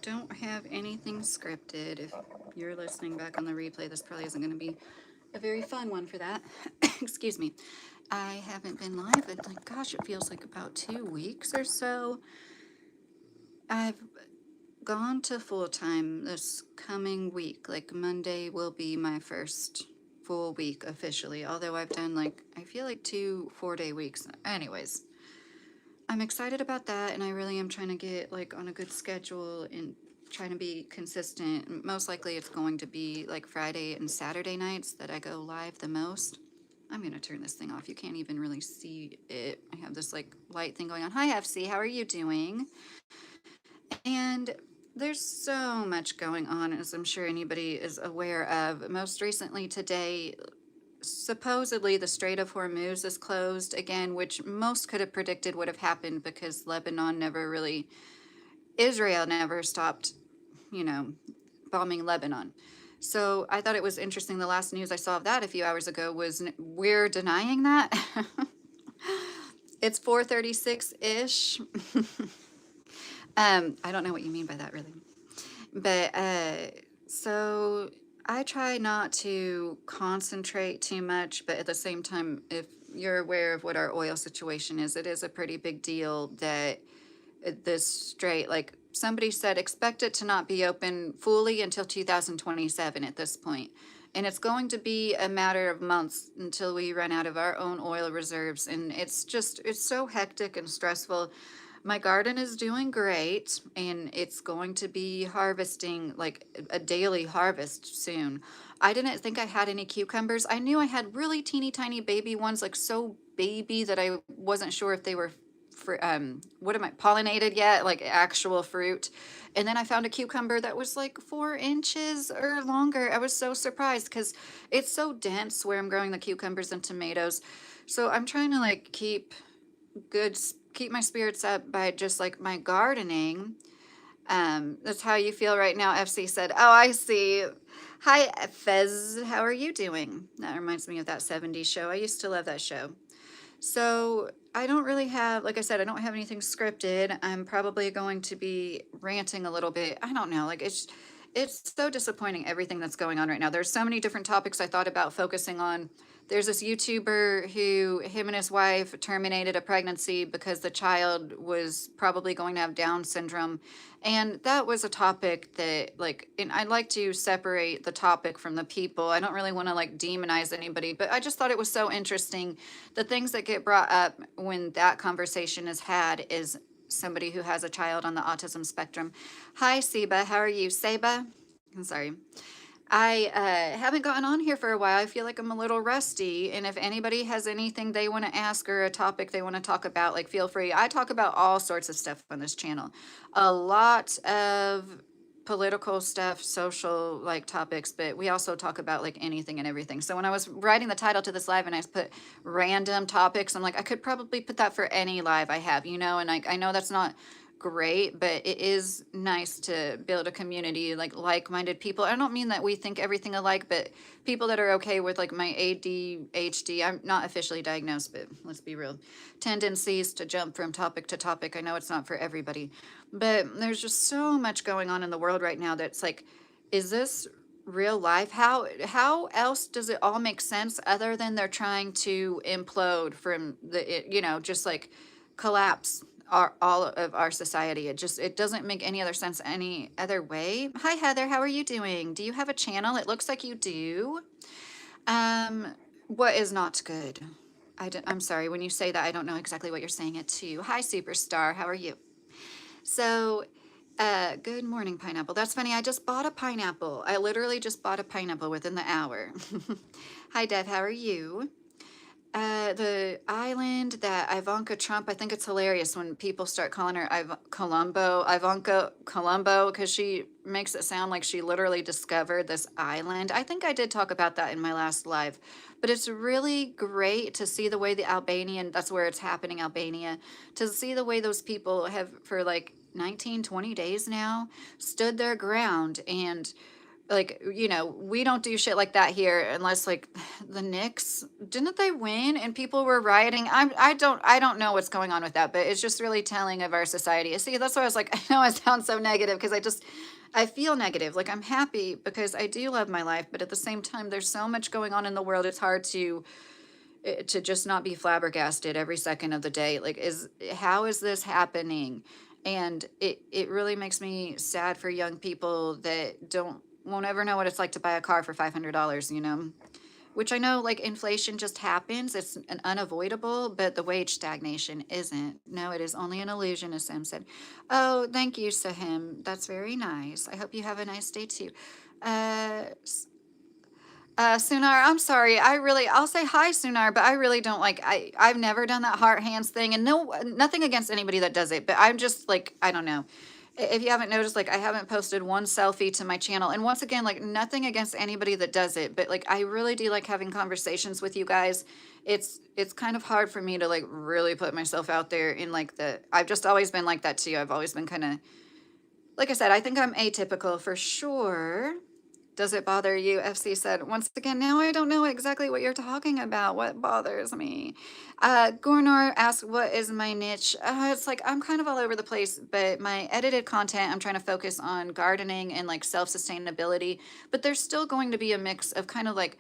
don't have anything scripted. If you're listening back on the replay, this probably isn't going to be a very fun one for that. Excuse me. I haven't been live in, like, gosh, it feels like about 2 weeks or so. I've gone to full time this coming week. Like, Monday will be my first full week officially, although I've done, like, I feel like 2 4-day weeks. Anyways, I'm excited about that, and I really am trying to get, like, on a good schedule and trying to be consistent. Most likely it's going to be like Friday and Saturday nights that I go live the most. I'm gonna turn this thing off. You can't even really see it. I have this like light thing going on. Hi FC, how are you doing? And there's so much going on, as I'm sure anybody is aware of. Most recently today, supposedly the Strait of Hormuz is closed again, which most could have predicted would have happened because Israel never stopped, you know, bombing Lebanon. So I thought it was interesting. The last news I saw of that a few hours ago was we're denying that. It's 4:36-ish. I don't know what you mean by that really. But so I try not to concentrate too much, but at the same time, if you're aware of what our oil situation is, it is a pretty big deal that this strait, like somebody said, expect it to not be open fully until 2027 at this point. And it's going to be a matter of months until we run out of our own oil reserves. And it's so hectic and stressful. My garden is doing great, and it's going to be harvesting like a daily harvest soon. I didn't think I had any cucumbers. I knew I had really teeny tiny baby ones, like so baby that I wasn't sure if they were for what am I pollinated yet, like actual fruit. And then I found a cucumber that was like 4 inches or longer. I was so surprised because it's so dense where I'm growing the cucumbers and tomatoes. So I'm trying to like keep my spirits up by just like my gardening. That's how you feel right now, FC said. Oh, I see. Hi, Fez. How are you doing? That reminds me of that 70s show. I used to love that show. So I don't really have, like I said, I don't have anything scripted. I'm probably going to be ranting a little bit. I don't know. Like it's so disappointing everything that's going on right now. There's so many different topics I thought about focusing on. There's this YouTuber who him and his wife terminated a pregnancy because the child was probably going to have Down syndrome. And that was a topic that like, and I like to separate the topic from the people. I don't really want to like demonize anybody, but I just thought it was so interesting. The things that get brought up when that conversation is had is somebody who has a child on the autism spectrum. Hi, Seba. How are you? Seba? I'm sorry. I haven't gotten on here for a while. I feel like I'm a little rusty. And if anybody has anything they want to ask or a topic they want to talk about, like feel free. I talk about all sorts of stuff on this channel. A lot of political stuff, social like topics, but we also talk about like anything and everything. So when I was writing the title to this live and I put random topics, I'm like, I could probably put that for any live I have, and I know that's not great, but it is nice to build a community like-minded people. I don't mean that we think everything alike, but people that are okay with like my ADHD. I'm not officially diagnosed, but let's be real. Tendencies to jump from topic to topic. I know it's not for everybody, but there's just so much going on in the world right now that's like, is this real life? How else does it all make sense other than they're trying to implode from just like collapse all of our society? It doesn't make any other sense any other way. Hi Heather, how are you doing? Do you have a channel? It looks like you do. What is not good? I'm sorry, when you say that, I don't know exactly what you're saying it to. Hi Superstar, how are you? So, good morning, pineapple. That's funny. I just bought a pineapple. I literally just bought a pineapple within the hour. Hi, Dev. How are you? The island that Ivanka Trump, I think it's hilarious when people start calling her Ivanka Colombo, because she makes it sound like she literally discovered this island. I think I did talk about that in my last live, but it's really great to see the way that's where it's happening, Albania, to see the way those people have for like 19, 20 days now stood their ground and like, we don't do shit like that here unless like the Knicks, didn't they win and people were rioting? I don't know what's going on with that, but it's just really telling of our society. See, that's why I was like, I know I sound so negative because I feel negative. Like I'm happy because I do love my life, but at the same time, there's so much going on in the world. It's hard to just not be flabbergasted every second of the day. Like, how is this happening? And it really makes me sad for young people that won't ever know what it's like to buy a car for $500, which I know like inflation just happens. It's an unavoidable, but the wage stagnation isn't. No, it is only an illusion, as Sam said. Oh, thank you, Sahim. That's very nice. I hope you have a nice day too. Uh, Sunar, I'm sorry. I'll say hi, Sunar, but I really don't like, I've never done that heart hands thing, and no, nothing against anybody that does it, but I'm just like, I don't know. If you haven't noticed, like, I haven't posted one selfie to my channel. And once again, like, nothing against anybody that does it, but like, I really do like having conversations with you guys. It's kind of hard for me to like really put myself out there in like I've just always been like that too. I've always been kind of, like I said, I think I'm atypical for sure. Does it bother you? FC said, once again, now I don't know exactly what you're talking about. What bothers me? Gornor asked, what is my niche? It's like, I'm kind of all over the place, but my edited content, I'm trying to focus on gardening and like self-sustainability, but there's still going to be a mix of kind of like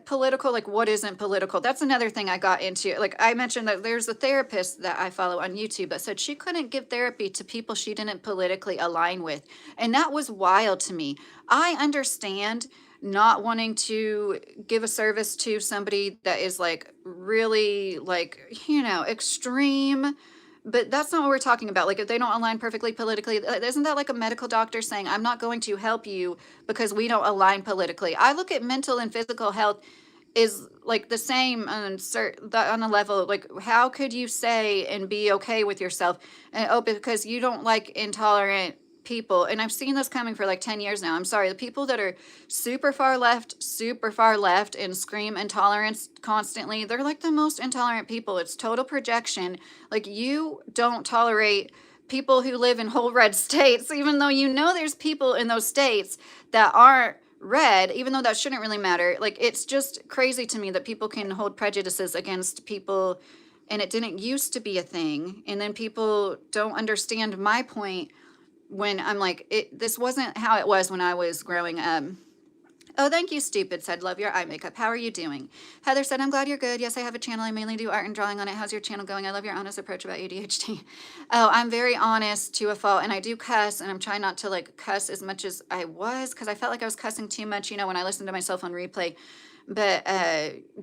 political, like what isn't political. That's another thing I got into. Like I mentioned that there's a therapist that I follow on YouTube that said she couldn't give therapy to people she didn't politically align with. And that was wild to me. I understand not wanting to give a service to somebody that is like really like, extreme, but that's not what we're talking about. Like if they don't align perfectly politically, isn't that like a medical doctor saying, I'm not going to help you because we don't align politically? I look at mental and physical health is like the same on a level. Like how could you say and be okay with yourself and because you don't like intolerant people? And I've seen this coming for like 10 years now. I'm sorry, the people that are super far left and scream intolerance constantly, they're like the most intolerant people. It's total projection. Like you don't tolerate people who live in whole red states, even though there's people in those states that aren't red, even though that shouldn't really matter. Like it's just crazy to me that people can hold prejudices against people, and it didn't used to be a thing. And then people don't understand my point when I'm like, this wasn't how it was when I was growing up. Oh, thank you, Stupid said, love your eye makeup. How are you doing? Heather said, I'm glad you're good. Yes, I have a channel. I mainly do art and drawing on it. How's your channel going? I love your honest approach about ADHD. Oh, I'm very honest to a fault, and I do cuss, and I'm trying not to like cuss as much as I was because I felt like I was cussing too much, when I listened to myself on replay. But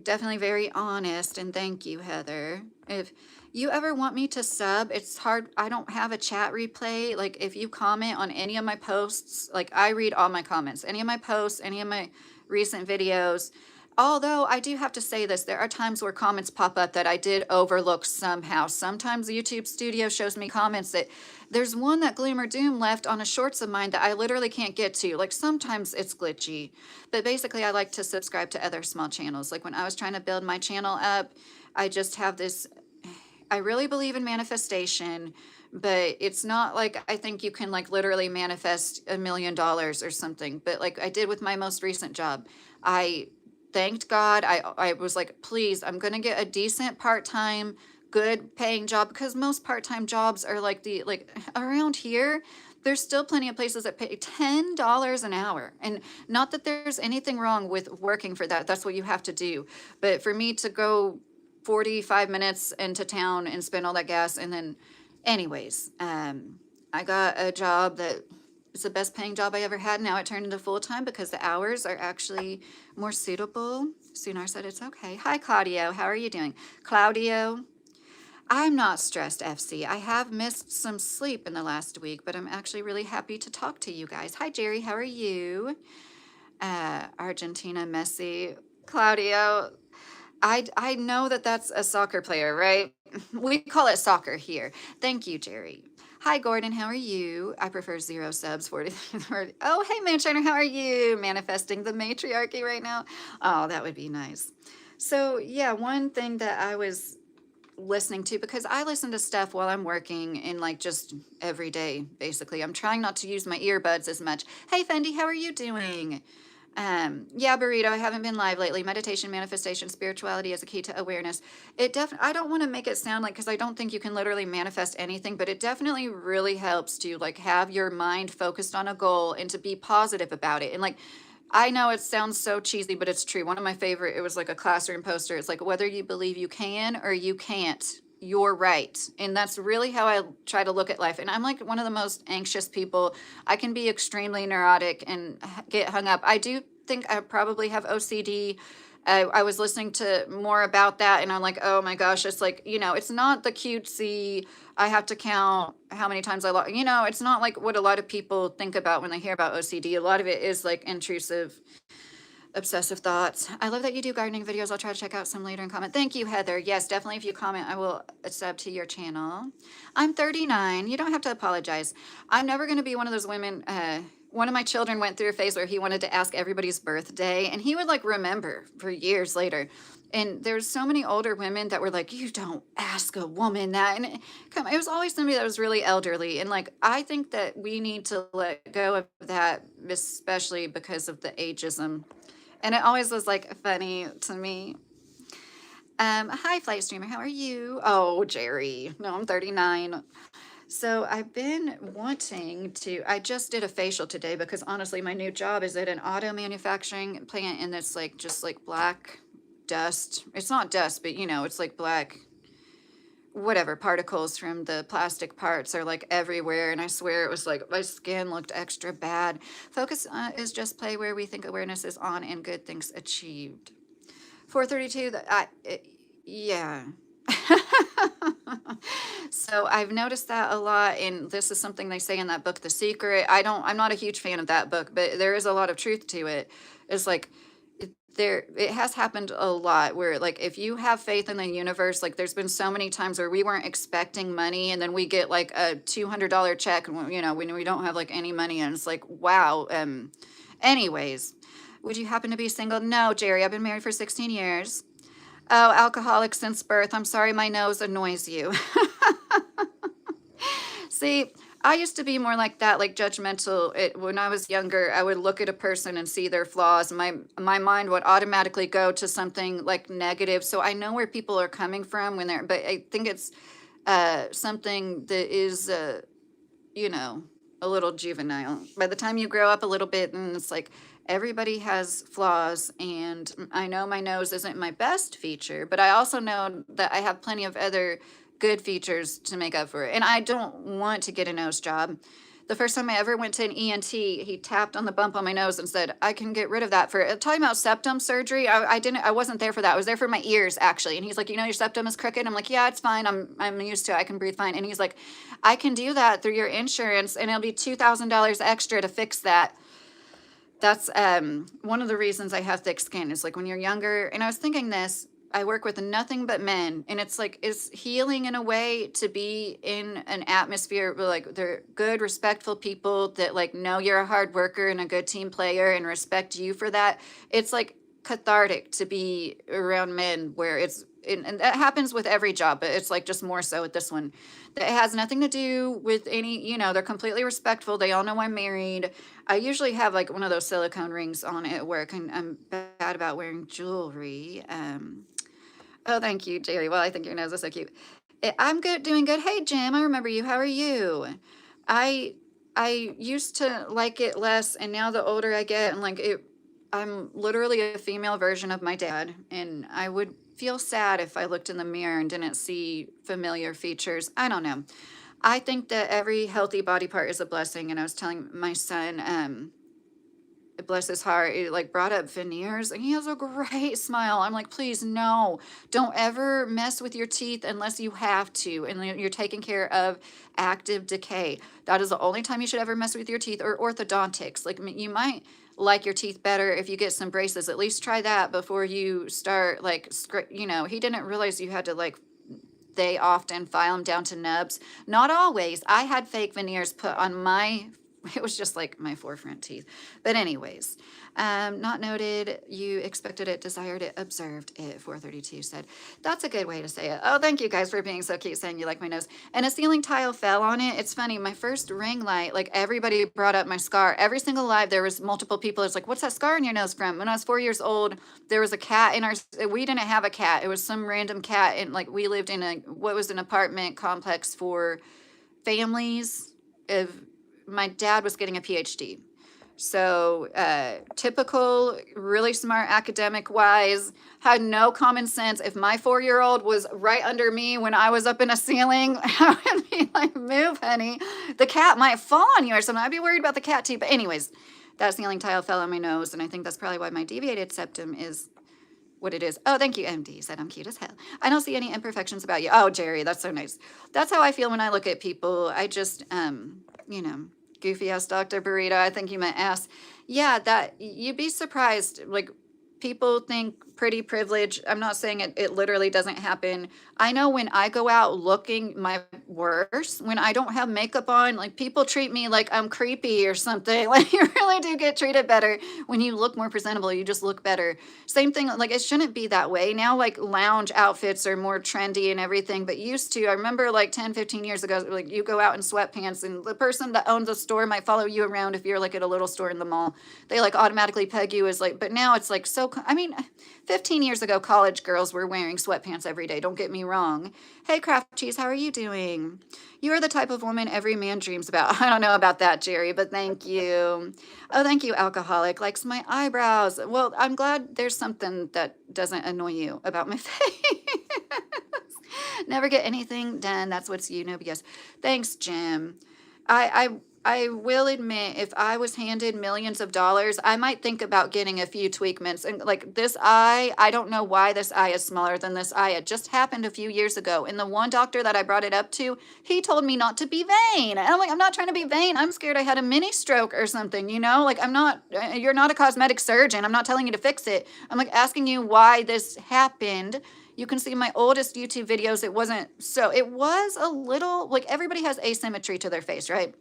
definitely very honest, and thank you, Heather. If you ever want me to sub, it's hard. I don't have a chat replay. Like if you comment on any of my posts, like I read all my comments, any of my posts, any of my recent videos. Although I do have to say this, there are times where comments pop up that I did overlook somehow. Sometimes YouTube Studio shows me comments that there's one that Gloomer Doom left on a shorts of mine that I literally can't get to. Like sometimes it's glitchy, but basically I like to subscribe to other small channels. Like when I was trying to build my channel up, I just have this, I really believe in manifestation, but it's not like I think you can like literally manifest $1 million or something. But like I did with my most recent job, I thanked God. I was like, please, I'm going to get a decent part-time, good paying job, because most part-time jobs are like around here, there's still plenty of places that pay $10 an hour. And not that there's anything wrong with working for that. That's what you have to do. But for me to go 45 minutes into town and spend all that gas, and then anyways, I got a job that it's the best paying job I ever had. Now it turned into full time because the hours are actually more suitable. Sunar said it's okay. Hi, Claudio. How are you doing? Claudio, I'm not stressed, FC. I have missed some sleep in the last week, but I'm actually really happy to talk to you guys. Hi, Jerry. How are you? Argentina, Messi. Claudio, I know that that's a soccer player, right? We call it soccer here. Thank you, Jerry. Hi, Gordon. How are you? I prefer 0 subs, 40. Oh, hey, Manshiner. How are you? Manifesting the matriarchy right now. Oh, that would be nice. So, yeah, one thing that I was listening to, because I listen to stuff while I'm working and like just every day, basically. I'm trying not to use my earbuds as much. Hey, Fendi, how are you doing? Yeah, Burrito, I haven't been live lately. Meditation, manifestation, spirituality is a key to awareness. It definitely, I don't want to make it sound like, because I don't think you can literally manifest anything, but it definitely really helps to like have your mind focused on a goal and to be positive about it. And like, I know it sounds so cheesy, but it's true. One of my favorite, it was like a classroom poster. It's like, whether you believe you can or you can't, you're right. And that's really how I try to look at life. And I'm like one of the most anxious people. I can be extremely neurotic and get hung up. I do think I probably have OCD. I was listening to more about that and I'm like, oh my gosh, it's like, it's not the cutesy, I have to count how many times it's not like what a lot of people think about when they hear about OCD. A lot of it is like intrusive, obsessive thoughts. I love that you do gardening videos. I'll try to check out some later and comment. Thank you, Heather. Yes, definitely. If you comment, I will sub to your channel. I'm 39. You don't have to apologize. I'm never going to be one of those women. One of my children went through a phase where he wanted to ask everybody's birthday and he would like remember for years later. And there's so many older women that were like, you don't ask a woman that. And it was always somebody that was really elderly. And like, I think that we need to let go of that, especially because of the ageism. And it always was like funny to me. Hi, Flight Streamer. How are you? Oh, Jerry. No, I'm 39. So I've been wanting to, I just did a facial today because honestly, my new job is at an auto manufacturing plant and it's like just like black dust. It's not dust, but it's like black, whatever, particles from the plastic parts are like everywhere. And I swear it was like my skin looked extra bad. Focus is just play where we think awareness is on and good things achieved. 432, yeah. So I've noticed that a lot, and this is something they say in that book, The Secret. I'm not a huge fan of that book, but there is a lot of truth to it. It's like it has happened a lot where like if you have faith in the universe, like there's been so many times where we weren't expecting money and then we get like a $200 check, when we don't have like any money, and it's like, wow. Anyways, would you happen to be single? No, Jerry, I've been married for 16 years. Oh, alcoholic since birth. I'm sorry my nose annoys you. See, I used to be more like that, like judgmental. When I was younger, I would look at a person and see their flaws. My mind would automatically go to something like negative. So I know where people are coming from but I think it's something that is, a little juvenile. By the time you grow up a little bit, and it's like everybody has flaws, and I know my nose isn't my best feature, but I also know that I have plenty of other good features to make up for it. And I don't want to get a nose job. The first time I ever went to an ENT, he tapped on the bump on my nose and said, I can get rid of that for talking about septum surgery. I wasn't there for that. I was there for my ears actually. And he's like, your septum is crooked. I'm like, yeah, it's fine. I'm used to it. I can breathe fine. And he's like, I can do that through your insurance and it'll be $2,000 extra to fix that. That's one of the reasons I have thick skin is like when you're younger. And I was thinking this, I work with nothing but men, and it's like, it's healing in a way to be in an atmosphere where like they're good, respectful people that like know you're a hard worker and a good team player and respect you for that. It's like cathartic to be around men where and that happens with every job, but it's like just more so with this one. That has nothing to do with any, they're completely respectful. They all know I'm married. I usually have like one of those silicone rings on at work, and I'm bad about wearing jewelry. Oh, thank you, Jerry. Well, I think your nose is so cute. I'm good, doing good. Hey, Jim, I remember you. How are you? I used to like it less, and now the older I get, and like I'm literally a female version of my dad, and I would feel sad if I looked in the mirror and didn't see familiar features. I don't know. I think that every healthy body part is a blessing, and I was telling my son, bless his heart, it like brought up veneers, and he has a great smile. I'm like, please, no, don't ever mess with your teeth unless you have to, and you're taking care of active decay. That is the only time you should ever mess with your teeth, or orthodontics. Like, you might like your teeth better if you get some braces. At least try that before you start like, he didn't realize you had to like, they often file them down to nubs. Not always. I had fake veneers put on my it was just like my forefront teeth. But anyways, not noted. You expected it, desired it, observed it. 432 said, that's a good way to say it. Oh, thank you guys for being so cute, saying you like my nose. And a ceiling tile fell on it. It's funny. My first ring light, like everybody brought up my scar. Every single live, there was multiple people. It's like, what's that scar on your nose from? When I was 4 years old, there was a cat in our, we didn't have a cat. It was some random cat. And like, we lived in what was an apartment complex for families of, my dad was getting a PhD. So typical, really smart academic wise, had no common sense. If my 4-year-old was right under me when I was up in a ceiling, I would be like, move, honey. The cat might fall on you or something. I'd be worried about the cat too. But anyways, that ceiling tile fell on my nose. And I think that's probably why my deviated septum is what it is. Oh, thank you, MD. Said I'm cute as hell. I don't see any imperfections about you. Oh, Jerry, that's so nice. That's how I feel when I look at people. I just, you know, goofy ass Dr. Burrito. I think you meant ass. Yeah, that you'd be surprised. Like, people think pretty privilege. I'm not saying it literally doesn't happen. I know when I go out looking my worst, when I don't have makeup on, like people treat me like I'm creepy or something. Like you really do get treated better when you look more presentable. You just look better. Same thing, like it shouldn't be that way. Now like lounge outfits are more trendy and everything, but used to, I remember like 10, 15 years ago, like you go out in sweatpants and the person that owns a store might follow you around if you're like at a little store in the mall. They like automatically peg you as like, but now it's like so, I mean, 15 years ago, college girls were wearing sweatpants every day. Don't get me wrong. Hey, Craft Cheese, how are you doing? You are the type of woman every man dreams about. I don't know about that, Jerry, but thank you. Oh, thank you, Alcoholic. Likes my eyebrows. Well, I'm glad there's something that doesn't annoy you about my face. Never get anything done. That's what's you, no BS. Thanks, Jim. I will admit, if I was handed millions of dollars, I might think about getting a few tweakments. And like this eye, I don't know why this eye is smaller than this eye. It just happened a few years ago. And the one doctor that I brought it up to, he told me not to be vain. And I'm like, I'm not trying to be vain. I'm scared I had a mini stroke or something, you know? Like I'm not, you're not a cosmetic surgeon. I'm not telling you to fix it. I'm like asking you why this happened. You can see my oldest YouTube videos. It was a little, like everybody has asymmetry to their face, right?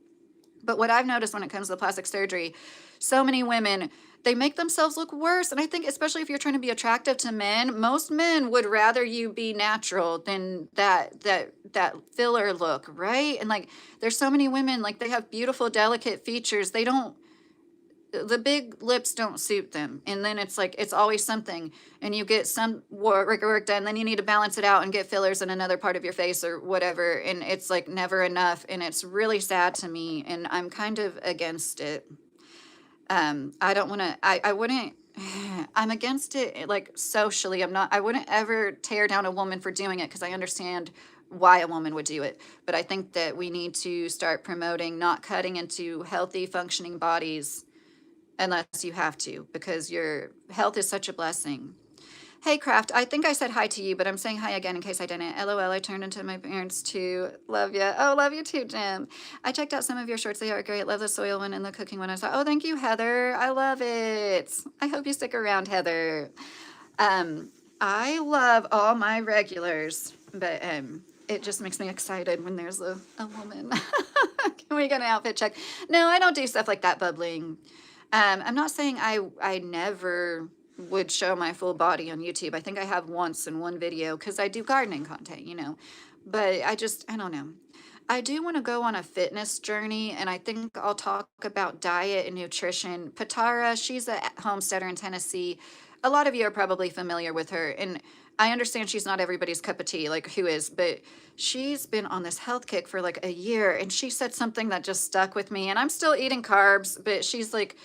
But what I've noticed when it comes to plastic surgery, so many women, they make themselves look worse. And I think especially if you're trying to be attractive to men, most men would rather you be natural than that filler look, right? And like there's so many women, like they have beautiful, delicate features. The big lips don't suit them. And then it's like, it's always something. And you get some work done, then you need to balance it out and get fillers in another part of your face or whatever. And it's like never enough. And it's really sad to me. And I'm kind of against it. I don't want to, I wouldn't, I'm against it like socially. I wouldn't ever tear down a woman for doing it because I understand why a woman would do it. But I think that we need to start promoting not cutting into healthy, functioning bodies unless you have to, because your health is such a blessing. Hey, Craft, I think I said hi to you, but I'm saying hi again in case I didn't. LOL, I turned into my parents too. Love ya. Oh, love you too, Jim. I checked out some of your shorts. They are great. Love the soil one and the cooking one. I saw. Oh, thank you, Heather. I love it. I hope you stick around, Heather. I love all my regulars, but it just makes me excited when there's a woman. Can we get an outfit check? No, I don't do stuff like that bubbling. I'm not saying I never would show my full body on YouTube. I think I have once in one video because I do gardening content, you know. But I don't know. I do want to go on a fitness journey, and I think I'll talk about diet and nutrition. Patara, she's a homesteader in Tennessee. A lot of you are probably familiar with her, and I understand she's not everybody's cup of tea, like who is, but she's been on this health kick for like a year, and she said something that just stuck with me, and I'm still eating carbs, but she's like,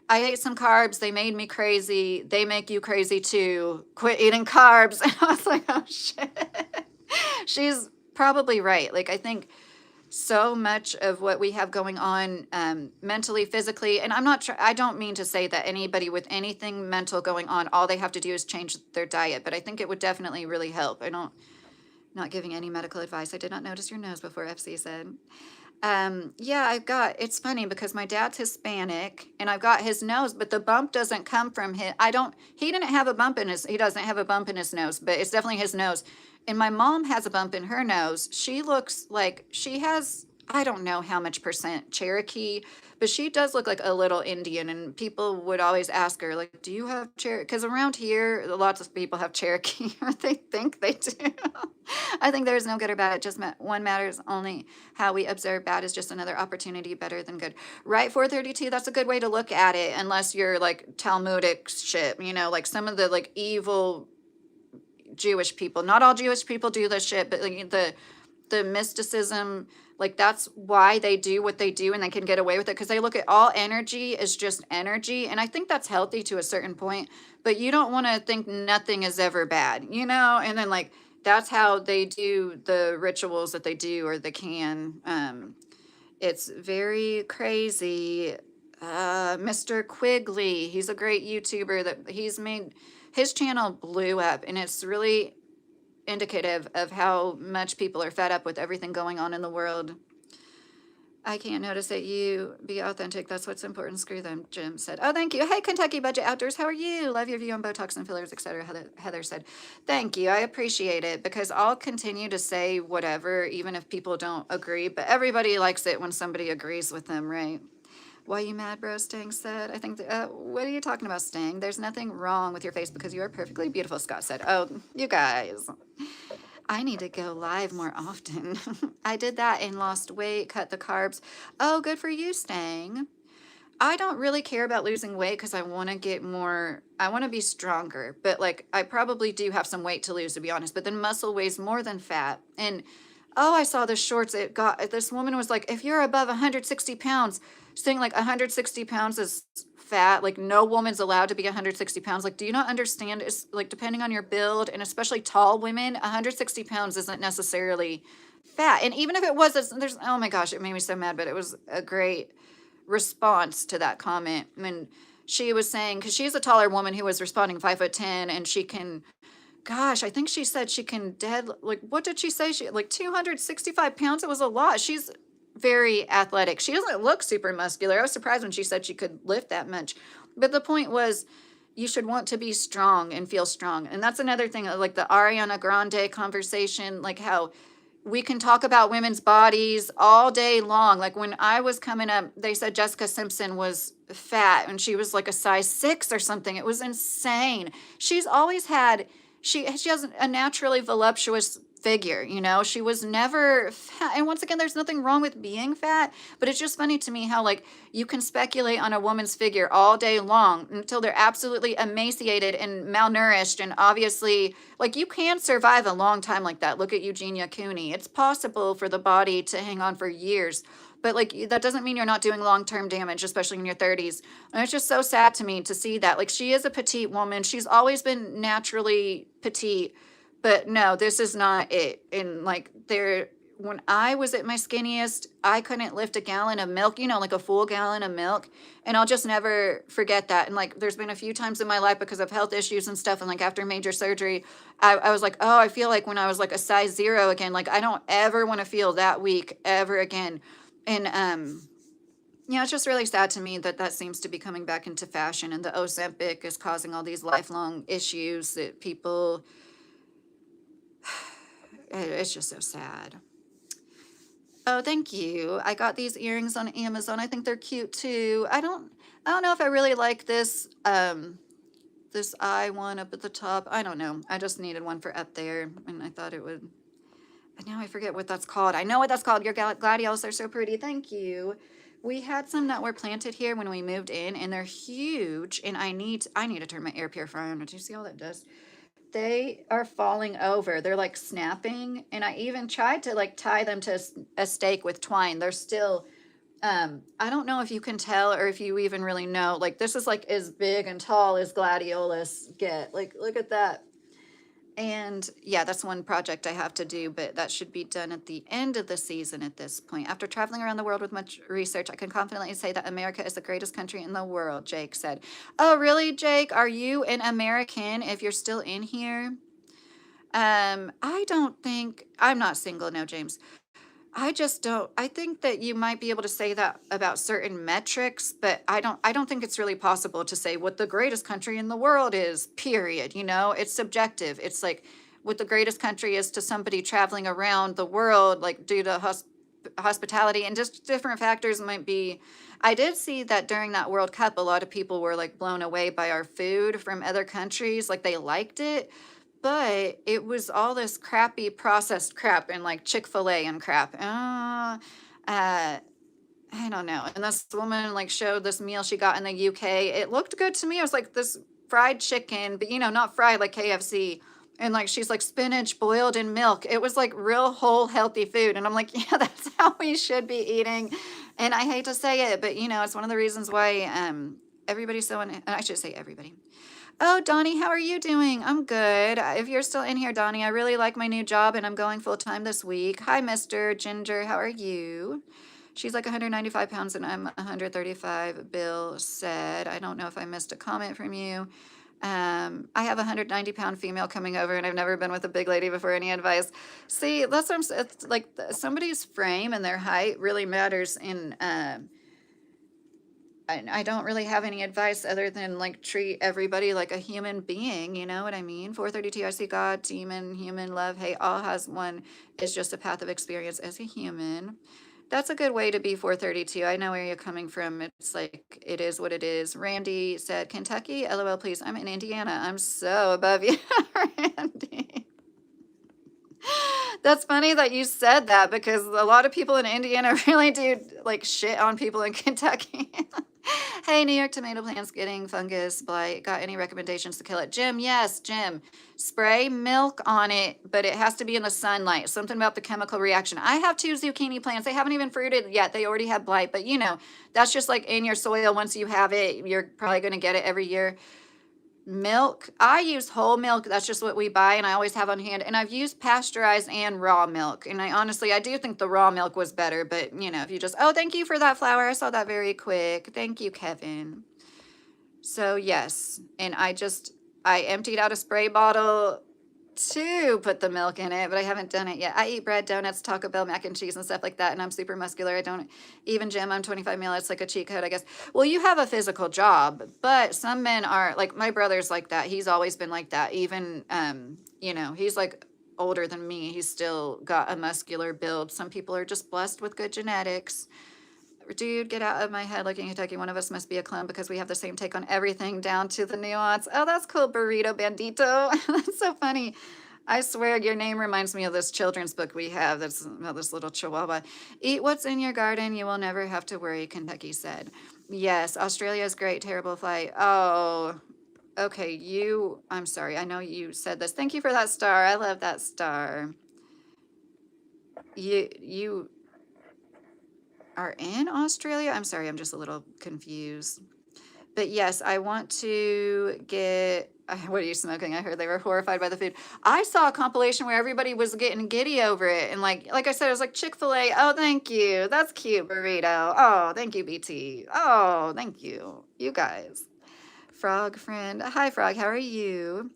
I ate some carbs. They made me crazy. They make you crazy too. Quit eating carbs. And I was like, oh shit. She's probably right. Like, I think so much of what we have going on mentally, physically, and I don't mean to say that anybody with anything mental going on, all they have to do is change their diet, but I think it would definitely really help. Not giving any medical advice. I did not notice your nose before, FC said. Yeah, it's funny because my dad's Hispanic and I've got his nose, but the bump doesn't come from he doesn't have a bump in his nose, but it's definitely his nose. And my mom has a bump in her nose. She looks like she has I don't know how much percent Cherokee, but she does look like a little Indian, and people would always ask her, like, "Do you have Cherokee?" Because around here, lots of people have Cherokee, or they think they do. I think there's no good or bad. It just one matters only how we observe. Bad is just another opportunity better than good. Right, 432. That's a good way to look at it, unless you're like Talmudic shit. Like some of the like evil Jewish people. Not all Jewish people do this shit, but like the mysticism, like that's why they do what they do and they can get away with it because they look at all energy as just energy, and I think that's healthy to a certain point, but you don't want to think nothing is ever bad, and then like that's how they do the rituals that they do or they can. It's very crazy. Mr. Quigley, he's a great YouTuber that he's made. His channel blew up, and it's really indicative of how much people are fed up with everything going on in the world. I can't notice that you be authentic. That's what's important. Screw them, Jim said. Oh, thank you. Hey, Kentucky Budget Outdoors. How are you? Love your view on Botox and fillers, etc. Heather said. Thank you. I appreciate it because I'll continue to say whatever, even if people don't agree. But everybody likes it when somebody agrees with them, right? Why you mad, bro? Stang said. I think, what are you talking about, Stang? There's nothing wrong with your face because you are perfectly beautiful, Scott said. Oh, you guys. I need to go live more often. I did that and lost weight, cut the carbs. Oh, good for you, Stang. I don't really care about losing weight because I want to get more, I want to be stronger. But like, I probably do have some weight to lose, to be honest. But then muscle weighs more than fat. And oh, I saw the shorts. This woman was like, if you're above 160 pounds, saying like 160 pounds is fat, like no woman's allowed to be 160 pounds. Like, do you not understand? It's like depending on your build, and especially tall women, 160 pounds isn't necessarily fat. And even if it was, there's, oh my gosh, it made me so mad, but it was a great response to that comment. I mean, she was saying, because she's a taller woman who was responding 5'10", and she can, gosh, I think she said she can like, what did she say? She like 265 pounds. It was a lot. She's very athletic. She doesn't look super muscular. I was surprised when she said she could lift that much. But the point was, you should want to be strong and feel strong. And that's another thing, like the Ariana Grande conversation, like how we can talk about women's bodies all day long. Like when I was coming up, they said Jessica Simpson was fat and she was like a size 6 or something. It was insane. She's always had, she has a naturally voluptuous figure, she was never fat. And once again, there's nothing wrong with being fat, but it's just funny to me how like you can speculate on a woman's figure all day long until they're absolutely emaciated and malnourished, and obviously like you can survive a long time like that. Look at Eugenia Cooney. It's possible for the body to hang on for years, but like that doesn't mean you're not doing long-term damage, especially in your 30s. And it's just so sad to me to see that. Like she is a petite woman. She's always been naturally petite. But no, this is not it. And like when I was at my skinniest, I couldn't lift a gallon of milk, like a full gallon of milk. And I'll just never forget that. And like, there's been a few times in my life because of health issues and stuff. And like after major surgery, I was like, oh, I feel like when I was like a size 0 again, like I don't ever want to feel that weak ever again. And, it's just really sad to me that seems to be coming back into fashion, and the Ozempic is causing all these lifelong issues that people, it's just so sad. Oh, thank you. I got these earrings on Amazon. I think they're cute too. I don't know if I really like this this eye one up at the top. I don't know. I just needed one for up there, and I thought it would. But now I forget what that's called. I know what that's called. Your gladiolus are so pretty. Thank you. We had some that were planted here when we moved in, and they're huge. And I need to turn my air purifier on. Do you see all that dust? They are falling over. They're like snapping. And I even tried to like tie them to a stake with twine. They're still, I don't know if you can tell or if you even really know. Like this is like as big and tall as gladiolus get. Like, look at that. And yeah, that's one project I have to do, but that should be done at the end of the season at this point. After traveling around the world with much research, I can confidently say that America is the greatest country in the world, Jake said. Oh, really, Jake? Are you an American if you're still in here? I don't think, I'm not single, no, James. I just don't, I think that you might be able to say that about certain metrics, but I don't think it's really possible to say what the greatest country in the world is, period. It's subjective. It's like what the greatest country is to somebody traveling around the world, like due to hospitality, and just different factors might be. I did see that during that World Cup, a lot of people were like blown away by our food from other countries. Like they liked it, but it was all this crappy processed crap and like Chick-fil-A and crap. I don't know. And this woman like showed this meal she got in the UK. It looked good to me. It was like this fried chicken, but not fried like KFC. And like she's like spinach boiled in milk. It was like real whole healthy food. And I'm like, yeah, that's how we should be eating. And I hate to say it, but it's one of the reasons why everybody's so I should say everybody. Oh, Donnie, how are you doing? I'm good. If you're still in here, Donnie, I really like my new job and I'm going full time this week. Hi, Mr. Ginger. How are you? She's like 195 pounds and I'm 135, Bill said. I don't know if I missed a comment from you. I have a 190-pound female coming over and I've never been with a big lady before. Any advice? See, that's what I'm saying. It's like somebody's frame and their height really matters in I don't really have any advice other than like treat everybody like a human being. You know what I mean? 432, I see God, demon, human, love, hate, all has one. Is just a path of experience as a human. That's a good way to be 432. I know where you're coming from. It's like, it is what it is. Randy said, Kentucky? LOL, please. I'm in Indiana. I'm so above you, Randy. That's funny that you said that because a lot of people in Indiana really do like shit on people in Kentucky. Hey, New York tomato plants getting fungus blight. Got any recommendations to kill it? Jim, yes, Jim. Spray milk on it, but it has to be in the sunlight. Something about the chemical reaction. I have 2 zucchini plants. They haven't even fruited yet. They already have blight, but that's just like in your soil. Once you have it, you're probably going to get it every year. Milk, I use whole milk. That's just what we buy and I always have on hand. And I've used pasteurized and raw milk. And I do think the raw milk was better, but if you just, oh, thank you for that flower. I saw that very quick. Thank you, Kevin. So yes, and I emptied out a spray bottle to put the milk in it, but I haven't done it yet. I eat bread, donuts, Taco Bell, mac and cheese and stuff like that, and I'm super muscular. I don't even gym. I'm 25 mil. It's like a cheat code, I guess. Well, you have a physical job, but some men are like my brother's like that. He's always been like that. Even he's like older than me. He's still got a muscular build. Some people are just blessed with good genetics. Dude, get out of my head. Like in Kentucky, one of us must be a clone because we have the same take on everything down to the nuance. Oh, that's cool, Burrito Bandito. That's so funny. I swear your name reminds me of this children's book we have that's about this little chihuahua. Eat what's in your garden. You will never have to worry, Kentucky said. Yes, Australia's great. Terrible flight. Oh, okay. I'm sorry. I know you said this. Thank you for that star. I love that star. You are in Australia? I'm sorry, I'm just a little confused. But yes, I want to get. What are you smoking? I heard they were horrified by the food. I saw a compilation where everybody was getting giddy over it, and like I said, it was like Chick-fil-A. Oh, thank you. That's cute, burrito. Oh, thank you, BT. Oh, thank you, you guys. Frog friend. Hi, Frog. How are you?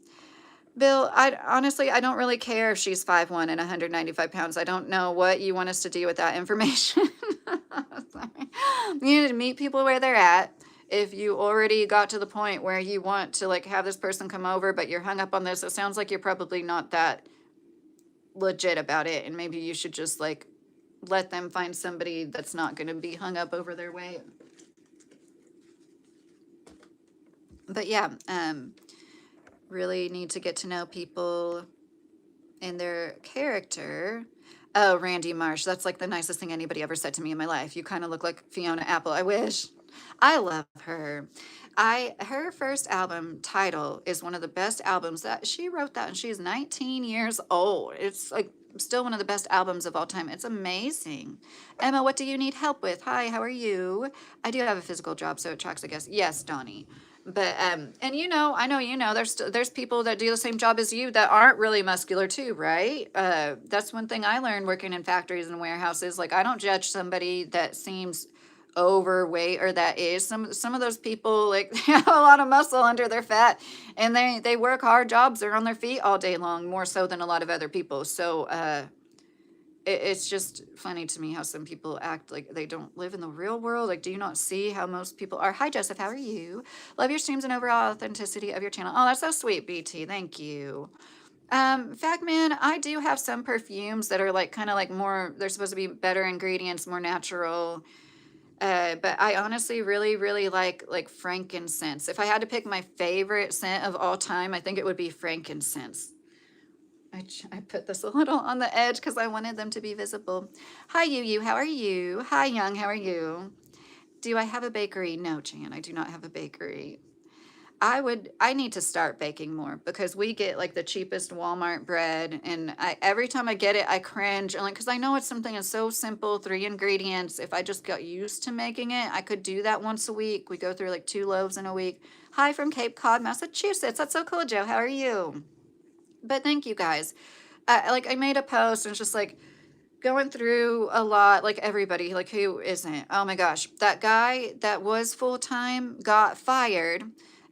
Bill, I don't really care if she's 5'1" and 195 pounds. I don't know what you want us to do with that information. Sorry. You need to meet people where they're at. If you already got to the point where you want to like have this person come over, but you're hung up on this, it sounds like you're probably not that legit about it. And maybe you should just like let them find somebody that's not going to be hung up over their weight. But yeah, really need to get to know people and their character. Oh, Randy Marsh. That's like the nicest thing anybody ever said to me in my life. You kind of look like Fiona Apple. I wish. I love her. Her first album, Title, is one of the best albums that she wrote that, and she's 19 years old. It's like still one of the best albums of all time. It's amazing. Emma, what do you need help with? Hi, how are you? I do have a physical job, so it tracks, I guess. Yes, Donnie. But and I know there's people that do the same job as you that aren't really muscular too, right? That's one thing I learned working in factories and warehouses. Like I don't judge somebody that seems overweight or that is some of those people like they have a lot of muscle under their fat and they work hard jobs. They're on their feet all day long, more so than a lot of other people. So it's just funny to me how some people act like they don't live in the real world. Like, do you not see how most people are? Hi, Joseph. How are you? Love your streams and overall authenticity of your channel. Oh, that's so sweet, BT. Thank you. Fact man, I do have some perfumes that are like kind of like more, they're supposed to be better ingredients, more natural. But I honestly really, really like frankincense. If I had to pick my favorite scent of all time, I think it would be frankincense. I put this a little on the edge because I wanted them to be visible. Hi, Yu. How are you? Hi, Young. How are you? Do I have a bakery? No, Chan. I do not have a bakery. I need to start baking more because we get like the cheapest Walmart bread, and every time I get it, I cringe. And like, because I know it's something that's so simple, 3 ingredients. If I just got used to making it, I could do that once a week. We go through like 2 loaves in a week. Hi from Cape Cod, Massachusetts. That's so cool, Joe. How are you? But thank you guys. Like I made a post and it's just like going through a lot, like everybody, like who isn't? Oh my gosh, that guy that was full time got fired,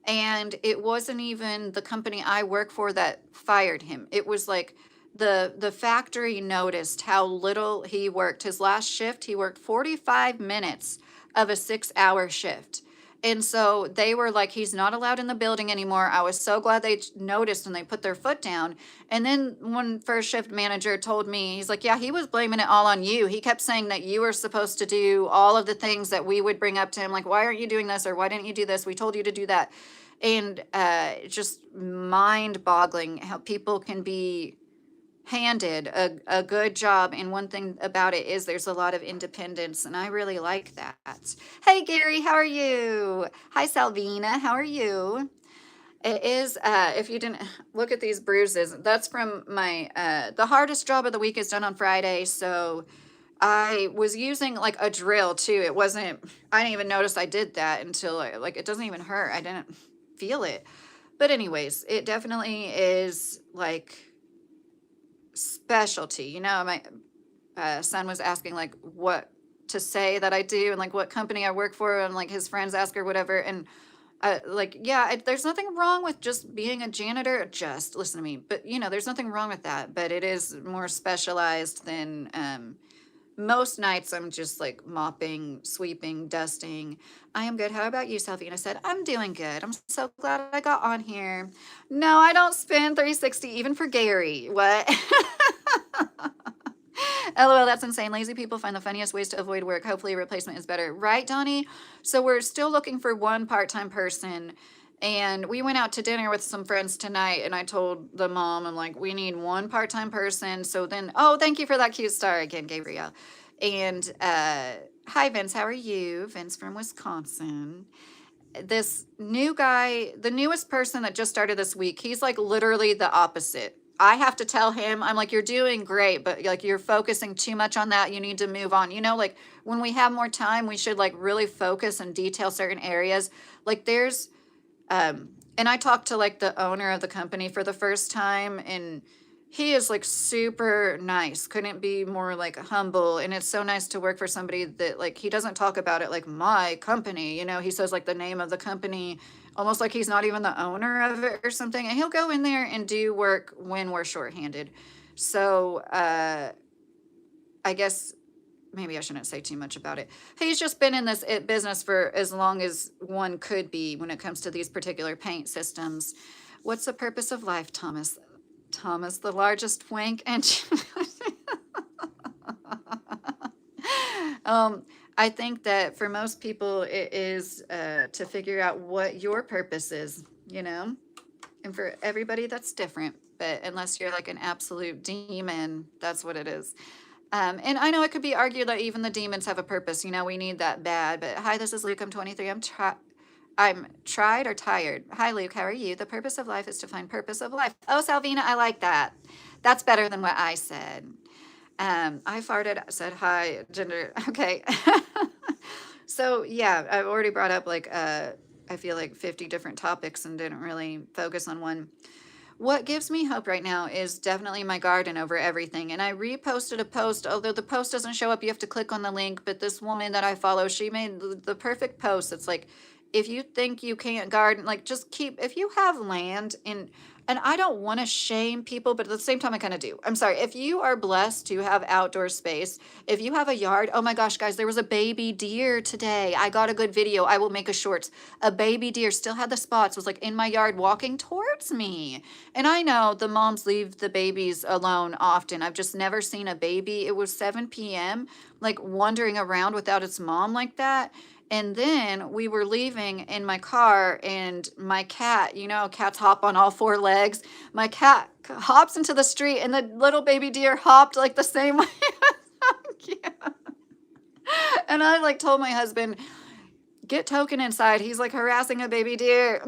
and it wasn't even the company I work for that fired him. It was like the factory noticed how little he worked. His last shift, he worked 45 minutes of a 6 hour shift. And so they were like, he's not allowed in the building anymore. I was so glad they noticed and they put their foot down. And then one first shift manager told me, he's like, yeah, he was blaming it all on you. He kept saying that you were supposed to do all of the things that we would bring up to him, like, why aren't you doing this? Or why didn't you do this? We told you to do that. And just mind boggling how people can be handed a good job. And one thing about it is there's a lot of independence, and I really like that. Hey, Gary, how are you? Hi, Salvina, how are you? It is, if you didn't look at these bruises, that's from my, the hardest job of the week is done on Friday. So I was using like a drill too. It wasn't, I didn't even notice I did that until like, it doesn't even hurt. I didn't feel it. But anyways, it definitely is like specialty. My son was asking like what to say that I do and like what company I work for, and like his friends ask or whatever. And like, yeah, there's nothing wrong with just being a janitor. Just listen to me. But there's nothing wrong with that. But it is more specialized than most nights. I'm just like mopping, sweeping, dusting. I am good. How about you, Salvina? Said, I'm doing good. I'm so glad I got on here. No, I don't spin 360 even for Gary. What? LOL, that's insane. Lazy people find the funniest ways to avoid work. Hopefully a replacement is better. Right, Donnie? So we're still looking for one part-time person. And we went out to dinner with some friends tonight, and I told the mom, I'm like, we need one part-time person. So then, oh, thank you for that cute star again, Gabrielle. And hi, Vince. How are you? Vince from Wisconsin. This new guy, the newest person that just started this week, he's like literally the opposite. I have to tell him, I'm like, you're doing great, but like you're focusing too much on that. You need to move on. Like when we have more time, we should like really focus and detail certain areas. Like there's, and I talked to like the owner of the company for the first time, and he is like super nice. Couldn't be more like humble. And it's so nice to work for somebody that like he doesn't talk about it like my company, he says like the name of the company, almost like he's not even the owner of it or something. And he'll go in there and do work when we're shorthanded. So I guess maybe I shouldn't say too much about it. He's just been in this business for as long as one could be when it comes to these particular paint systems. What's the purpose of life, Thomas? Thomas, the largest wank engine. I think that for most people, it is to figure out what your purpose is, and for everybody, that's different. But unless you're like an absolute demon, that's what it is. And I know it could be argued that even the demons have a purpose. We need that bad. But hi, this is Luke. I'm 23. I'm tried or tired. Hi, Luke. How are you? The purpose of life is to find purpose of life. Oh, Salvina, I like that. That's better than what I said. I farted, said hi, gender. Okay. So yeah, I've already brought up like, I feel like 50 different topics and didn't really focus on one. What gives me hope right now is definitely my garden over everything. And I reposted a post, although the post doesn't show up, you have to click on the link. But this woman that I follow, she made the perfect post. It's like, if you think you can't garden, like just keep, if you have land and I don't want to shame people, but at the same time, I kind of do. I'm sorry. If you are blessed to have outdoor space, if you have a yard, oh my gosh, guys, there was a baby deer today. I got a good video. I will make a shorts. A baby deer still had the spots, was like in my yard walking towards me. And I know the moms leave the babies alone often. I've just never seen a baby. It was 7 p.m., like wandering around without its mom like that. And then we were leaving in my car, and my cat, you know, cats hop on all four legs. My cat hops into the street, and the little baby deer hopped like the same way. Yeah. And I like told my husband, get Token inside. He's like harassing a baby deer.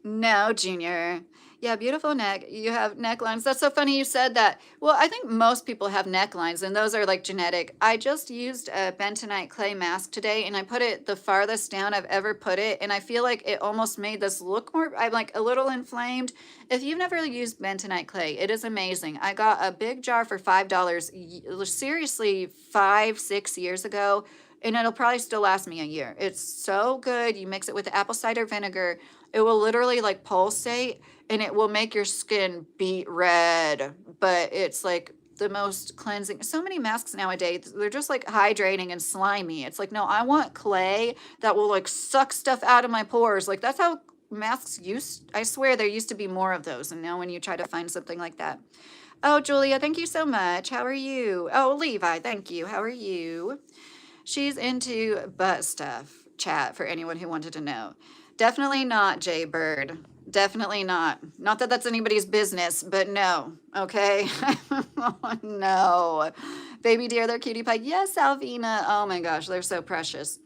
No, Junior. Yeah, beautiful neck. You have necklines. That's so funny you said that. Well, I think most people have necklines, and those are like genetic. I just used a bentonite clay mask today, and I put it the farthest down I've ever put it, and I feel like it almost made this look more, I'm like a little inflamed. If you've never used bentonite clay, it is amazing. I got a big jar for $5, seriously 5, 6 years ago, and it'll probably still last me a year. It's so good. You mix it with apple cider vinegar. It will literally like pulsate, and it will make your skin beet red. But it's like the most cleansing. So many masks nowadays, they're just like hydrating and slimy. It's like, no, I want clay that will like suck stuff out of my pores. Like that's how masks used. I swear there used to be more of those. And now when you try to find something like that. Oh, Julia, thank you so much. How are you? Oh, Levi, thank you. How are you? She's into butt stuff, chat, for anyone who wanted to know. Definitely not Jay Bird. Definitely not. Not that that's anybody's business, but no. Okay? Oh, no. Baby deer, they're cutie pie. Yes, Alvina. Oh my gosh, they're so precious.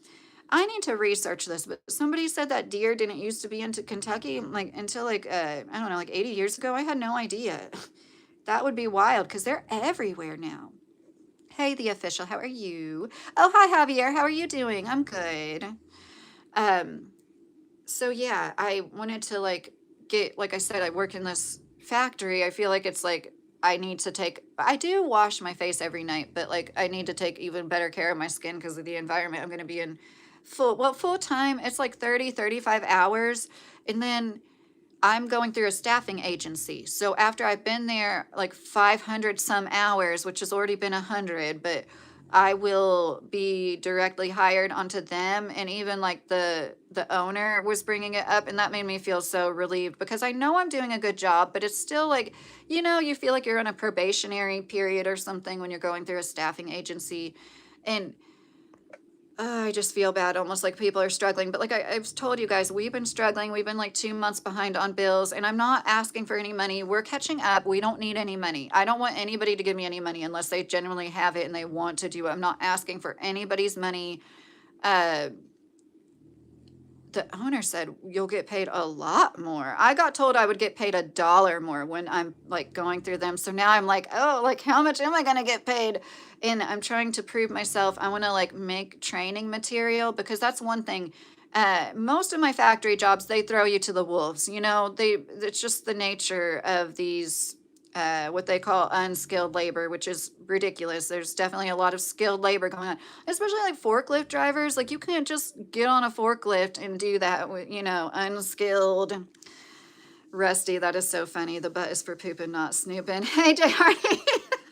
I need to research this, but somebody said that deer didn't used to be into Kentucky like until like I don't know, like 80 years ago. I had no idea. That would be wild because they're everywhere now. Hey, the official, how are you? Oh, hi, Javier. How are you doing? I'm good. Um, so yeah, I wanted to like get, like I said, I work in this factory. I feel like it's like I need to take, I do wash my face every night, but like I need to take even better care of my skin because of the environment I'm going to be in full time. It's like 30, 35 hours. And then I'm going through a staffing agency. So after I've been there like 500 some hours, which has already been 100, but I will be directly hired onto them. And even like the owner was bringing it up, and that made me feel so relieved because I know I'm doing a good job, but it's still like, you know, you feel like you're in a probationary period or something when you're going through a staffing agency. And I just feel bad, almost like people are struggling. But like I've told you guys, we've been struggling. We've been like 2 months behind on bills, and I'm not asking for any money. We're catching up. We don't need any money. I don't want anybody to give me any money unless they genuinely have it and they want to do it. I'm not asking for anybody's money. Uh, the owner said you'll get paid a lot more. I got told I would get paid $1 more when I'm like going through them. So now I'm like, oh, like how much am I going to get paid? And I'm trying to prove myself. I want to like make training material because that's one thing. Most of my factory jobs, they throw you to the wolves. You know, it's just the nature of these what they call unskilled labor, which is ridiculous. There's definitely a lot of skilled labor going on, especially like forklift drivers. Like you can't just get on a forklift and do that with, you know, unskilled. Rusty, that is so funny. The butt is for pooping, not snooping. Hey, Jay Hardy.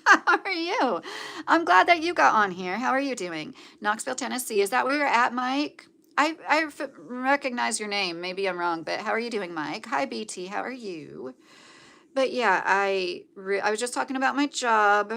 How are you? I'm glad that you got on here. How are you doing? Knoxville, Tennessee. Is that where you're at, Mike? I recognize your name. Maybe I'm wrong, but how are you doing, Mike? Hi, BT. How are you? But yeah, I was just talking about my job,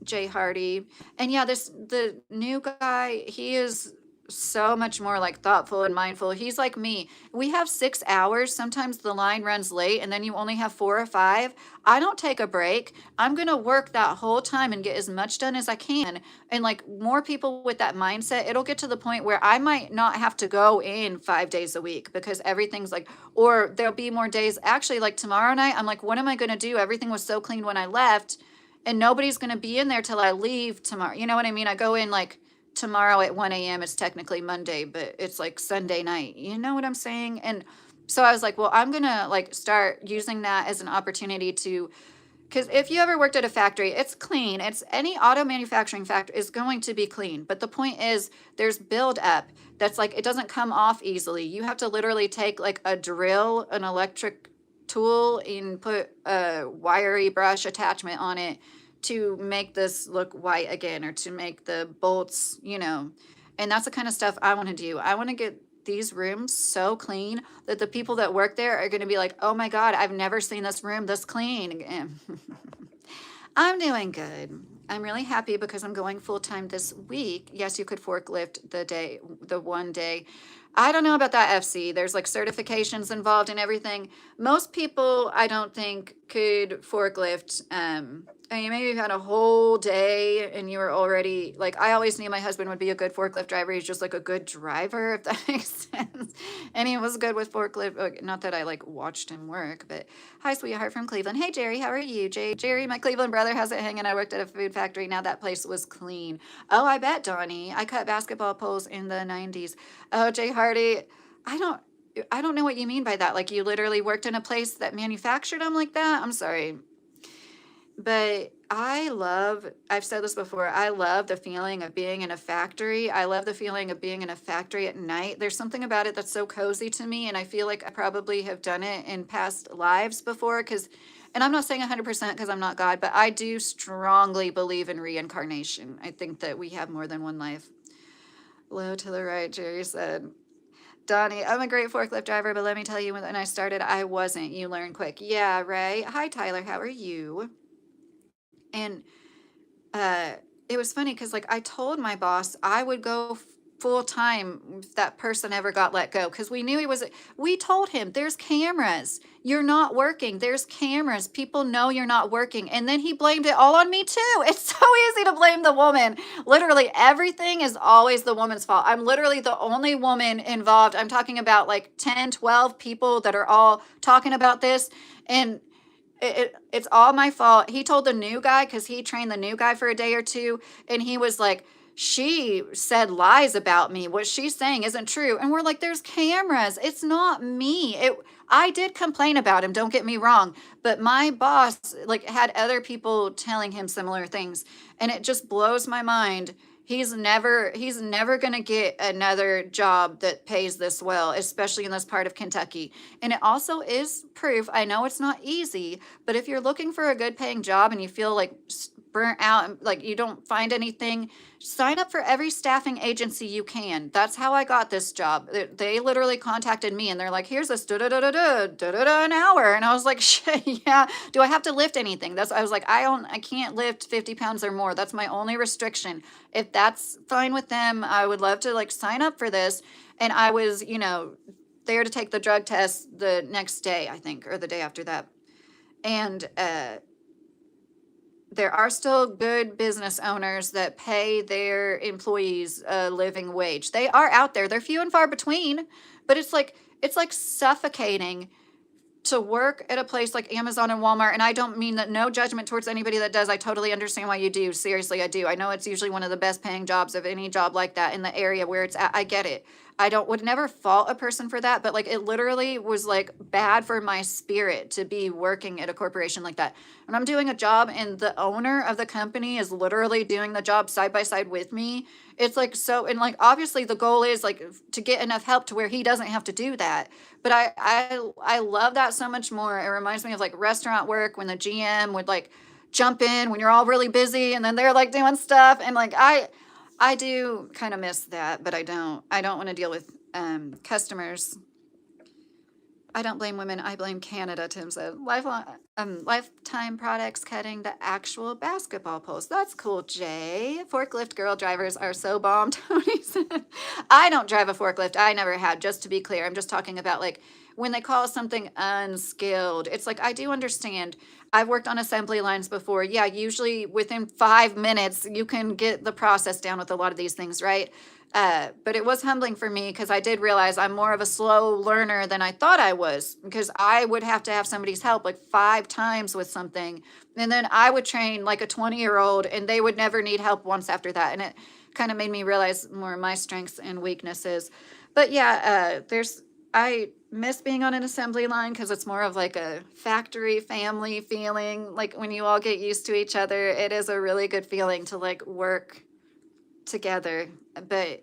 Jay Hardy, and yeah, the new guy, he is so much more like thoughtful and mindful. He's like me. We have 6 hours. Sometimes the line runs late, and then you only have 4 or 5. I don't take a break. I'm gonna work that whole time and get as much done as I can. And like more people with that mindset, it'll get to the point where I might not have to go in 5 days a week because everything's like, or there'll be more days. Actually, like tomorrow night, I'm like, what am I gonna do? Everything was so clean when I left, and nobody's gonna be in there till I leave tomorrow. You know what I mean? I go in like tomorrow at 1 a.m. It's technically Monday, but it's like Sunday night. You know what I'm saying? And so I was like, well, I'm gonna like start using that as an opportunity to Because if you ever worked at a factory, it's clean. It's any auto manufacturing factory is going to be clean. But the point is, there's build up that's like it doesn't come off easily. You have to literally take like a drill, an electric tool, and put a wiry brush attachment on it to make this look white again, or to make the bolts, And that's the kind of stuff I want to do. I want to get these rooms so clean that the people that work there are going to be like, oh my God, I've never seen this room this clean again. I'm doing good. I'm really happy because I'm going full time this week. Yes, you could forklift the one day. I don't know about that, FC. There's like certifications involved and everything. Most people, I don't think, could forklift. And you maybe had a whole day and you were already like, I always knew my husband would be a good forklift driver. He's just like a good driver, if that makes sense. And he was good with forklift. Not that I like watched him work, but hi, sweetheart from Cleveland. Hey, Jerry, how are you? Jerry, my Cleveland brother, has it hanging. I worked at a food factory. Now that place was clean. Oh, I bet, Donnie. I cut basketball poles in the 90s. Oh, Jay Hardy, I don't know what you mean by that. Like you literally worked in a place that manufactured them like that? I'm sorry. But I've said this before, I love the feeling of being in a factory. I love the feeling of being in a factory at night. There's something about it that's so cozy to me. And I feel like I probably have done it in past lives before. And I'm not saying 100% because I'm not God, but I do strongly believe in reincarnation. I think that we have more than one life. Low to the right, Jerry said. Donnie, I'm a great forklift driver, but let me tell you, when I started, I wasn't. You learn quick. Yeah, right. Hi, Tyler. How are you? And it was funny because like I told my boss I would go full time if that person ever got let go, because we told him there's cameras, you're not working, there's cameras, people know you're not working. And then he blamed it all on me too. It's so easy to blame the woman. Literally everything is always the woman's fault. I'm literally the only woman involved. I'm talking about like 10, 12 people that are all talking about this, and it's all my fault. He told the new guy, because he trained the new guy for a day or two, and he was like, she said lies about me. What she's saying isn't true. And we're like, there's cameras. It's not me. I did complain about him, don't get me wrong, but my boss like had other people telling him similar things, and it just blows my mind. He's never going to get another job that pays this well, especially in this part of Kentucky. And it also is proof. I know it's not easy, but if you're looking for a good paying job and you feel like burnt out and like you don't find anything, sign up for every staffing agency you can. That's how I got this job. They literally contacted me and they're like, here's this an hour. And I was like, shit, yeah. Do I have to lift anything? I was like, I can't lift 50 pounds or more. That's my only restriction. If that's fine with them, I would love to like sign up for this. And I was, there to take the drug test the next day, I think, or the day after that. And there are still good business owners that pay their employees a living wage. They are out there. They're few and far between, but it's like suffocating to work at a place like Amazon and Walmart. And I don't mean that, no judgment towards anybody that does. I totally understand why you do. Seriously, I do. I know it's usually one of the best paying jobs of any job like that in the area where it's at. I get it. Would never fault a person for that, but like it literally was like bad for my spirit to be working at a corporation like that. And I'm doing a job and the owner of the company is literally doing the job side by side with me. It's like, so, and like, obviously the goal is like to get enough help to where he doesn't have to do that. But I love that so much more. It reminds me of like restaurant work when the GM would like jump in when you're all really busy and then they're like doing stuff. And like, I do kind of miss that, but I don't want to deal with customers. I don't blame women. I blame Canada, Tim said. Lifetime Products cutting the actual basketball post. That's cool, Jay. Forklift girl drivers are so bomb, Tony said. I don't drive a forklift. I never had, just to be clear. I'm just talking about like when they call something unskilled. It's like, I do understand. I've worked on assembly lines before. Yeah, usually within 5 minutes, you can get the process down with a lot of these things, right? But it was humbling for me because I did realize I'm more of a slow learner than I thought I was, because I would have to have somebody's help like 5 times with something. And then I would train like a 20-year-old and they would never need help once after that. And it kind of made me realize more of my strengths and weaknesses. But yeah, there's I miss being on an assembly line because it's more of like a factory family feeling. Like when you all get used to each other, it is a really good feeling to like work together. But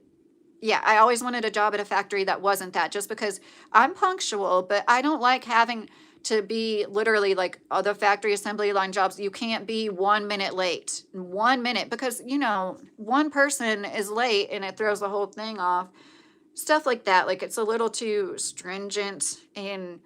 yeah, I always wanted a job at a factory that wasn't that, just because I'm punctual, but I don't like having to be literally like other factory assembly line jobs. You can't be 1 minute late, 1 minute, because one person is late and it throws the whole thing off. Stuff like that. Like it's a little too stringent. And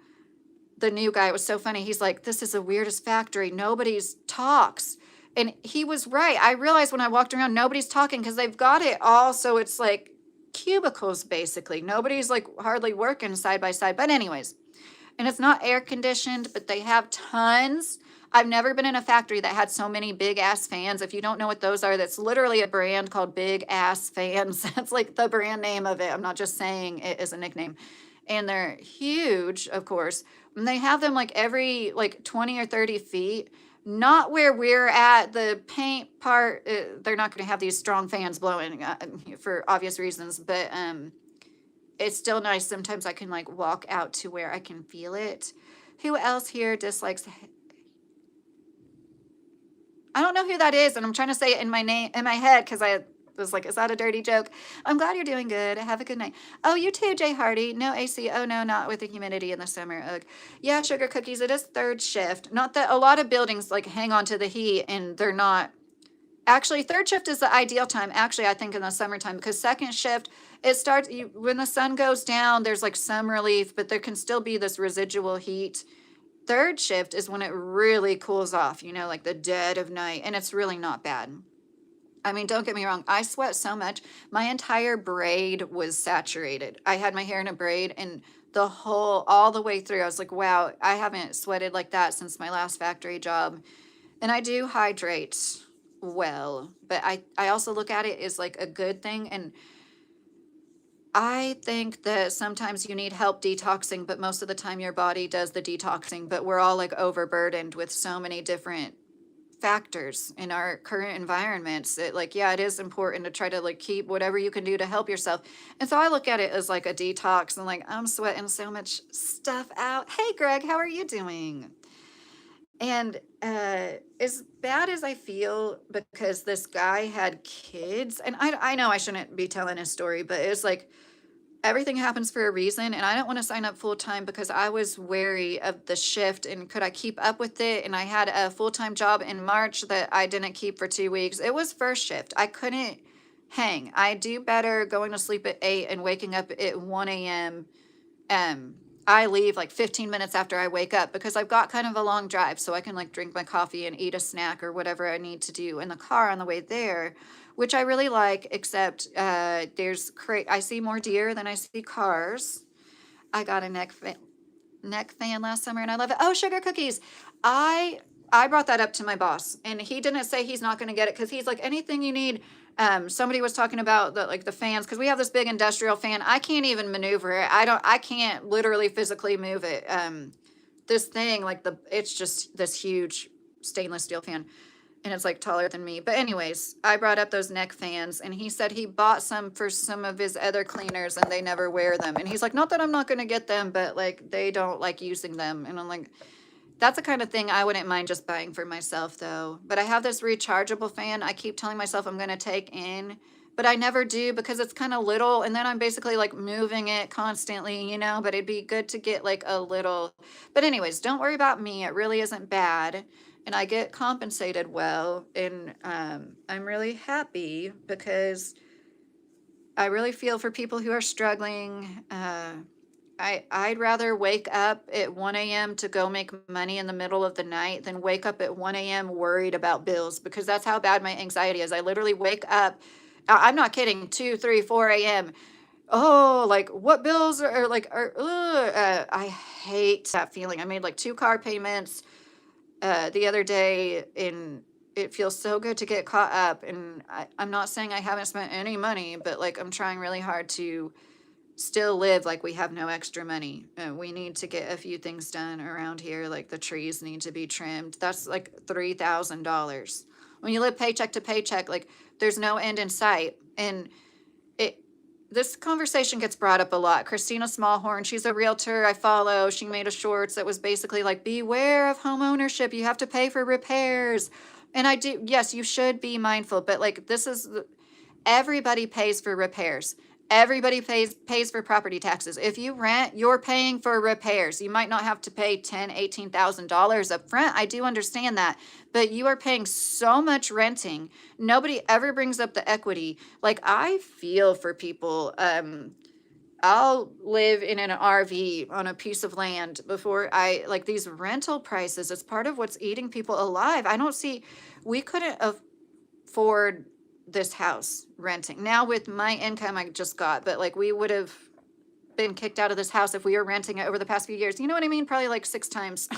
the new guy, it was so funny. He's like, "This is the weirdest factory. Nobody's talks." And he was right. I realized when I walked around, nobody's talking because they've got it all. So it's like cubicles basically. Nobody's like hardly working side by side. But, anyways, and it's not air conditioned, but they have tons. I've never been in a factory that had so many big ass fans. If you don't know what those are, that's literally a brand called Big Ass Fans. That's like the brand name of it. I'm not just saying it as a nickname. And they're huge, of course. And they have them like every like 20 or 30 feet. Not where we're at, the paint part. They're not going to have these strong fans blowing for obvious reasons, but it's still nice. Sometimes I can like walk out to where I can feel it. Who else here dislikes? I don't know who that is, and I'm trying to say it in my head because I was like, "Is that a dirty joke?" I'm glad you're doing good. Have a good night. Oh, you too, Jay Hardy. No AC. Oh no, not with the humidity in the summer. Ugh. Yeah, sugar cookies. It is third shift. Not that a lot of buildings like hang on to the heat, and they're not. Actually, third shift is the ideal time. Actually, I think in the summertime, because second shift, it starts when the sun goes down. There's like some relief, but there can still be this residual heat. Third shift is when it really cools off, like the dead of night, and it's really not bad. I mean, don't get me wrong, I sweat so much. My entire braid was saturated. I had my hair in a braid, and all the way through, I was like, wow, I haven't sweated like that since my last factory job. And I do hydrate well, but I also look at it as like a good thing. And I think that sometimes you need help detoxing, but most of the time your body does the detoxing. But we're all like overburdened with so many different factors in our current environments. Yeah, it is important to try to like keep whatever you can do to help yourself. And so I look at it as like a detox, and like I'm sweating so much stuff out. Hey, Greg, how are you doing? And as bad as I feel because this guy had kids, and I know I shouldn't be telling his story, but it's like everything happens for a reason. And I don't want to sign up full time because I was wary of the shift and could I keep up with it. And I had a full time job in March that I didn't keep for 2 weeks. It was first shift. I couldn't hang. I do better going to sleep at 8 and waking up at 1 a.m. I leave like 15 minutes after I wake up because I've got kind of a long drive, so I can like drink my coffee and eat a snack or whatever I need to do in the car on the way there, which I really like. Except I see more deer than I see cars. I got a neck fan last summer and I love it. Oh, sugar cookies! I I brought that up to my boss, and he didn't say he's not going to get it because he's like, anything you need. Somebody was talking about the fans, because we have this big industrial fan. I can't even maneuver it. I can't literally physically move it. This thing, it's just this huge stainless steel fan, and it's like taller than me. But anyways, I brought up those neck fans, and he said he bought some for some of his other cleaners, and they never wear them. And he's like, not that I'm not going to get them, but like they don't like using them. And I'm like, that's the kind of thing I wouldn't mind just buying for myself, though. But I have this rechargeable fan I keep telling myself I'm going to take in, but I never do because it's kind of little. And then I'm basically like moving it constantly. But it'd be good to get like a little. But, anyways, don't worry about me. It really isn't bad. And I get compensated well. And I'm really happy because I really feel for people who are struggling. I'd rather wake up at 1 a.m. to go make money in the middle of the night than wake up at 1 a.m. worried about bills, because that's how bad my anxiety is. I literally wake up, I'm not kidding, 2, 3, 4 a.m. Oh, like what bills I hate that feeling. I made like 2 car payments the other day, and it feels so good to get caught up. And I'm not saying I haven't spent any money, but like I'm trying really hard to still live like we have no extra money. We need to get a few things done around here, like the trees need to be trimmed. That's like $3,000. When you live paycheck to paycheck, like there's no end in sight. And it this conversation gets brought up a lot. Christina Smallhorn, she's a realtor I follow. She made a shorts that was basically like, beware of home ownership. You have to pay for repairs. And I do, yes, you should be mindful, but like this is everybody pays for repairs. Everybody pays for property taxes. If you rent, you're paying for repairs. You might not have to pay $18,000 up front. I do understand that, but you are paying so much renting. Nobody ever brings up the equity. Like I feel for people. I'll live in an RV on a piece of land before I like these rental prices. It's part of what's eating people alive. I don't see, we couldn't afford this house renting. Now with my income I just got, but like we would have been kicked out of this house if we were renting it over the past few years. You know what I mean? Probably like 6 times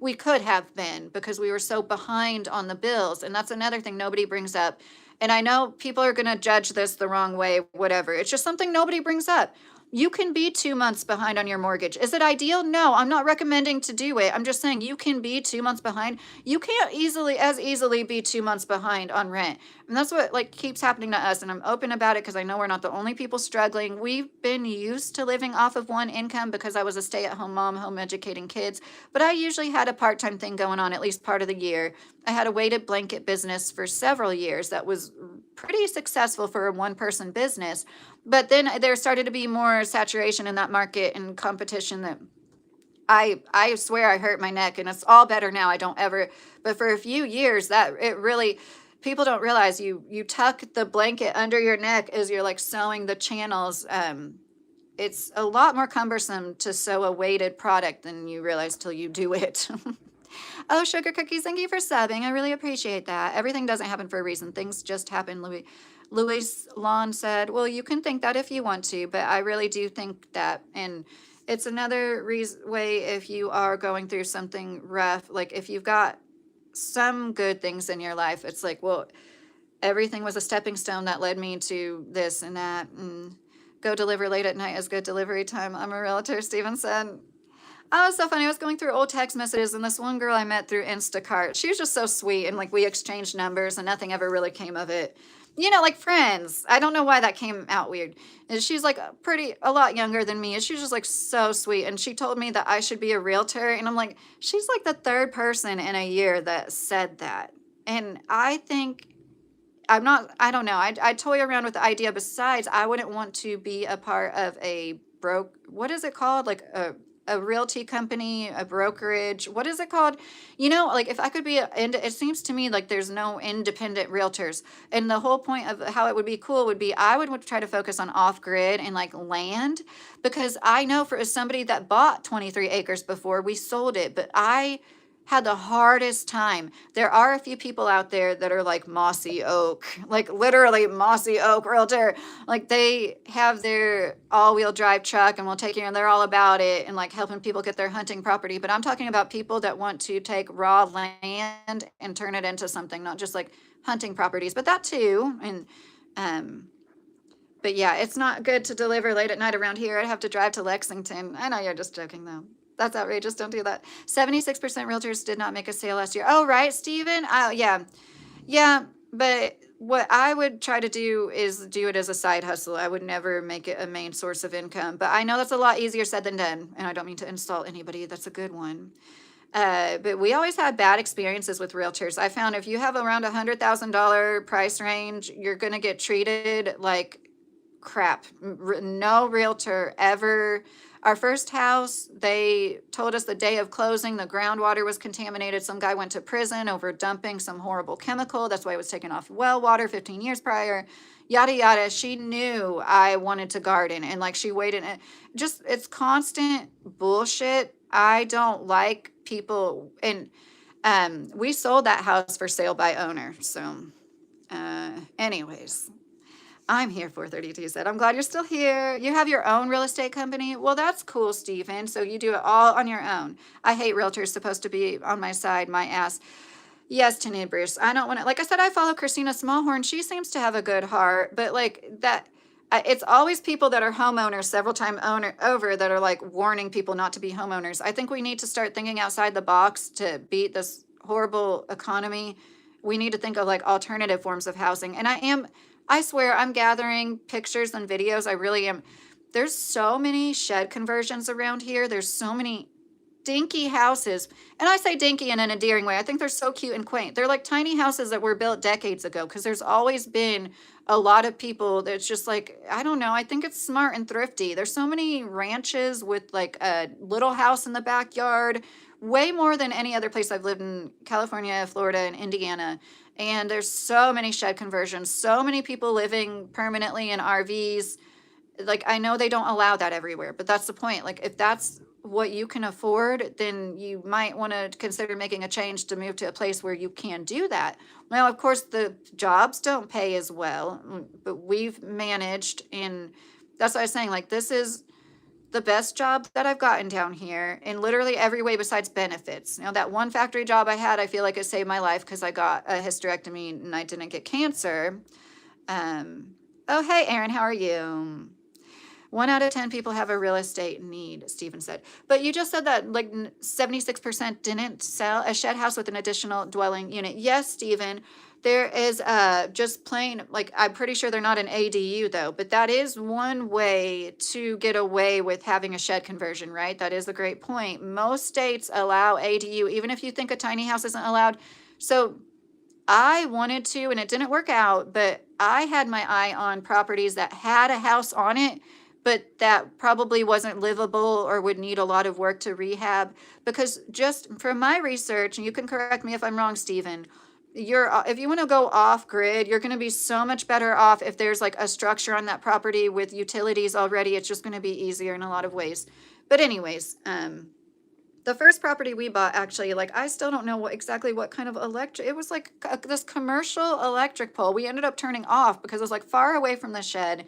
we could have been because we were so behind on the bills. And that's another thing nobody brings up. And I know people are going to judge this the wrong way, whatever. It's just something nobody brings up. You can be 2 months behind on your mortgage. Is it ideal? No, I'm not recommending to do it. I'm just saying you can be 2 months behind. You can't easily be 2 months behind on rent. And that's what like keeps happening to us. And I'm open about it because I know we're not the only people struggling. We've been used to living off of one income because I was a stay-at-home mom, home educating kids. But I usually had a part-time thing going on at least part of the year. I had a weighted blanket business for several years that was pretty successful for a one-person business. But then there started to be more saturation in that market and competition that I swear I hurt my neck, and it's all better now. I don't ever, but for a few years that it really, people don't realize you tuck the blanket under your neck as you're like sewing the channels. It's a lot more cumbersome to sew a weighted product than you realize till you do it. Oh, Sugar Cookies, thank you for subbing. I really appreciate that. Everything doesn't happen for a reason. Things just happen. Louis Lawn said, well, you can think that if you want to, but I really do think that. And it's another way if you are going through something rough, like if you've got some good things in your life, it's like, well, everything was a stepping stone that led me to this and that. And go deliver late at night is good delivery time. I'm a realtor, Steven said. Oh, it's so funny. I was going through old text messages, and this one girl I met through Instacart, she was just so sweet, and like we exchanged numbers, and nothing ever really came of it. You know, like friends. I don't know why that came out weird. And she's like a lot younger than me, and she's just like so sweet. And she told me that I should be a realtor, and I'm like, she's like the third person in a year that said that. And I think I don't know. I toy around with the idea. Besides, I wouldn't want to be a part of what is it called? Like a realty company, a brokerage. What is it called? You know, like if I could be, it seems to me like there's no independent realtors. And the whole point of how it would be cool would be I would try to focus on off grid and like land, because I know for as somebody that bought 23 acres before, we sold it, but I had the hardest time. There are a few people out there that are like Mossy Oak, like literally Mossy Oak realtor. Like they have their all-wheel drive truck and will take you, and they're all about it and like helping people get their hunting property. But I'm talking about people that want to take raw land and turn it into something, not just like hunting properties, but that too. And but yeah, it's not good to deliver late at night around here. I'd have to drive to Lexington. I know you're just joking though. That's outrageous. Don't do that. 76% realtors did not make a sale last year. Oh, right, Steven? Oh, yeah. Yeah, but what I would try to do is do it as a side hustle. I would never make it a main source of income. But I know that's a lot easier said than done. And I don't mean to insult anybody. That's a good one. But we always had bad experiences with realtors. I found if you have around $100,000 price range, you're going to get treated like crap. No realtor ever. Our first house, they told us the day of closing, the groundwater was contaminated. Some guy went to prison over dumping some horrible chemical. That's why it was taken off well water 15 years prior. Yada, yada. She knew I wanted to garden, and like she waited. Just, it's constant bullshit. I don't like people. And we sold that house for sale by owner. So anyways. I'm here, 432 said. I'm glad you're still here. You have your own real estate company? Well, that's cool, Stephen. So you do it all on your own. I hate realtors supposed to be on my side, my ass. Yes, Tanya Bruce. I don't want to, like I said, I follow Christina Smallhorn. She seems to have a good heart, but like that, it's always people that are homeowners several times over that are like warning people not to be homeowners. I think we need to start thinking outside the box to beat this horrible economy. We need to think of like alternative forms of housing. And I am I swear I'm gathering pictures and videos. I really am. There's so many shed conversions around here. There's so many dinky houses. And I say dinky in an endearing way. I think they're so cute and quaint. They're like tiny houses that were built decades ago because there's always been a lot of people that's just like, I don't know, I think it's smart and thrifty. There's so many ranches with like a little house in the backyard, way more than any other place I've lived in California, Florida, and Indiana. And there's so many shed conversions, so many people living permanently in RVs. Like, I know they don't allow that everywhere, but that's the point. Like, if that's what you can afford, then you might want to consider making a change to move to a place where you can do that. Now, of course, the jobs don't pay as well, but we've managed, and that's what I was saying. Like, this is the best job that I've gotten down here in literally every way besides benefits. Now, that one factory job I had, I feel like it saved my life because I got a hysterectomy and I didn't get cancer. Oh, hey, Aaron, how are you? 1 out of 10 people have a real estate need, Stephen said. But you just said that like 76% didn't sell a shed house with an additional dwelling unit. Yes, Stephen, there is just plain, like, I'm pretty sure they're not an ADU though, but that is one way to get away with having a shed conversion, right? That is a great point. Most states allow ADU, even if you think a tiny house isn't allowed. So I wanted to, and it didn't work out, but I had my eye on properties that had a house on it, but that probably wasn't livable or would need a lot of work to rehab. Because just from my research, and you can correct me if I'm wrong, Stephen, if you want to go off grid, you're going to be so much better off if there's like a structure on that property with utilities already. It's just going to be easier in a lot of ways. But anyways, the first property we bought, actually, like, I still don't know exactly what kind of electric, it was like this commercial electric pole. We ended up turning off because it was like far away from the shed.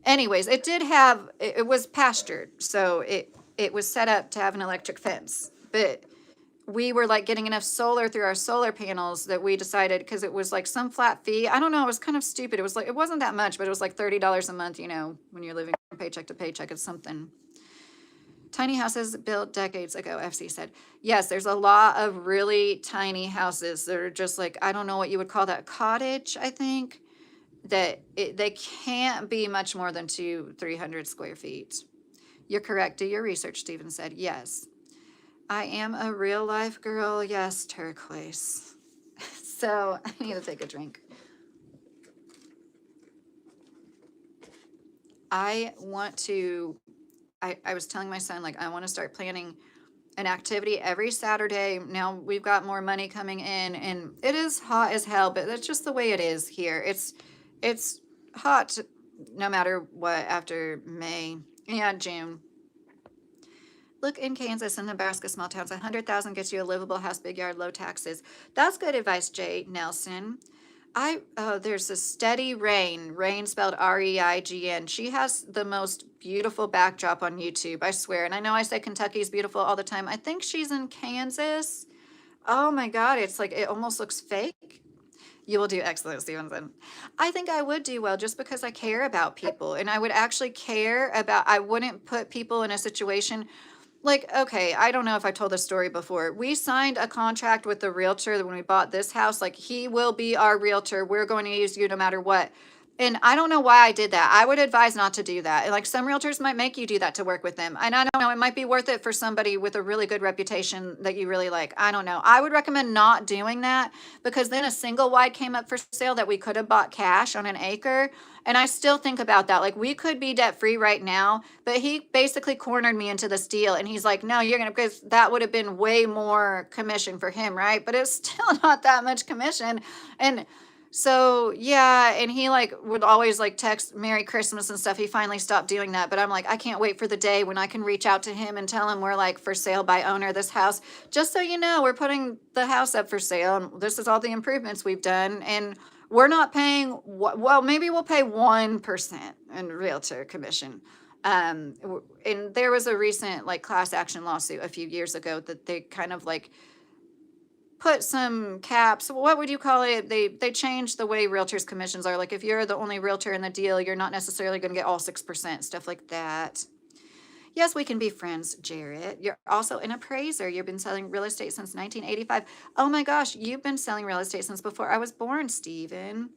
Anyways, it did have, it was pastured, so it was set up to have an electric fence. But we were like getting enough solar through our solar panels that we decided, because it was like some flat fee. I don't know, it was kind of stupid. It was like, it wasn't that much, but it was like $30 a month, when you're living from paycheck to paycheck, it's something. Tiny houses built decades ago, FC said. Yes, there's a lot of really tiny houses that are just like, I don't know what you would call that, cottage, I think. They can't be much more than 300 square feet. You're correct. Do your research, Stephen said. Yes. I am a real life girl. Yes, turquoise. So I need to take a drink. I was telling my son, like, I want to start planning an activity every Saturday. Now we've got more money coming in, and it is hot as hell, but that's just the way it is here. It's hot no matter what after May and June. Look in Kansas and Nebraska, small towns, 100,000 gets you a livable house, big yard, low taxes. That's good advice, Jay Nelson. There's a steady rain spelled Reign. She has the most beautiful backdrop on YouTube, I swear. And I know I say Kentucky's beautiful all the time. I think she's in Kansas. Oh my God, it's like, it almost looks fake. You will do excellent, Stevenson. I think I would do well just because I care about people, and I would actually I wouldn't put people in a situation like, okay, I don't know if I told this story before. We signed a contract with the realtor when we bought this house. Like, he will be our realtor. We're going to use you no matter what. And I don't know why I did that. I would advise not to do that. And like, some realtors might make you do that to work with them. And I don't know, it might be worth it for somebody with a really good reputation that you really like. I don't know. I would recommend not doing that, because then a single wide came up for sale that we could have bought cash on an acre. And I still think about that. Like, we could be debt free right now, but he basically cornered me into this deal. And he's like, no, because that would have been way more commission for him, right? But it's still not that much commission. And so, yeah, and he like would always like text Merry Christmas and stuff. He finally stopped doing that, but I'm like, I can't wait for the day when I can reach out to him and tell him we're like for sale by owner, this house. Just so you know, we're putting the house up for sale, and this is all the improvements we've done, and we're not paying, well, maybe we'll pay 1% in realtor commission. And there was a recent like class action lawsuit a few years ago that they kind of like put some caps. What would you call it? They changed the way realtors commissions are. Like, if you're the only realtor in the deal, you're not necessarily going to get all 6%, stuff like that. Yes, we can be friends, Jarrett. You're also an appraiser. You've been selling real estate since 1985. Oh my gosh, you've been selling real estate since before I was born, Stephen.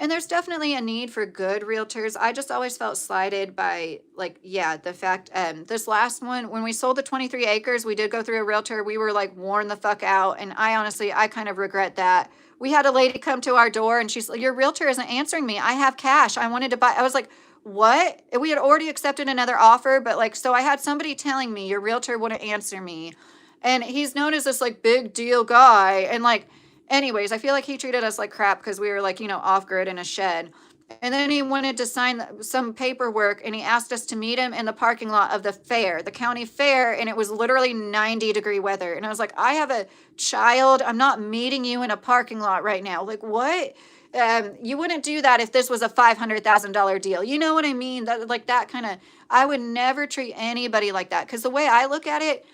And there's definitely a need for good realtors. I just always felt slighted by, like, yeah, the fact, this last one, when we sold the 23 acres, we did go through a realtor. We were like worn the fuck out. And I honestly, I kind of regret that. We had a lady come to our door and she's like, your realtor isn't answering me. I have cash. I wanted to buy. I was like, what? We had already accepted another offer, but like, so I had somebody telling me your realtor wouldn't answer me. And he's known as this like big deal guy. And like, anyways, I feel like he treated us like crap because we were like, off grid in a shed. And then he wanted to sign some paperwork and he asked us to meet him in the parking lot of the fair, the county fair. And it was literally 90-degree weather. And I was like, I have a child. I'm not meeting you in a parking lot right now. Like, what? You wouldn't do that if this was a $500,000 deal. You know what I mean? That, like, that kind of, I would never treat anybody like that. Because the way I look at it,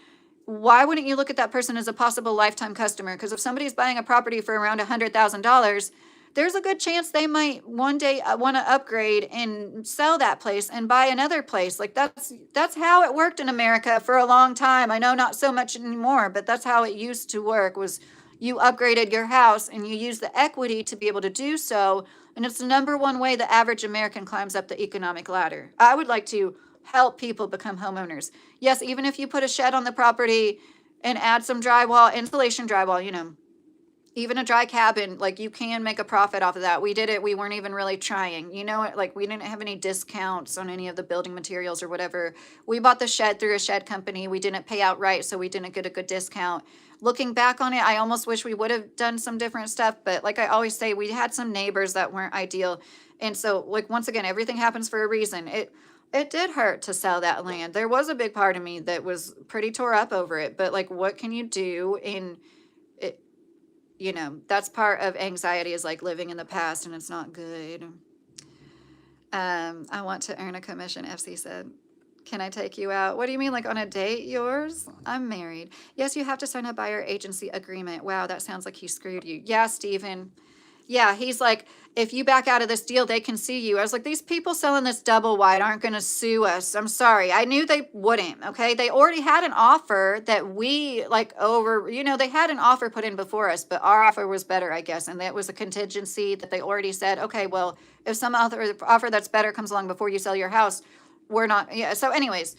why wouldn't you look at that person as a possible lifetime customer? Because if somebody's buying a property for around $100,000, there's a good chance they might one day want to upgrade and sell that place and buy another place. Like that's how it worked in America for a long time. I know not so much anymore, but that's how it used to work. Was you upgraded your house and you used the equity to be able to do so. And it's the number one way the average American climbs up the economic ladder. I would like to help people become homeowners. Yes, even if you put a shed on the property and add some drywall, insulation drywall, even a dry cabin, like you can make a profit off of that. We did it. We weren't even really trying, like we didn't have any discounts on any of the building materials or whatever. We bought the shed through a shed company. We didn't pay out right, so we didn't get a good discount. Looking back on it, I almost wish we would have done some different stuff. But like I always say, we had some neighbors that weren't ideal. And so like, once again, everything happens for a reason. It did hurt to sell that land. There was a big part of me that was pretty tore up over it, but like, what can you do in it? That's part of anxiety, is like living in the past, and it's not good. I want to earn a commission, FC said. Can I take you out? What do you mean, like on a date, yours? I'm married. Yes, you have to sign a buyer agency agreement. Wow, that sounds like he screwed you. Yeah, Steven. Yeah, he's like, if you back out of this deal, they can sue you. I was like, these people selling this double wide aren't going to sue us. I'm sorry. I knew they wouldn't. Okay. They already had an offer that we like they had an offer put in before us, but our offer was better, I guess. And that was a contingency that they already said, okay, well, if some other offer that's better comes along before you sell your house, we're not. Yeah. So anyways,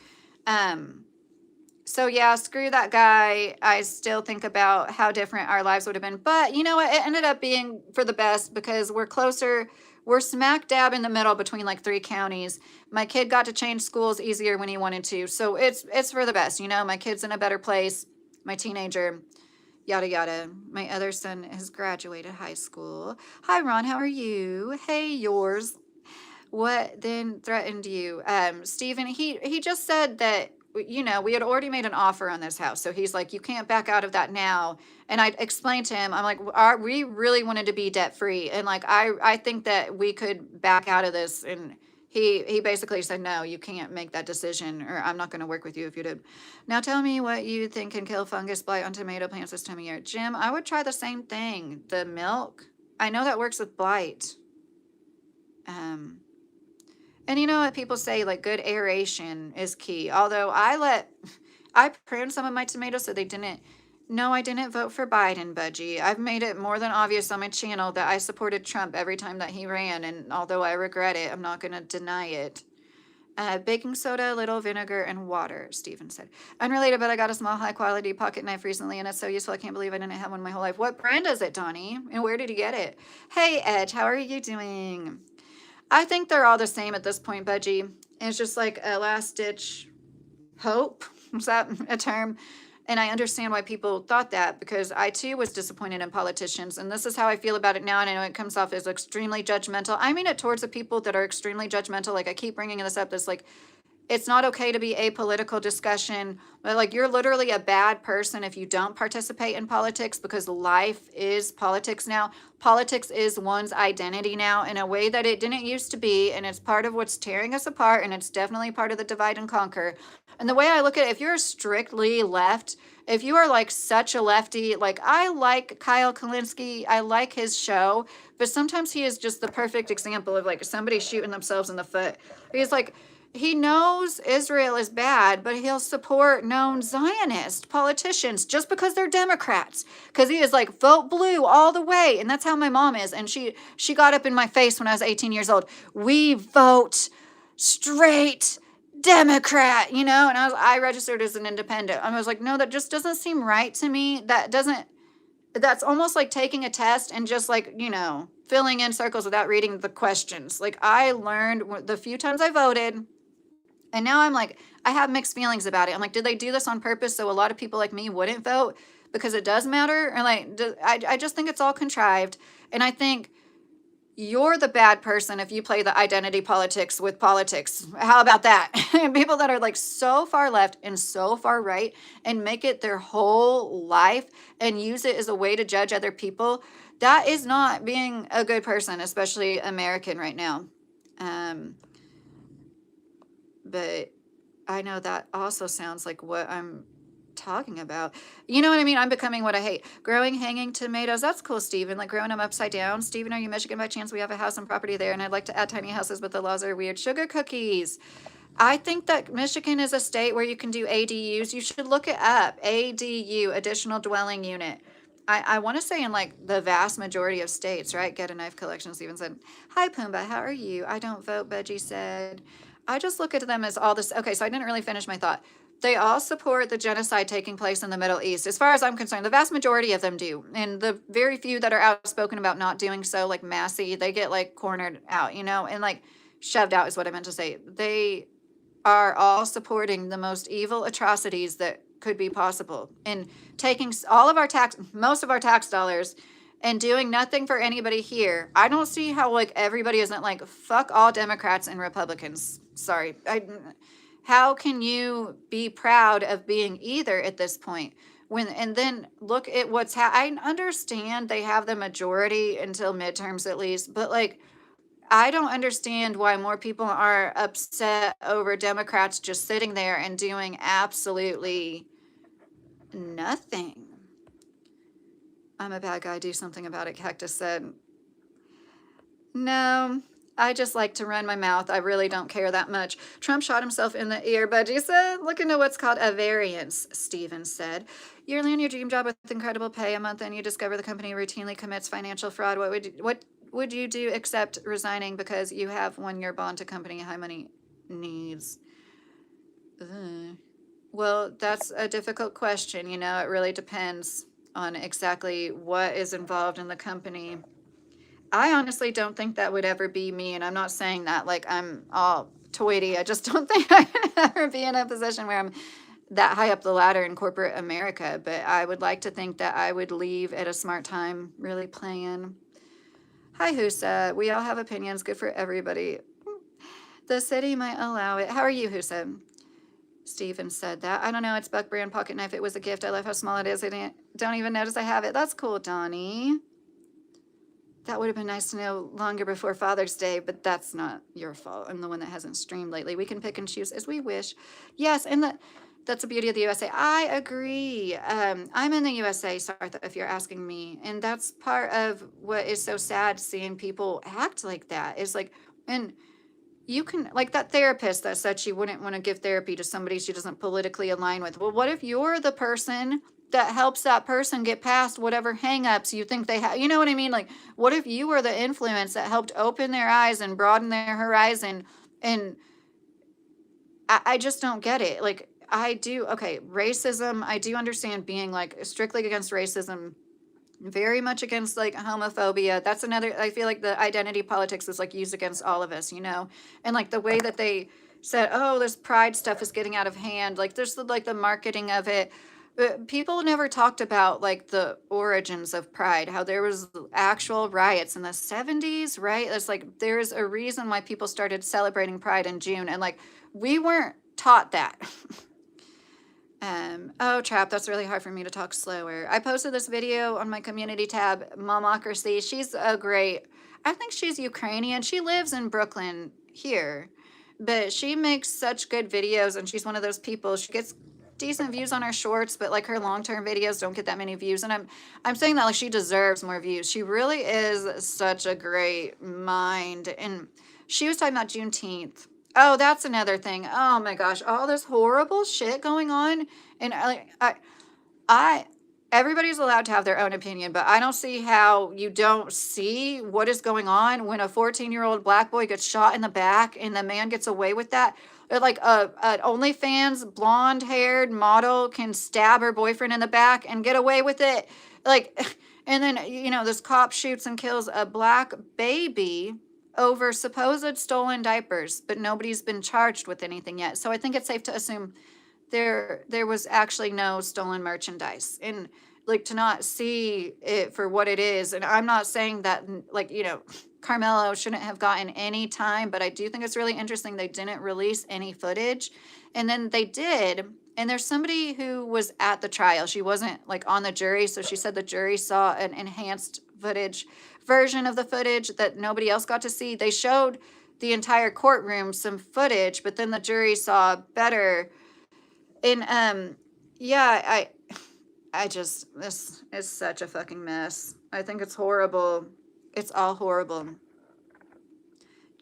so yeah, screw that guy. I still think about how different our lives would have been. But you know what? It ended up being for the best because we're closer. We're smack dab in the middle between like 3 counties. My kid got to change schools easier when he wanted to. So it's for the best. My kid's in a better place. My teenager, yada, yada. My other son has graduated high school. Hi, Ron. How are you? Hey, yours. What then threatened you? Stephen, he just said that we had already made an offer on this house. So he's like, you can't back out of that now. And I explained to him, I'm like, we really wanted to be debt free. And like, I think that we could back out of this. And he basically said, no, you can't make that decision, or I'm not going to work with you if you did. Now tell me what you think can kill fungus blight on tomato plants this time of year. Jim, I would try the same thing. The milk. I know that works with blight. And you know what people say, like good aeration is key. Although I pruned some of my tomatoes so they didn't. No, I didn't vote for Biden, Budgie. I've made it more than obvious on my channel that I supported Trump every time that he ran. And although I regret it, I'm not going to deny it. Baking soda, little vinegar, and water, Stephen said. Unrelated, but I got a small high-quality pocket knife recently, and it's so useful. I can't believe I didn't have one my whole life. What brand is it, Donnie? And where did you get it? Hey, Edge, how are you doing? I think they're all the same at this point, Budgie. It's just like a last-ditch hope. Is that a term? And I understand why people thought that, because I, too, was disappointed in politicians. And this is how I feel about it now, and I know it comes off as extremely judgmental. I mean it towards the people that are extremely judgmental. Like, I keep bringing this up. It's like, it's not okay to be apolitical discussion, but like you're literally a bad person if you don't participate in politics, because life is politics now. Politics is one's identity now in a way that it didn't used to be, and it's part of what's tearing us apart, and it's definitely part of the divide and conquer. And the way I look at it, if you're strictly left, if you are like such a lefty, like I like Kyle Kalinske, I like his show, but sometimes he is just the perfect example of like somebody shooting themselves in the foot. He's like, he knows Israel is bad, but he'll support known Zionist politicians just because they're Democrats. Because he is like, vote blue all the way. And that's how my mom is. And she got up in my face when I was 18 years old. We vote straight Democrat, you know? And I registered as an independent. I was like, no, that just doesn't seem right to me. That's almost like taking a test and just like, you know, filling in circles without reading the questions. Like I learned the few times I voted, and now I'm like, I have mixed feelings about it. I'm like, did they do this on purpose so a lot of people like me wouldn't vote because it does matter? Or like, I just think it's all contrived. And I think you're the bad person if you play the identity politics with politics. How about that? People that are like so far left and so far right and make it their whole life and use it as a way to judge other people. That is not being a good person, especially American right now. Um, but I know that also sounds like what I'm talking about. You know what I mean? I'm becoming what I hate. Growing hanging tomatoes. That's cool, Stephen. Like growing them upside down. Stephen, are you Michigan by chance? We have a house and property there, and I'd like to add tiny houses, but the laws are weird. Sugar cookies. I think that Michigan is a state where you can do ADUs. You should look it up. ADU, additional dwelling unit. I want to say in like the vast majority of states, right? Get a knife collection. Stephen said, hi, Pumbaa. How are you? I don't vote, Budgie said. I just look at them as all this. Okay, so I didn't really finish my thought. They all support the genocide taking place in the Middle East. As far as I'm concerned, the vast majority of them do. And the very few that are outspoken about not doing so, like Massey, they get like cornered out, you know, and like shoved out is what I meant to say. They are all supporting the most evil atrocities that could be possible and taking all of our most of our tax dollars and doing nothing for anybody here. I don't see how like everybody isn't like, fuck all Democrats and Republicans. Sorry. How can you be proud of being either at this point? And then look at what's I understand they have the majority until midterms at least, but like I don't understand why more people are upset over Democrats just sitting there and doing absolutely nothing. I'm a bad guy, do something about it, Cactus said. No, I just like to run my mouth. I really don't care that much. Trump shot himself in the ear, Budgie said. Look into what's called a variance, Steven said. You're on your dream job with incredible pay. A month in, you discover the company routinely commits financial fraud. What would you do except resigning because you have 1 year bond to company high money needs? Ugh. Well, that's a difficult question. You know, it really depends on exactly what is involved in the company. I honestly don't think that would ever be me. And I'm not saying that like I'm all toity. I just don't think I can ever be in a position where I'm that high up the ladder in corporate America. But I would like to think that I would leave at a smart time, really plan. Hi, Husa. We all have opinions. Good for everybody. The city might allow it. How are you, Husa? Steven said that. I don't know. It's Buck Brand pocket knife. It was a gift. I love how small it is. I don't even notice I have it. That's cool, Donnie. That would have been nice to know longer before Father's Day, but that's not your fault. I'm the one that hasn't streamed lately. We can pick and choose as we wish. Yes, and that's the beauty of the USA. I agree. I'm in the USA, Sartha, if you're asking me. And that's part of what is so sad, seeing people act like that. Is like, and you can, like that therapist that said she wouldn't want to give therapy to somebody she doesn't politically align with. Well, what if you're the person that helps that person get past whatever hangups you think they have? You know what I mean? Like, what if you were the influence that helped open their eyes and broaden their horizon? And I just don't get it. Like, racism, I do understand being like strictly against racism, very much against like homophobia. That's another, I feel like the identity politics was like used against all of us, you know? And like the way that they said, oh, this pride stuff is getting out of hand. Like there's like the marketing of it. But people never talked about like the origins of pride, how there was actual riots in the 70s, right? It's like there's a reason why people started celebrating pride in June. And like we weren't taught that. Oh, Trap, that's really hard for me to talk slower. I posted this video on my community tab, Momocracy. She's I think she's Ukrainian. She lives in Brooklyn here, but she makes such good videos, and she's one of those people. She gets decent views on her shorts, but like her long-term videos don't get that many views. And I'm saying that like she deserves more views. She really is such a great mind. And she was talking about Juneteenth. Oh, that's another thing. Oh my gosh, all this horrible shit going on, and I everybody's allowed to have their own opinion, but I don't see how you don't see what is going on when a 14-year-old black boy gets shot in the back and the man gets away with that. Like a OnlyFans blonde haired model can stab her boyfriend in the back and get away with it. Like, and then, this cop shoots and kills a black baby over supposed stolen diapers, but nobody's been charged with anything yet. So I think it's safe to assume there was actually no stolen merchandise, and like to not see it for what it is. And I'm not saying that, like, Carmelo shouldn't have gotten any time, but I do think it's really interesting they didn't release any footage, and then they did. And there's somebody who was at the trial. She wasn't like on the jury, so she said the jury saw an enhanced footage version of the footage that nobody else got to see. They showed the entire courtroom some footage, but then the jury saw better. And yeah, I just, this is such a fucking mess. I think it's horrible. It's all horrible.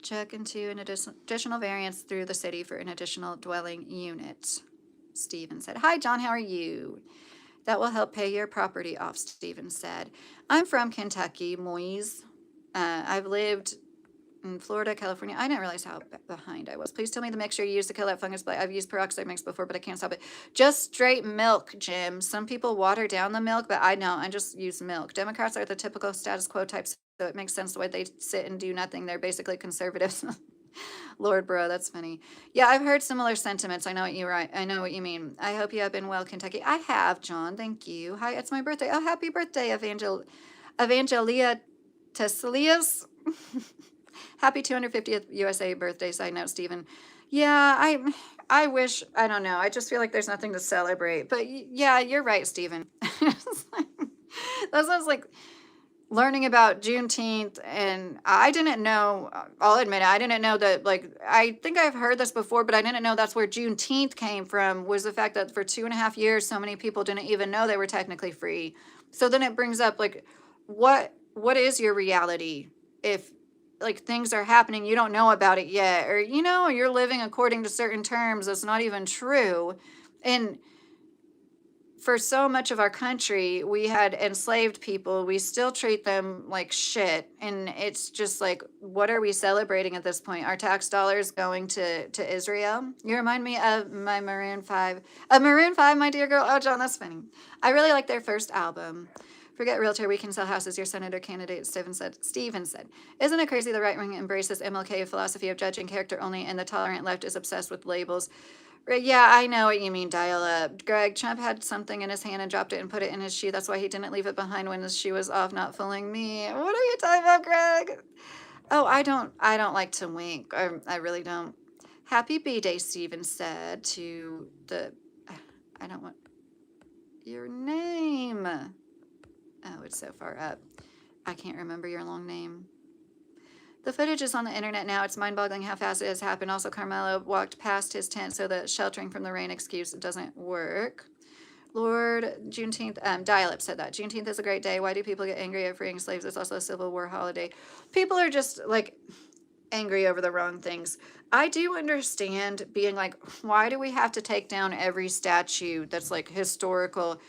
Check into an additional variance through the city for an additional dwelling unit. Steven said, "Hi John, how are you? That will help pay your property off," Steven said. "I'm from Kentucky, Moise. I've lived in Florida, California. I didn't realize how behind I was. Please tell me the mixture you used to kill that fungus, but I've used peroxide mix before, but I can't stop it. Just straight milk, Jim. Some people water down the milk, but I don't. I just use milk. Democrats are the typical status quo types, so it makes sense the way they sit and do nothing. They're basically conservatives." Lord, bro, that's funny. Yeah, I've heard similar sentiments. I know what you right. I know what you mean. I hope you have been well, Kentucky. I have, John. Thank you. Hi, it's my birthday. Oh, happy birthday, Evangelia Teslius. Happy 250th USA birthday. Side note, Stephen. Yeah, I wish, I don't know. I just feel like there's nothing to celebrate. But yeah, you're right, Stephen. That sounds like learning about Juneteenth, and I didn't know, I'll admit it, I didn't know that, like, I think I've heard this before, but I didn't know that's where Juneteenth came from, was the fact that for 2.5 years, so many people didn't even know they were technically free. So then it brings up, like, what is your reality if, like, things are happening, you don't know about it yet, or, you're living according to certain terms that's not even true. And for so much of our country, we had enslaved people. We still treat them like shit. And it's just like, what are we celebrating at this point? Our tax dollars going to Israel? You remind me of my Maroon 5. Maroon 5, my dear girl. Oh, John, that's funny. I really like their first album. Forget realtor, we can sell houses. Your senator candidate, Steven said. Isn't it crazy the right wing embraces MLK philosophy of judging character only, and the tolerant left is obsessed with labels? Yeah, I know what you mean, dial up. Greg, Trump had something in his hand and dropped it and put it in his shoe. That's why he didn't leave it behind when his shoe was off, not fooling me. What are you talking about, Greg? Oh, I don't like to wink. I really don't. Happy B-Day, Steven said to the, I don't want your name. Oh, it's so far up. I can't remember your long name. The footage is on the internet now. It's mind-boggling how fast it has happened. Also, Carmelo walked past his tent, so the sheltering from the rain excuse doesn't work. Lord, Juneteenth, Dial-Up said that. Juneteenth is a great day. Why do people get angry at freeing slaves? It's also a Civil War holiday. People are just, like, angry over the wrong things. I do understand being like, why do we have to take down every statue that's, like, historical?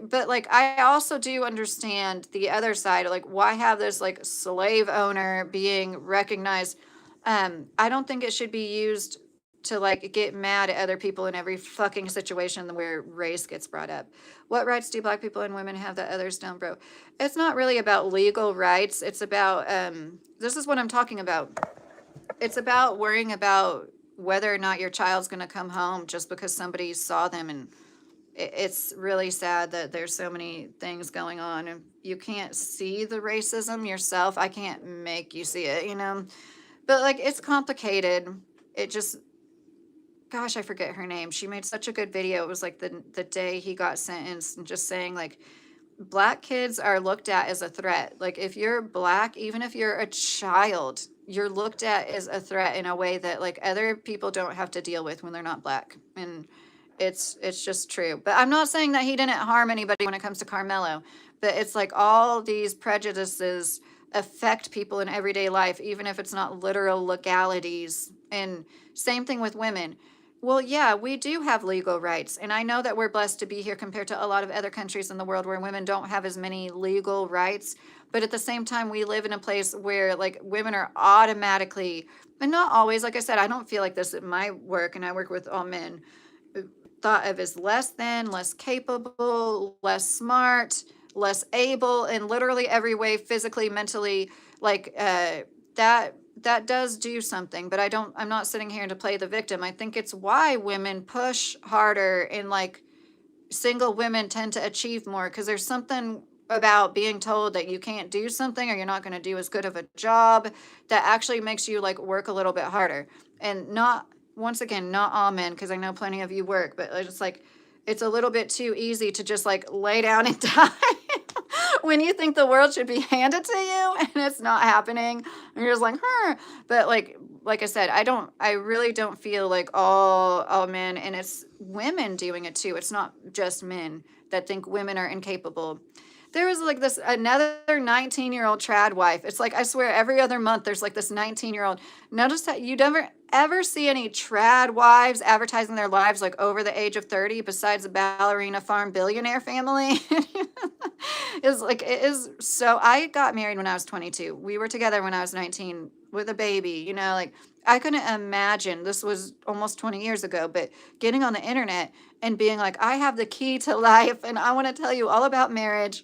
But like, I also do understand the other side, like, why have this like slave owner being recognized? I don't think it should be used to like get mad at other people in every fucking situation where race gets brought up. What rights do black people and women have that others don't, bro? It's not really about legal rights. It's about, this is what I'm talking about. It's about worrying about whether or not your child's going to come home just because somebody saw them. And it's really sad that there's so many things going on and you can't see the racism yourself. I can't make you see it, but like, it's complicated. It just, gosh, I forget her name. She made such a good video. It was like the day he got sentenced, and just saying like, black kids are looked at as a threat. Like, if you're black, even if you're a child, you're looked at as a threat in a way that like other people don't have to deal with when they're not black. And it's just true. But I'm not saying that he didn't harm anybody when it comes to Carmelo, but it's like all these prejudices affect people in everyday life, even if it's not literal legalities. And same thing with women. Well, yeah, we do have legal rights. And I know that we're blessed to be here compared to a lot of other countries in the world where women don't have as many legal rights. But at the same time, we live in a place where like women are automatically, and not always, like I said, I don't feel like this at my work, and I work with all men, thought of as less than, less capable, less smart, less able in literally every way, physically, mentally, like that does do something. But I'm not sitting here to play the victim. I think it's why women push harder, and like single women tend to achieve more, because there's something about being told that you can't do something or you're not going to do as good of a job that actually makes you like work a little bit harder. And not, once again, not all men, because I know plenty of you work, but it's like it's a little bit too easy to just like lay down and die when you think the world should be handed to you and it's not happening. And you're just like, huh. But like I said, I really don't feel like all men, and it's women doing it too. It's not just men that think women are incapable. There was like this another 19-year-old trad wife. It's like I swear every other month there's like this 19-year-old. Notice that you never ever see any trad wives advertising their lives like over the age of 30 besides the ballerina farm billionaire family. It's like it is. So I got married when I was 22. We were together when I was 19 with a baby, like I couldn't imagine, this was almost 20 years ago, but getting on the internet and being like, I have the key to life and I want to tell you all about marriage.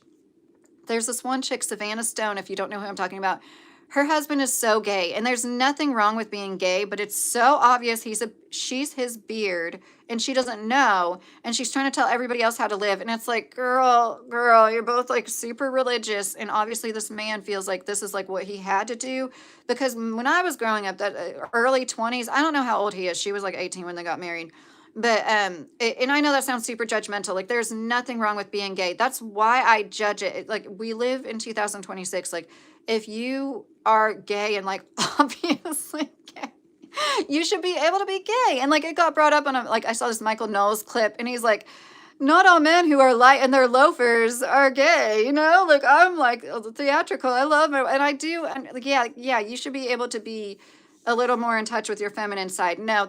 There's this one chick, Savannah Stone, if you don't know who I'm talking about. Her husband is so gay, and there's nothing wrong with being gay, but it's so obvious she's his beard, and she doesn't know, and she's trying to tell everybody else how to live. And it's like, girl, you're both like super religious, and obviously this man feels like this is like what he had to do. Because when I was growing up, that early 20s, I don't know how old he is. She was like 18 when they got married. But and I know that sounds super judgmental. Like there's nothing wrong with being gay. That's why I judge it. Like we live in 2026. Like if you are gay and like obviously gay, you should be able to be gay. And like it got brought up on like I saw this Michael Knowles clip, and he's like, not all men who are light and their loafers are gay, like I'm like theatrical. I love it. And I do. And like, yeah, you should be able to be a little more in touch with your feminine side. No,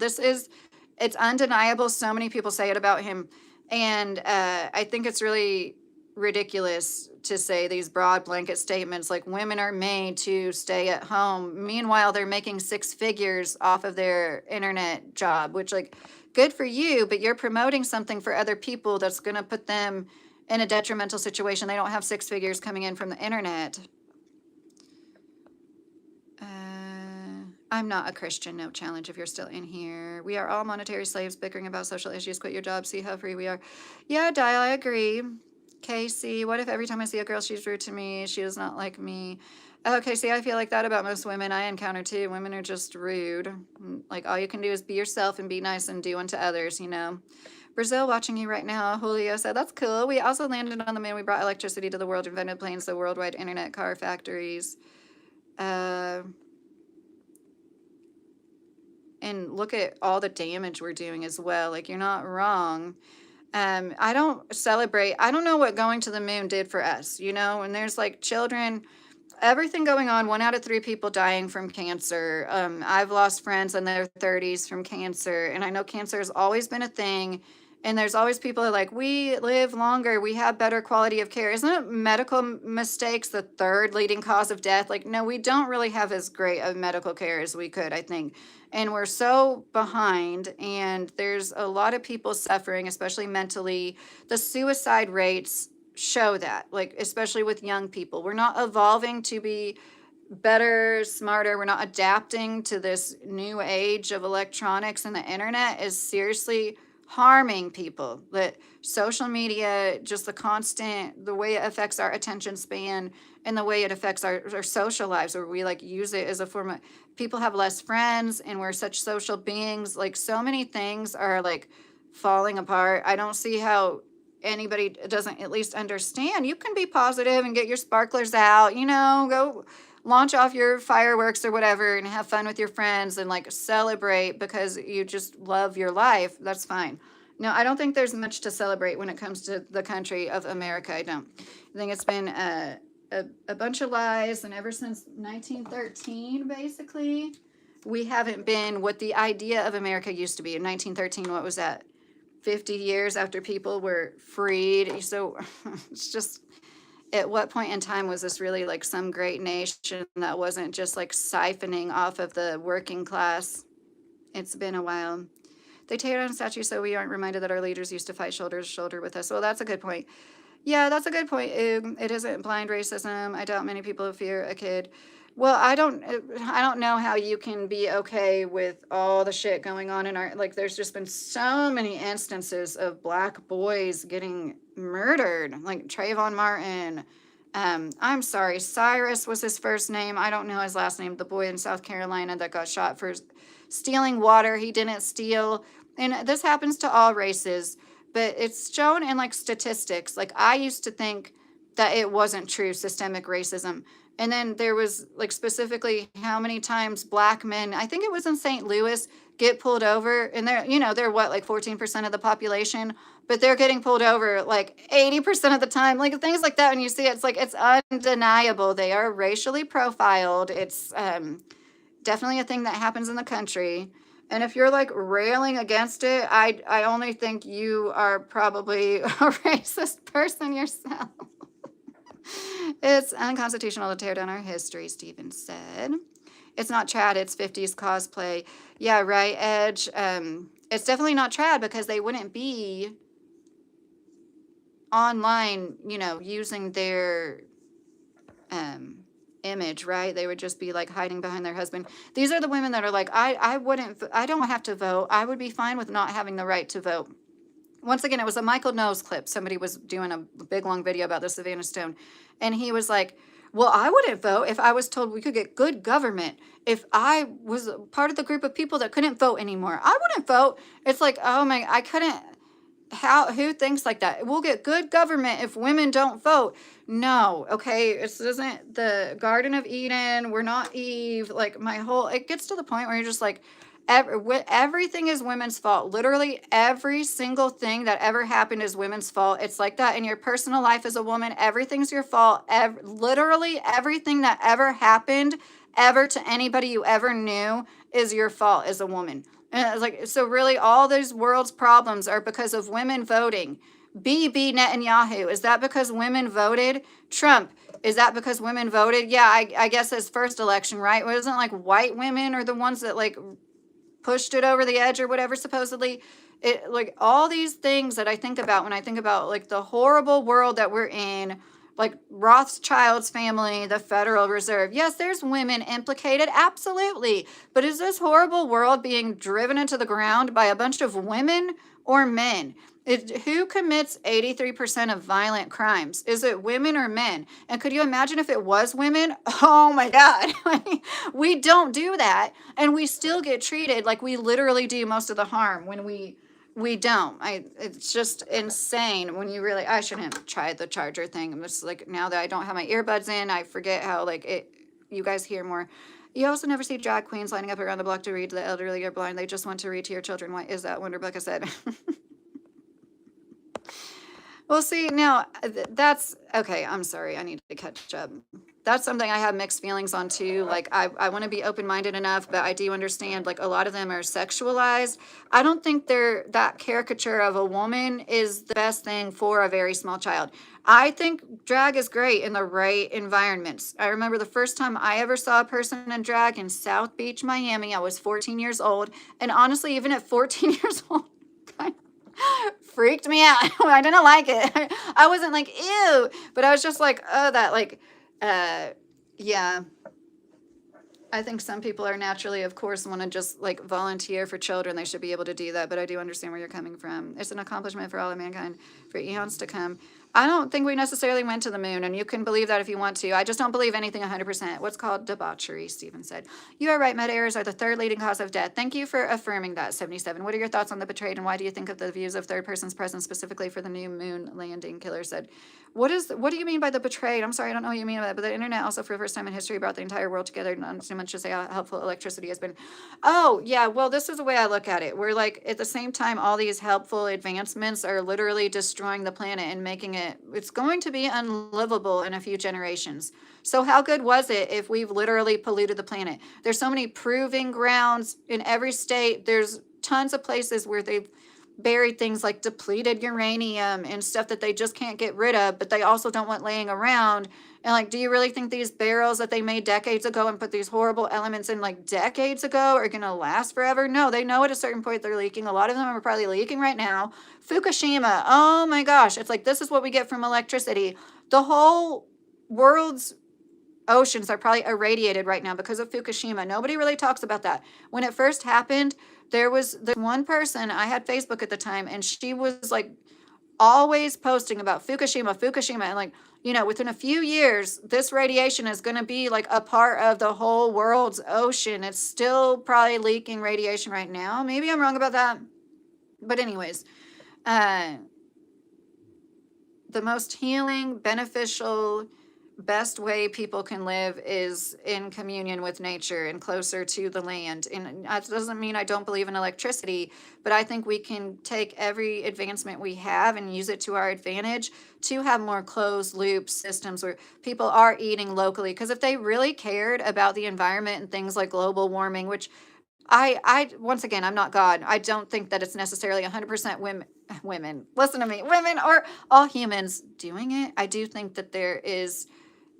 it's undeniable. So many people say it about him. And I think it's really ridiculous to say these broad blanket statements like women are made to stay at home. Meanwhile, they're making six figures off of their internet job, which like good for you, but you're promoting something for other people that's going to put them in a detrimental situation. They don't have six figures coming in from the internet. I'm not a Christian, no challenge if you're still in here. We are all monetary slaves bickering about social issues. Quit your job, see how free we are. Yeah, Dial, I agree. Casey, what if every time I see a girl, she's rude to me? She does not like me. Okay, see, I feel like that about most women I encounter too. Women are just rude. Like all you can do is be yourself and be nice and do unto others, Brazil watching you right now. Julio said, that's cool. We also landed on the moon. We brought electricity to the world, invented planes, the worldwide internet, car factories. And look at all the damage we're doing as well. Like, you're not wrong. I don't celebrate. I don't know what going to the moon did for us, and there's like children, everything going on. 1 out of 3 people dying from cancer. I've lost friends in their 30s from cancer. And I know cancer has always been a thing. And there's always people that are like, we live longer, we have better quality of care. Isn't it medical mistakes the third leading cause of death? Like, no, we don't really have as great of medical care as we could, I think. And we're so behind, and there's a lot of people suffering, especially mentally. The suicide rates show that, like, especially with young people. We're not evolving to be better, smarter. We're not adapting to this new age of electronics, and the internet is seriously harming people. That social media, just the way it affects our attention span and the way it affects our social lives, where we like use it as a form of, people have less friends and we're such social beings. Like so many things are like falling apart. I don't see how anybody doesn't at least understand. You can be positive and get your sparklers out, go launch off your fireworks or whatever and have fun with your friends and like celebrate because you just love your life. That's fine. No, I don't think there's much to celebrate when it comes to the country of America. I don't. I think it's been a bunch of lies, and ever since 1913, basically, We haven't been what the idea of America used to be. In 1913, what was that? 50 years after people were freed. So it's just, at what point in time was this really like some great nation that wasn't just like siphoning off of the working class? It's been a while. They tear down statues so we aren't reminded that our leaders used to fight shoulder to shoulder with us. Well, that's a good point. Yeah, that's a good point. It isn't blind racism. I doubt many people fear a kid. Well, I don't know how you can be okay with all the shit going on in our, like, there's just been so many instances of black boys getting murdered, like Trayvon Martin. I'm sorry, Cyrus was his first name. I don't know his last name. The boy in South Carolina that got shot for stealing water he didn't steal. And this happens to all races, but it's shown in like statistics. Like I used to think that it wasn't true systemic racism. And then there was like specifically how many times black men, I think it was in St. Louis, get pulled over, and they're, they're what, like 14% of the population, but they're getting pulled over like 80% of the time. Like things like that, when you see it, it's like, it's undeniable. They are racially profiled. It's definitely a thing that happens in the country. And if you're like railing against it, I only think you are probably a racist person yourself. It's unconstitutional to tear down our history, Stephen said. It's not trad, it's 50s cosplay. Yeah, right, Edge. It's definitely not trad because they wouldn't be online, using their image, right? They would just be like hiding behind their husband. These are the women that are like, I don't have to vote. I would be fine with not having the right to vote. Once again, it was a Michael Knowles clip. Somebody was doing a big long video about the Savannah Stone. And he was like, well, I wouldn't vote if I was told we could get good government. If I was part of the group of people that couldn't vote anymore, I wouldn't vote. It's like, oh my, I couldn't. Who thinks like that? We'll get good government if women don't vote. No, okay, this isn't the Garden of Eden. We're not Eve. Like it gets to the point where you're just like, everything is women's fault. Literally every single thing that ever happened is women's fault. It's like that in your personal life as a woman. Everything's your fault. Literally everything that ever happened ever to anybody you ever knew is your fault as a woman. And it's like, so really all those world's problems are because of women voting. Bibi Netanyahu, is that because women voted? Trump, is that because women voted? Yeah, I guess his first election, right? Wasn't like white women are the ones that like pushed it over the edge or whatever, supposedly. It, like all these things that I think about when I think about like the horrible world that we're in, like Rothschild's family, the Federal Reserve. Yes, there's women implicated, absolutely. But is this horrible world being driven into the ground by a bunch of women or men? Who commits 83% of violent crimes? Is it women or men? And could you imagine if it was women? Oh my God. We don't do that. And we still get treated like we literally do most of the harm when we don't. It's just insane when you really, I shouldn't try the charger thing. I'm just like, now that I don't have my earbuds in, I forget how like you guys hear more. You also never see drag queens lining up around the block to read to the elderly or blind. They just want to read to your children. What is that? Wonder Rebecca said. Well, see, now that's okay. I'm sorry. I need to catch up. That's something I have mixed feelings on too. Like, I want to be open minded enough, but I do understand like a lot of them are sexualized. I don't think that caricature of a woman is the best thing for a very small child. I think drag is great in the right environments. I remember the first time I ever saw a person in drag in South Beach, Miami. I was 14 years old. And honestly, even at 14 years old, freaked me out. I didn't like it. I wasn't like, ew, but I was just like, oh, that like, yeah. I think some people are naturally, of course, want to just like volunteer for children. They should be able to do that, but I do understand where you're coming from. It's an accomplishment for all of mankind for eons to come. I don't think we necessarily went to the moon, and you can believe that if you want to. I just don't believe anything 100%. What's called debauchery, Stephen said. You are right, med errors are the third leading cause of death. Thank you for affirming that, 77. What are your thoughts on the betrayed, and why do you think of the views of third persons present specifically for the new moon landing? Killer said. What do you mean by the betrayed? I'm sorry, I don't know what you mean by that, but the internet also for the first time in history brought the entire world together, not so much to say how helpful electricity has been. Oh, yeah, well, this is the way I look at it. We're like, at the same time, all these helpful advancements are literally destroying the planet and making planet, it's going to be unlivable in a few generations. So how good was it if we've literally polluted the planet? There's so many proving grounds in every state. There's tons of places where they've buried things like depleted uranium and stuff that they just can't get rid of, but they also don't want laying around. And like, do you really think these barrels that they made decades ago and put these horrible elements in like decades ago are going to last forever? No, they know at a certain point they're leaking. A lot of them are probably leaking right now. Fukushima, oh my gosh, it's like this is what we get from electricity. The whole world's oceans are probably irradiated right now because of Fukushima. Nobody really talks about that. When it first happened, there was the one person, I had Facebook at the time, and she was like always posting about Fukushima, Fukushima. And like, within a few years, this radiation is going to be like a part of the whole world's ocean. It's still probably leaking radiation right now. Maybe I'm wrong about that. But anyways, the most healing, beneficial, best way people can live is in communion with nature and closer to the land. And that doesn't mean I don't believe in electricity, but I think we can take every advancement we have and use it to our advantage to have more closed loop systems where people are eating locally. Because if they really cared about the environment and things like global warming, which I once again, I'm not God. I don't think that it's necessarily 100% women, listen to me, women or all humans doing it. I do think that there is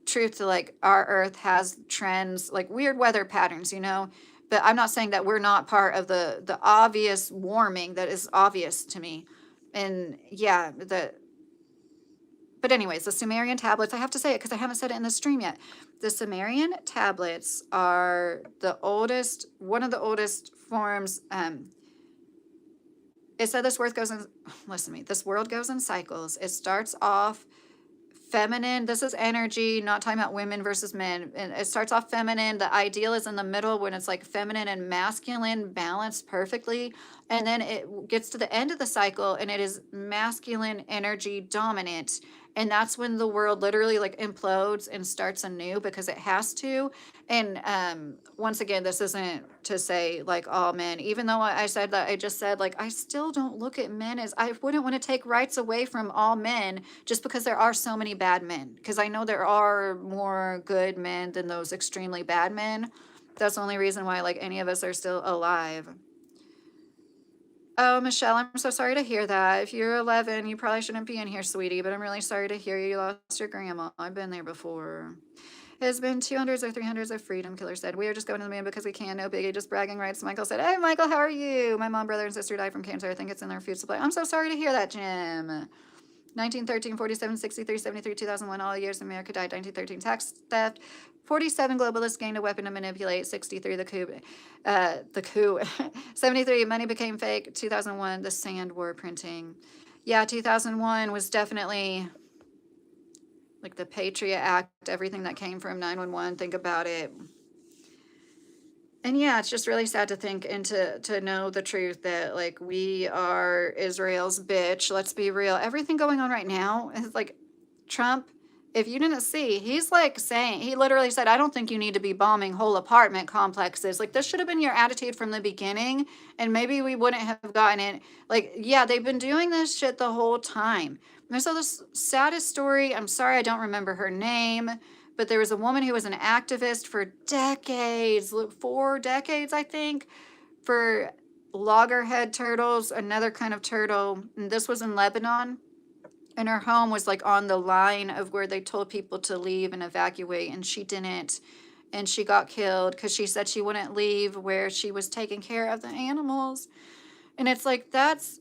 truth to like our earth has trends, like weird weather patterns, but I'm not saying that we're not part of the obvious warming that is obvious to me. And yeah, but anyways, the Sumerian tablets, I have to say it because I haven't said it in the stream yet. The Sumerian tablets are one of the oldest forms. It said this world goes in, listen to me, this world goes in cycles. It starts off feminine. This is energy, not talking about women versus men. And it starts off feminine. The ideal is in the middle when it's like feminine and masculine balanced perfectly. And then it gets to the end of the cycle and it is masculine energy dominant. And that's when the world literally like implodes and starts anew because it has to. And once again, this isn't to say like all men, even though I said that, I just said like, I still don't look at men as, I wouldn't want to take rights away from all men just because there are so many bad men. Because I know there are more good men than those extremely bad men. That's the only reason why like any of us are still alive. Oh, Michelle, I'm so sorry to hear that. If you're 11, you probably shouldn't be in here, sweetie, but I'm really sorry to hear you lost your grandma. I've been there before. It has been 200s or 300s of freedom, Killer said. We are just going to the moon because we can. No biggie, just bragging rights. Michael said, hey, Michael, how are you? My mom, brother, and sister died from cancer. I think it's in their food supply. I'm so sorry to hear that, Jim. 1913, 47, 63, 73, 2001, all years America died. 1913, tax theft. 47, globalists gained a weapon to manipulate. 63, the coup. 73, money became fake. 2001, the sand war printing. Yeah, 2001 was definitely like the Patriot Act, everything that came from 911. Think about it. And yeah, it's just really sad to think and to know the truth that like we are Israel's bitch. Let's be real. Everything going on right now is like Trump. If you didn't see, he's like saying, he literally said, I don't think you need to be bombing whole apartment complexes. Like this should have been your attitude from the beginning. And maybe we wouldn't have gotten it. Like, yeah, they've been doing this shit the whole time. And so this saddest story, I'm sorry, I don't remember her name. But there was a woman who was an activist for decades, 4 decades, I think, for loggerhead turtles, another kind of turtle. And this was in Lebanon. And her home was like on the line of where they told people to leave and evacuate. And she didn't. And she got killed because she said she wouldn't leave where she was taking care of the animals. And it's like, that's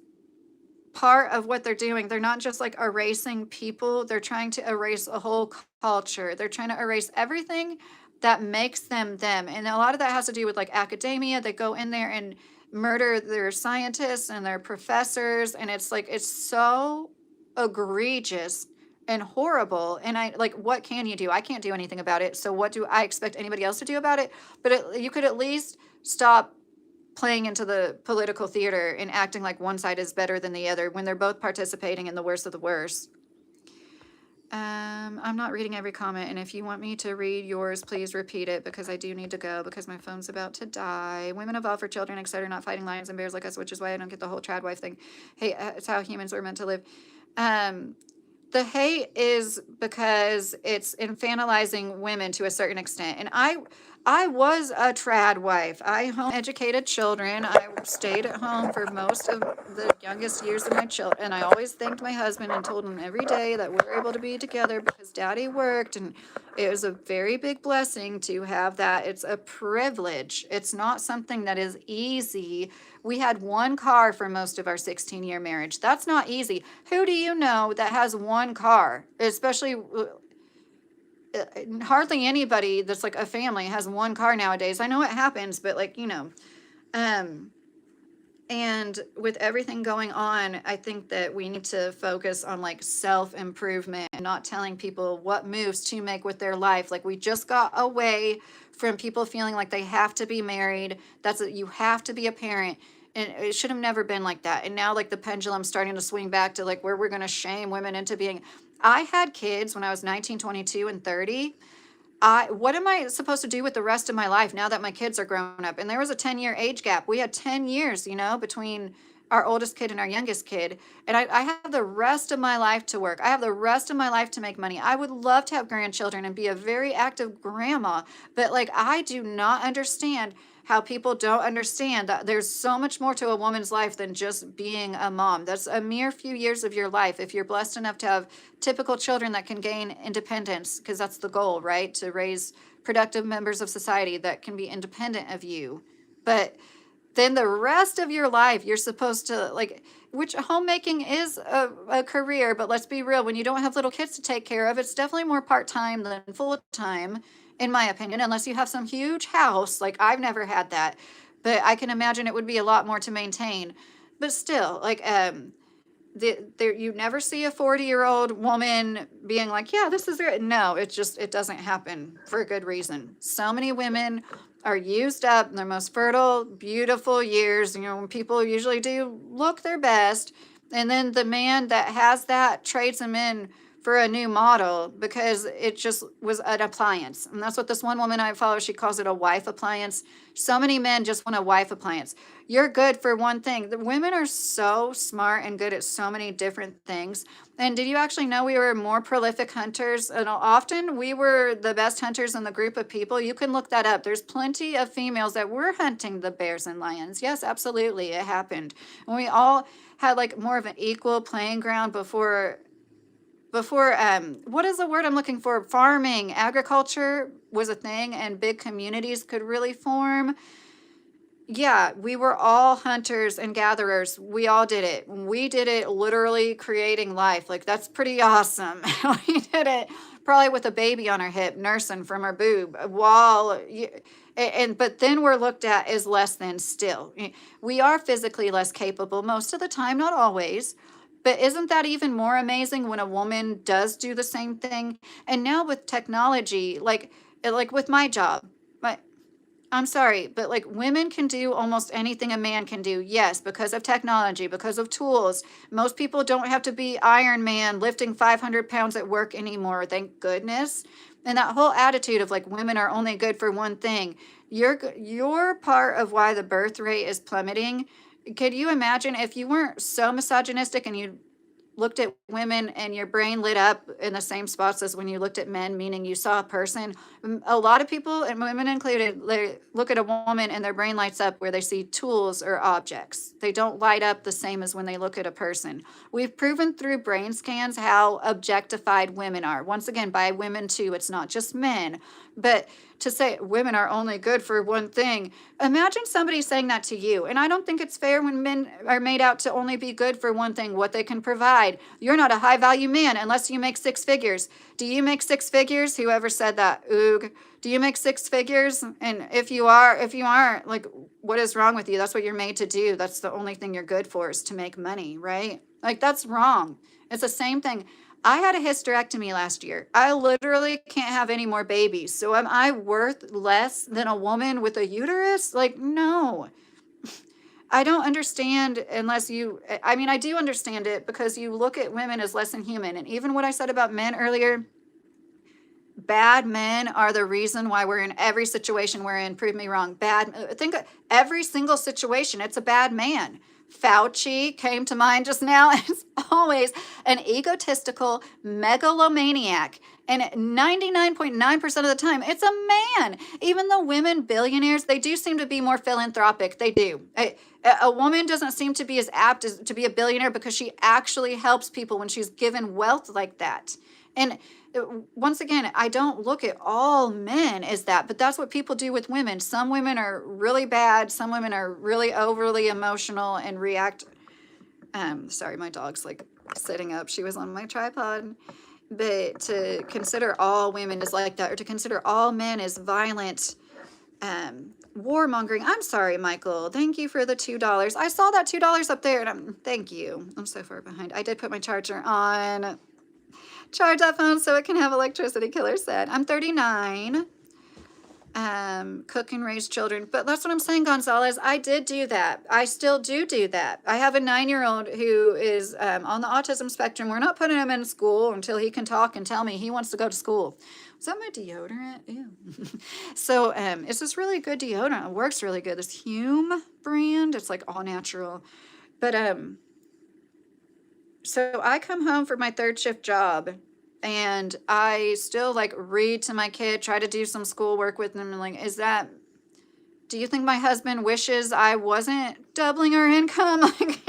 part of what they're doing. They're not just like erasing people. They're trying to erase a whole culture. They're trying to erase everything that makes them them. And a lot of that has to do with like academia. They go in there and murder their scientists and their professors. And it's like, it's so egregious and horrible. And I like, what can you do? I can't do anything about it. So what do I expect anybody else to do about it? But you could at least stop playing into the political theater and acting like one side is better than the other when they're both participating in the worst of the worst. I'm not reading every comment, and if you want me to read yours, please repeat it because I do need to go because my phone's about to die. Women evolve for children, etc., not fighting lions and bears like us, which is why I don't get the whole trad wife thing. Hey, it's how humans were meant to live. The hate is because it's infantilizing women to a certain extent. And I was a trad wife. I home educated children. I stayed at home for most of the youngest years of my children. And I always thanked my husband and told him every day that we were able to be together because daddy worked. And it was a very big blessing to have that. It's a privilege. It's not something that is easy. We had one car for most of our 16-year marriage. That's not easy. Who do you know that has one car? Especially hardly anybody that's like a family has one car nowadays. I know it happens, but like, um, and with everything going on, I think that we need to focus on like self improvement and not telling people what moves to make with their life. Like we just got away from people feeling like they have to be married. You have to be a parent. And it should have never been like that. And now like the pendulum's starting to swing back to like where we're going to shame women into being. I had kids when I was 19, 22, and 30. What am I supposed to do with the rest of my life now that my kids are grown up? And there was a 10-year age gap. We had 10 years, between our oldest kid and our youngest kid. And I have the rest of my life to work. I have the rest of my life to make money. I would love to have grandchildren and be a very active grandma. But like, I do not understand how people don't understand that there's so much more to a woman's life than just being a mom. That's a mere few years of your life. If you're blessed enough to have typical children that can gain independence, because that's the goal, right? To raise productive members of society that can be independent of you. But then the rest of your life, you're supposed to like, which homemaking is a career, but let's be real, when you don't have little kids to take care of, it's definitely more part-time than full-time, in my opinion, unless you have some huge house. Like I've never had that, but I can imagine it would be a lot more to maintain. But still, like you never see a 40-year-old woman being like, yeah, this is it. No, it doesn't happen for a good reason. So many women are used up in their most fertile, beautiful years. When people usually do look their best. And then the man that has that trades them in for a new model because it just was an appliance. And that's what this one woman I follow, she calls it a wife appliance. So many men just want a wife appliance. You're good for one thing. The women are so smart and good at so many different things. And did you actually know we were more prolific hunters? And often we were the best hunters in the group of people. You can look that up. There's plenty of females that were hunting the bears and lions. Yes, absolutely, it happened. And we all had like more of an equal playing ground before what is the word I'm looking for? Farming, agriculture was a thing and big communities could really form. Yeah, we were all hunters and gatherers. We all did it. We did it literally creating life. Like that's pretty awesome. We did it probably with a baby on our hip, nursing from our boob while but then we're looked at as less than still. We are physically less capable most of the time, not always. But isn't that even more amazing when a woman does do the same thing? And now with technology, like with my job, I'm sorry, but like women can do almost anything a man can do. Yes, because of technology, because of tools. Most people don't have to be Iron Man lifting 500 pounds at work anymore, thank goodness. And that whole attitude of like women are only good for one thing. You're part of why the birth rate is plummeting. Could you imagine if you weren't so misogynistic and you looked at women and your brain lit up in the same spots as when you looked at men, meaning you saw a person? A lot of people, and women included, they look at a woman and their brain lights up where they see tools or objects. They don't light up the same as when they look at a person. We've proven through brain scans how objectified women are. Once again, by women too, it's not just men. But to say women are only good for one thing, imagine somebody saying that to you. And I don't think it's fair when men are made out to only be good for one thing, what they can provide. You're not a high value man unless you make six figures. Do you make six figures? Whoever said that, oog. Do you make six figures? And if you aren't, like, what is wrong with you? That's what you're made to do. That's the only thing you're good for, is to make money, right? Like, that's wrong. It's the same thing. I had a hysterectomy last year. I literally can't have any more babies. So am I worth less than a woman with a uterus? Like, no. I don't understand I do understand it because you look at women as less than human. And even what I said about men earlier, bad men are the reason why we're in every situation we're in. Prove me wrong. Think of every single situation, it's a bad man. Fauci came to mind just now. It's always an egotistical megalomaniac. And 99.9% of the time, it's a man. Even the women billionaires, they do seem to be more philanthropic. They do. A woman doesn't seem to be as apt as to be a billionaire because she actually helps people when she's given wealth like that. And once again, I don't look at all men as that, but that's what people do with women. Some women are really bad. Some women are really overly emotional and react. Sorry, my dog's like sitting up. She was on my tripod. But to consider all women as like that, or to consider all men as violent, warmongering. I'm sorry, Michael. Thank you for the $2. I saw that $2 up there, and thank you. I'm so far behind. I did put my charger on. Charge that phone so it can have electricity, Killer said. I'm 39. Cook and raise children. But that's what I'm saying, Gonzalez. I did do that. I still do that. I have a 9-year-old who is on the autism spectrum. We're not putting him in school until he can talk and tell me he wants to go to school. Is that my deodorant? Ew. So it's this really good deodorant. It works really good. This Hume brand. It's like all natural. But so I come home for my third shift job, and I still like read to my kid, try to do some schoolwork with them. And like, do you think my husband wishes I wasn't doubling our income? Like,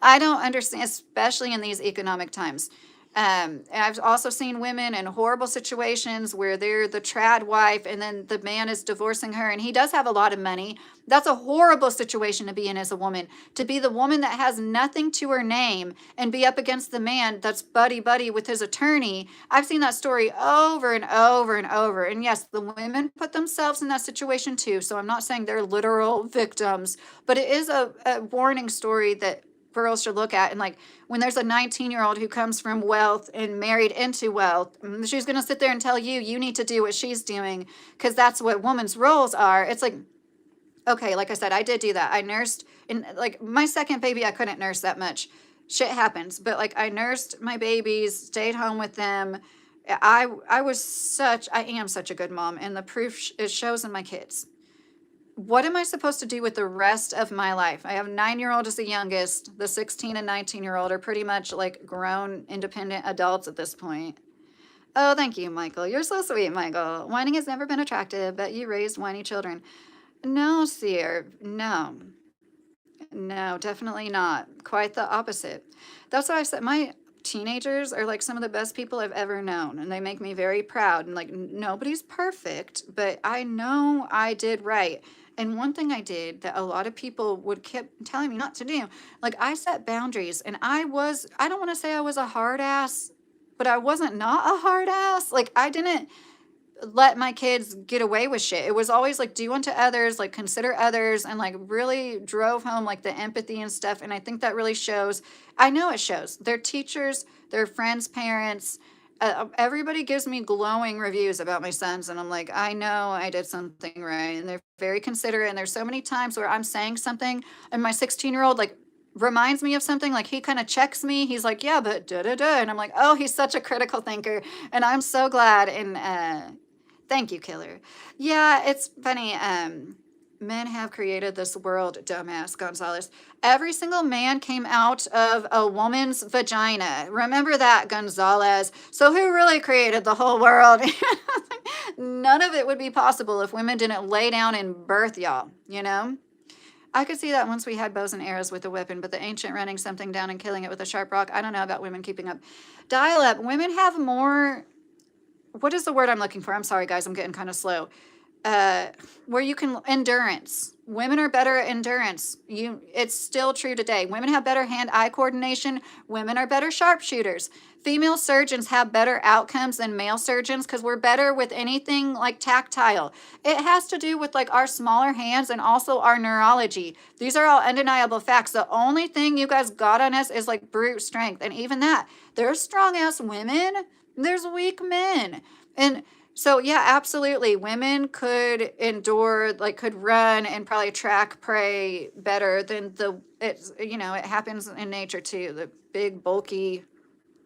I don't understand, especially in these economic times. And I've also seen women in horrible situations where they're the trad wife and then the man is divorcing her and he does have a lot of money. That's a horrible situation to be in as a woman. To be the woman that has nothing to her name and be up against the man that's buddy with his attorney. I've seen that story over and over and over. And yes, the women put themselves in that situation too. So I'm not saying they're literal victims, but it is a warning story that girls should look at. And like, when there's a 19-year-old who comes from wealth and married into wealth, she's going to sit there and tell you need to do what she's doing because that's what women's roles are. It's like, okay, like I said, I did do that. I nursed, and like my second baby, I couldn't nurse that much. Shit happens. But like, I nursed my babies, stayed home with them. I am such a good mom, and the proof it shows in my kids. What am I supposed to do with the rest of my life? I have 9-year-old as the youngest. The 16 and 19-year-old are pretty much like grown, independent adults at this point. Oh, thank you, Michael. You're so sweet, Michael. Whining has never been attractive, but you raised whiny children. No, Seer. No. No, definitely not. Quite the opposite. That's what I said. My teenagers are like some of the best people I've ever known, and they make me very proud. And like, nobody's perfect, but I know I did right. And one thing I did that a lot of people would keep telling me not to do, like I set boundaries, and I don't want to say I was a hard ass, but I wasn't not a hard ass. Like I didn't let my kids get away with shit. It was always like do unto others, like consider others, and like really drove home like the empathy and stuff. And I think that really shows. I know it shows. Their teachers, their friends, parents, everybody gives me glowing reviews about my sons, and I'm like, I know I did something right. And they're very considerate. And there's so many times where I'm saying something, and my 16-year-old like reminds me of something, like he kind of checks me. He's like, yeah, but da da da, and I'm like, oh, he's such a critical thinker, and I'm so glad. And thank you, Killer. Yeah, it's funny. Men have created this world, dumbass Gonzalez. Every single man came out of a woman's vagina. Remember that, Gonzalez. So who really created the whole world? None of it would be possible if women didn't lay down and birth y'all, you know? I could see that once we had bows and arrows with a weapon, but the ancient running something down and killing it with a sharp rock, I don't know about women keeping up. Dial up. Women have more, what is the word I'm looking for? I'm sorry, guys, I'm getting kind of slow. Where you can, endurance. Women are better at endurance. It's still true today. Women have better hand-eye coordination. Women are better sharpshooters. Female surgeons have better outcomes than male surgeons because we're better with anything like tactile. It has to do with like our smaller hands and also our neurology. These are all undeniable facts. The only thing you guys got on us is like brute strength. And even that, there's strong ass women, there's weak men. And so yeah, absolutely. Women could endure, like could run and probably track prey better than it happens in nature too. The big bulky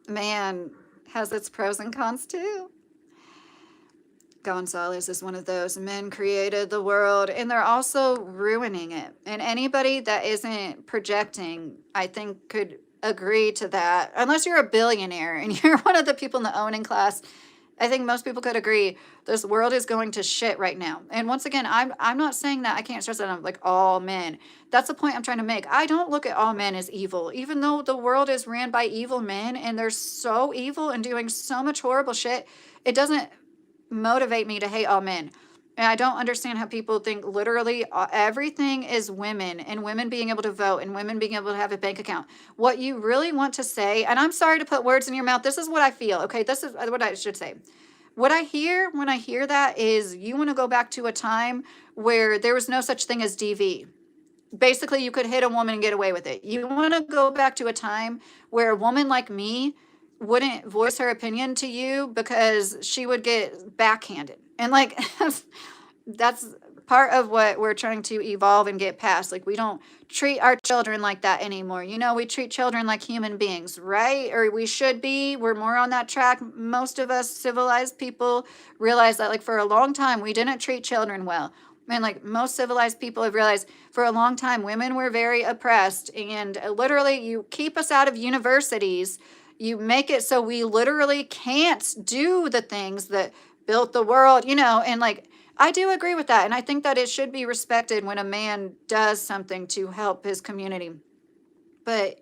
man has its pros and cons too. Gonzalez is one of those. Men created the world and they're also ruining it. And anybody that isn't projecting, I think, could agree to that. Unless you're a billionaire and you're one of the people in the owning class, I think most people could agree this world is going to shit right now. And once again, I'm not saying that I can't stress that I'm like all men. That's the point I'm trying to make. I don't look at all men as evil, even though the world is ran by evil men and they're so evil and doing so much horrible shit. It doesn't motivate me to hate all men. And I don't understand how people think literally everything is women and women being able to vote and women being able to have a bank account. What you really want to say, and I'm sorry to put words in your mouth, this is what I feel, okay? This is what I should say. What I hear when I hear that is you want to go back to a time where there was no such thing as DV. Basically, you could hit a woman and get away with it. You want to go back to a time where a woman like me wouldn't voice her opinion to you because she would get backhanded. And like that's part of what we're trying to evolve and get past. Like we don't treat our children like that anymore. You know, we treat children like human beings, right? Or we should be. We're more on that track. Most of us civilized people realize that like for a long time we didn't treat children well. And like most civilized people have realized for a long time women were very oppressed, and literally you keep us out of universities. You make it so we literally can't do the things that built the world, you know, and like I do agree with that. And I think that it should be respected when a man does something to help his community. But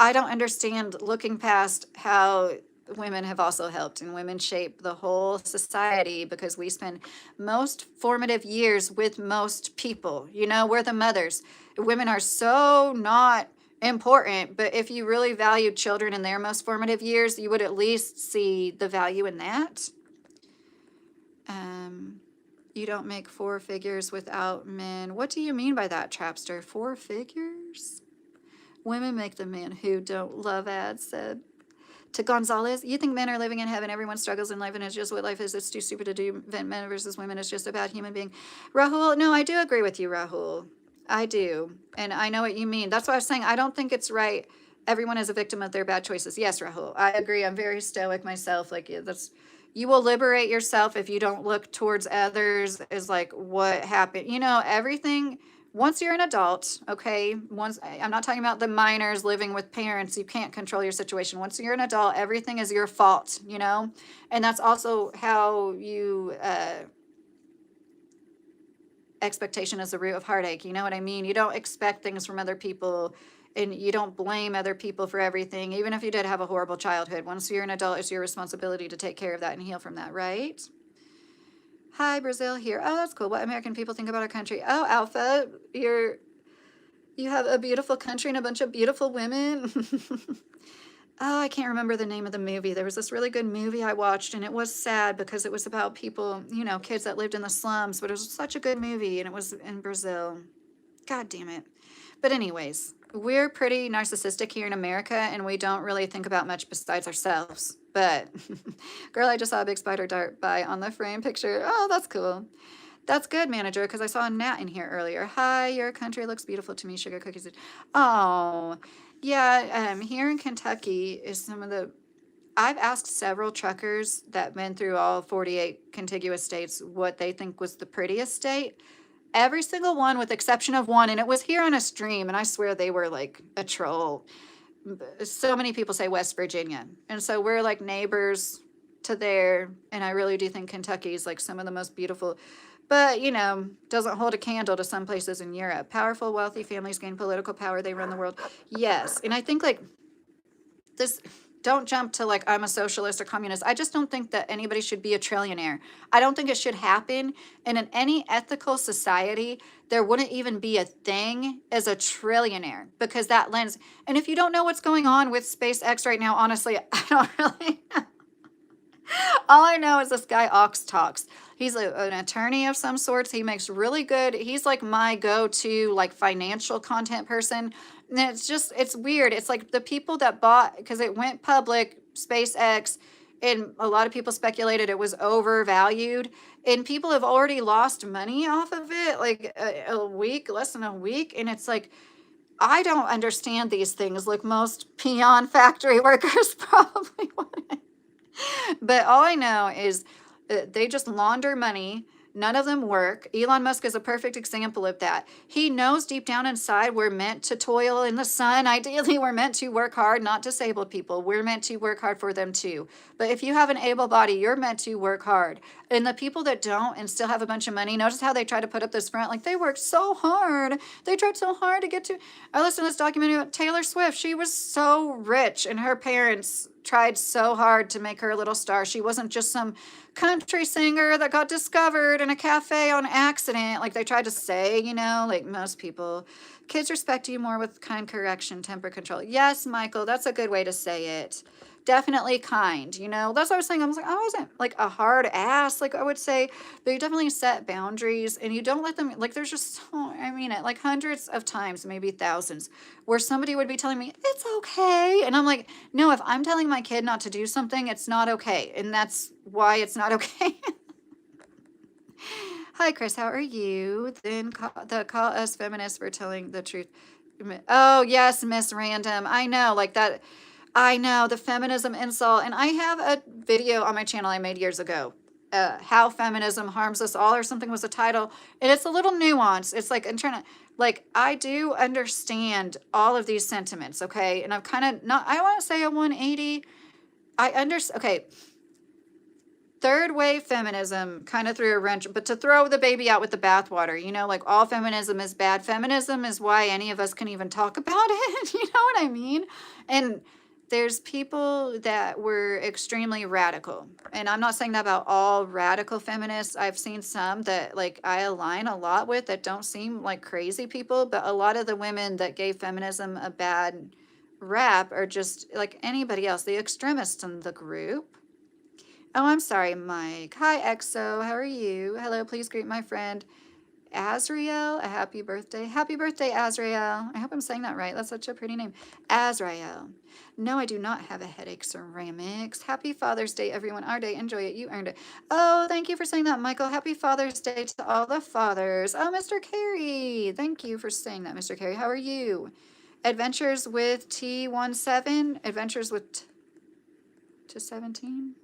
I don't understand looking past how women have also helped and women shape the whole society because we spend most formative years with most people. You know, we're the mothers. Women are so not important, but if you really valued children in their most formative years, you would at least see the value in that. Um, you don't make four figures without men. What do you mean by that, Trapster? Four figures? Women make the men who don't love ads said. To Gonzalez, you think men are living in heaven, everyone struggles in life, and it's just what life is. It's too stupid to do men versus women. It's just about human being. Rahul, no, I do agree with you, Rahul. I do. And I know what you mean. That's why I was saying I don't think it's right. Everyone is a victim of their bad choices. Yes, Rahul, I agree. I'm very stoic myself. Like that's you will liberate yourself if you don't look towards others as like what happened. You know, everything once you're an adult, okay, I'm not talking about the minors living with parents, you can't control your situation. Once you're an adult, everything is your fault, you know? And that's also how you expectation is the root of heartache. You know what I mean? You don't expect things from other people and you don't blame other people for everything. Even if you did have a horrible childhood, once you're an adult, it's your responsibility to take care of that and heal from that, right? Hi, Brazil here. Oh, that's cool. What American people think about our country? Oh, Alpha, you have a beautiful country and a bunch of beautiful women. Oh, I can't remember the name of the movie. There was this really good movie I watched, and it was sad because it was about people, you know, kids that lived in the slums, but it was such a good movie, and it was in Brazil. God damn it. But anyways, we're pretty narcissistic here in America, and we don't really think about much besides ourselves. But, girl, I just saw a big spider dart by on the frame picture. Oh, that's cool. That's good, manager, because I saw a gnat in here earlier. Hi, your country looks beautiful to me. Sugar cookies. Oh, yeah. Here in Kentucky is some of the. I've asked several truckers that been through all 48 contiguous states what they think was the prettiest state. Every single one, with exception of one, and it was here on a stream, and I swear they were like a troll. So many people say West Virginia, and so we're like neighbors to there, and I really do think Kentucky is like some of the most beautiful, but you know, doesn't hold a candle to some places in Europe. Powerful, wealthy families gain political power, they run the world. Yes, and I think like this, don't jump to like I'm a socialist or communist. I just don't think that anybody should be a trillionaire. I don't think it should happen. And in any ethical society, there wouldn't even be a thing as a trillionaire because that lens. And if you don't know what's going on with SpaceX right now, honestly, I don't really know. All I know is this guy Ox Talks. He's an attorney of some sorts. He makes really good. He's like my go-to like financial content person. And it's weird. It's like the people that bought, because it went public, SpaceX, and a lot of people speculated it was overvalued. And people have already lost money off of it, like a week, less than a week. And it's like, I don't understand these things. Like most peon factory workers probably wouldn't. But all I know is They just launder money. None of them work. Elon Musk is a perfect example of that. He knows deep down inside we're meant to toil in the sun. Ideally, we're meant to work hard, not disabled people. We're meant to work hard for them too. But if you have an able body, you're meant to work hard. And the people that don't and still have a bunch of money, notice how they try to put up this front like they worked so hard. They tried so hard to get to. I listened to this documentary about Taylor Swift. She was so rich, and her parents tried so hard to make her a little star. She wasn't just some country singer that got discovered in a cafe on accident, like they tried to say, like most people. Kids respect you more with kind correction, temper control. Yes, Michael, that's a good way to say it. Definitely kind, that's what I was saying. I was like, I wasn't like a hard ass, like I would say, but you definitely set boundaries and you don't let them, like there's just so, I mean it, like hundreds of times, maybe thousands, where somebody would be telling me, it's okay. And I'm like, no, if I'm telling my kid not to do something, it's not okay. And that's why it's not okay. Hi, Chris, how are you? Then call us feminists for telling the truth. Oh, yes, Miss Random. I know, like that. I know, the feminism insult. And I have a video on my channel I made years ago. How feminism harms us all, or something was the title. And it's a little nuanced. It's like, I'm trying to, like, I do understand all of these sentiments, okay? And I've kind of not, I want to say a 180. I understand, okay. Third wave feminism kind of threw a wrench, but to throw the baby out with the bathwater, like all feminism is bad. Feminism is why any of us can even talk about it. You know what I mean? And there's people that were extremely radical. And I'm not saying that about all radical feminists. I've seen some that like I align a lot with that don't seem like crazy people, but a lot of the women that gave feminism a bad rap are just like anybody else, the extremists in the group. Oh, I'm sorry, Mike. Hi, EXO. How are you? Hello, please greet my friend Azrael. A happy birthday. Happy birthday, Azrael. I hope I'm saying that right. That's such a pretty name. Azrael. No, I do not have a headache, ceramics. Happy Father's Day, everyone. Our day. Enjoy it. You earned it. Oh, thank you for saying that, Michael. Happy Father's Day to all the fathers. Oh, Mr. Carey. Thank you for saying that, Mr. Carey. How are you? Adventures with T17. Adventures with to 17.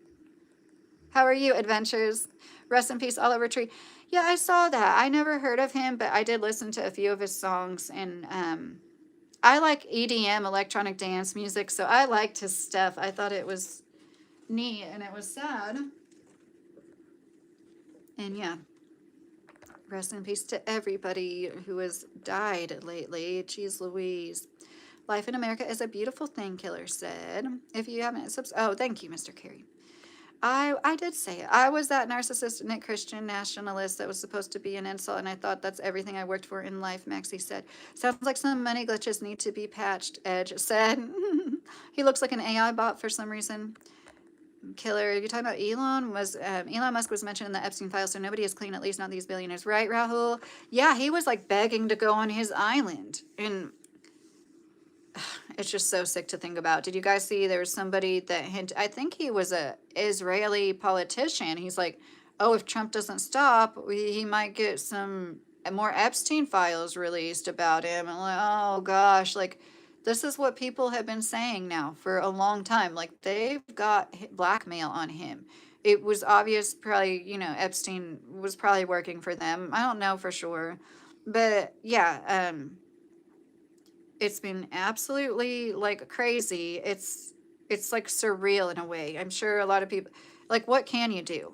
How are you, Adventures? Rest in peace, Oliver Tree. Yeah, I saw that. I never heard of him, but I did listen to a few of his songs. And I like EDM, electronic dance music, so I liked his stuff. I thought it was neat, and it was sad. And yeah, rest in peace to everybody who has died lately. Jeez Louise. Life in America is a beautiful thing, Killer said. If you haven't, oh, thank you, Mr. Carey. I did say it. I was that narcissistic Christian nationalist that was supposed to be an insult, and I thought that's everything I worked for in life, Maxie said. Sounds like some money glitches need to be patched, Edge said. He looks like an AI bot for some reason. Killer, you're talking about Elon Musk was mentioned in the Epstein files, so nobody is clean, at least not these billionaires. Right, Rahul? Yeah, he was like begging to go on his island. And it's just so sick to think about. Did you guys see there was somebody that I think he was a Israeli politician. He's like, oh, if Trump doesn't stop, he might get some more Epstein files released about him. And like, oh gosh, like this is what people have been saying now for a long time. Like they've got blackmail on him. It was obvious, probably, Epstein was probably working for them. I don't know for sure. But yeah, it's been absolutely like crazy. It's like surreal in a way. I'm sure a lot of people like, what can you do?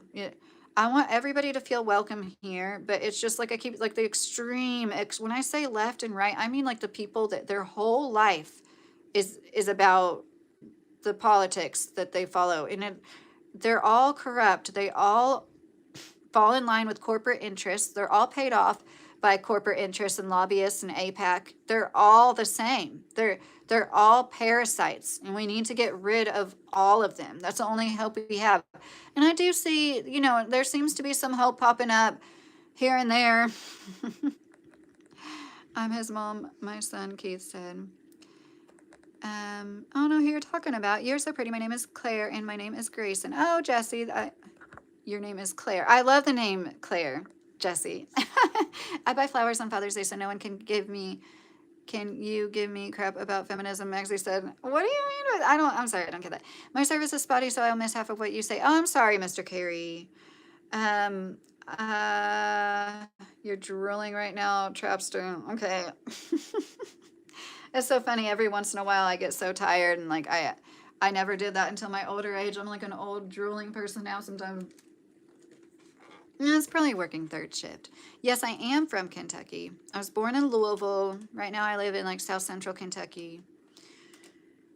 I want everybody to feel welcome here, but it's just like I keep like the extreme when I say left and right, I mean like the people that their whole life is about the politics that they follow, and they're all corrupt. They all fall in line with corporate interests. They're all paid off by corporate interests and lobbyists and APAC. They're all the same. They're all parasites, and we need to get rid of all of them. That's the only hope we have. And I do see, there seems to be some hope popping up here and there. I'm his mom, my son, Keith said. I don't know who you're talking about. You're so pretty. My name is Claire, and my name is Grayson. Oh, Jesse, your name is Claire. I love the name Claire, Jesse. I buy flowers on Father's Day so no one can you give me crap about feminism? Maxie said, what do you mean? I'm sorry, I don't get that. My service is spotty, so I'll miss half of what you say. Oh, I'm sorry, Mr. Carey. Um, uh, you're drooling right now, Trapster. Okay. It's so funny. Every once in a while, I get so tired, and like I never did that until my older age. I'm like an old drooling person now. Sometimes it's probably working third shift. Yes, I am from Kentucky. I was born in Louisville. Right now, I live in like South Central Kentucky.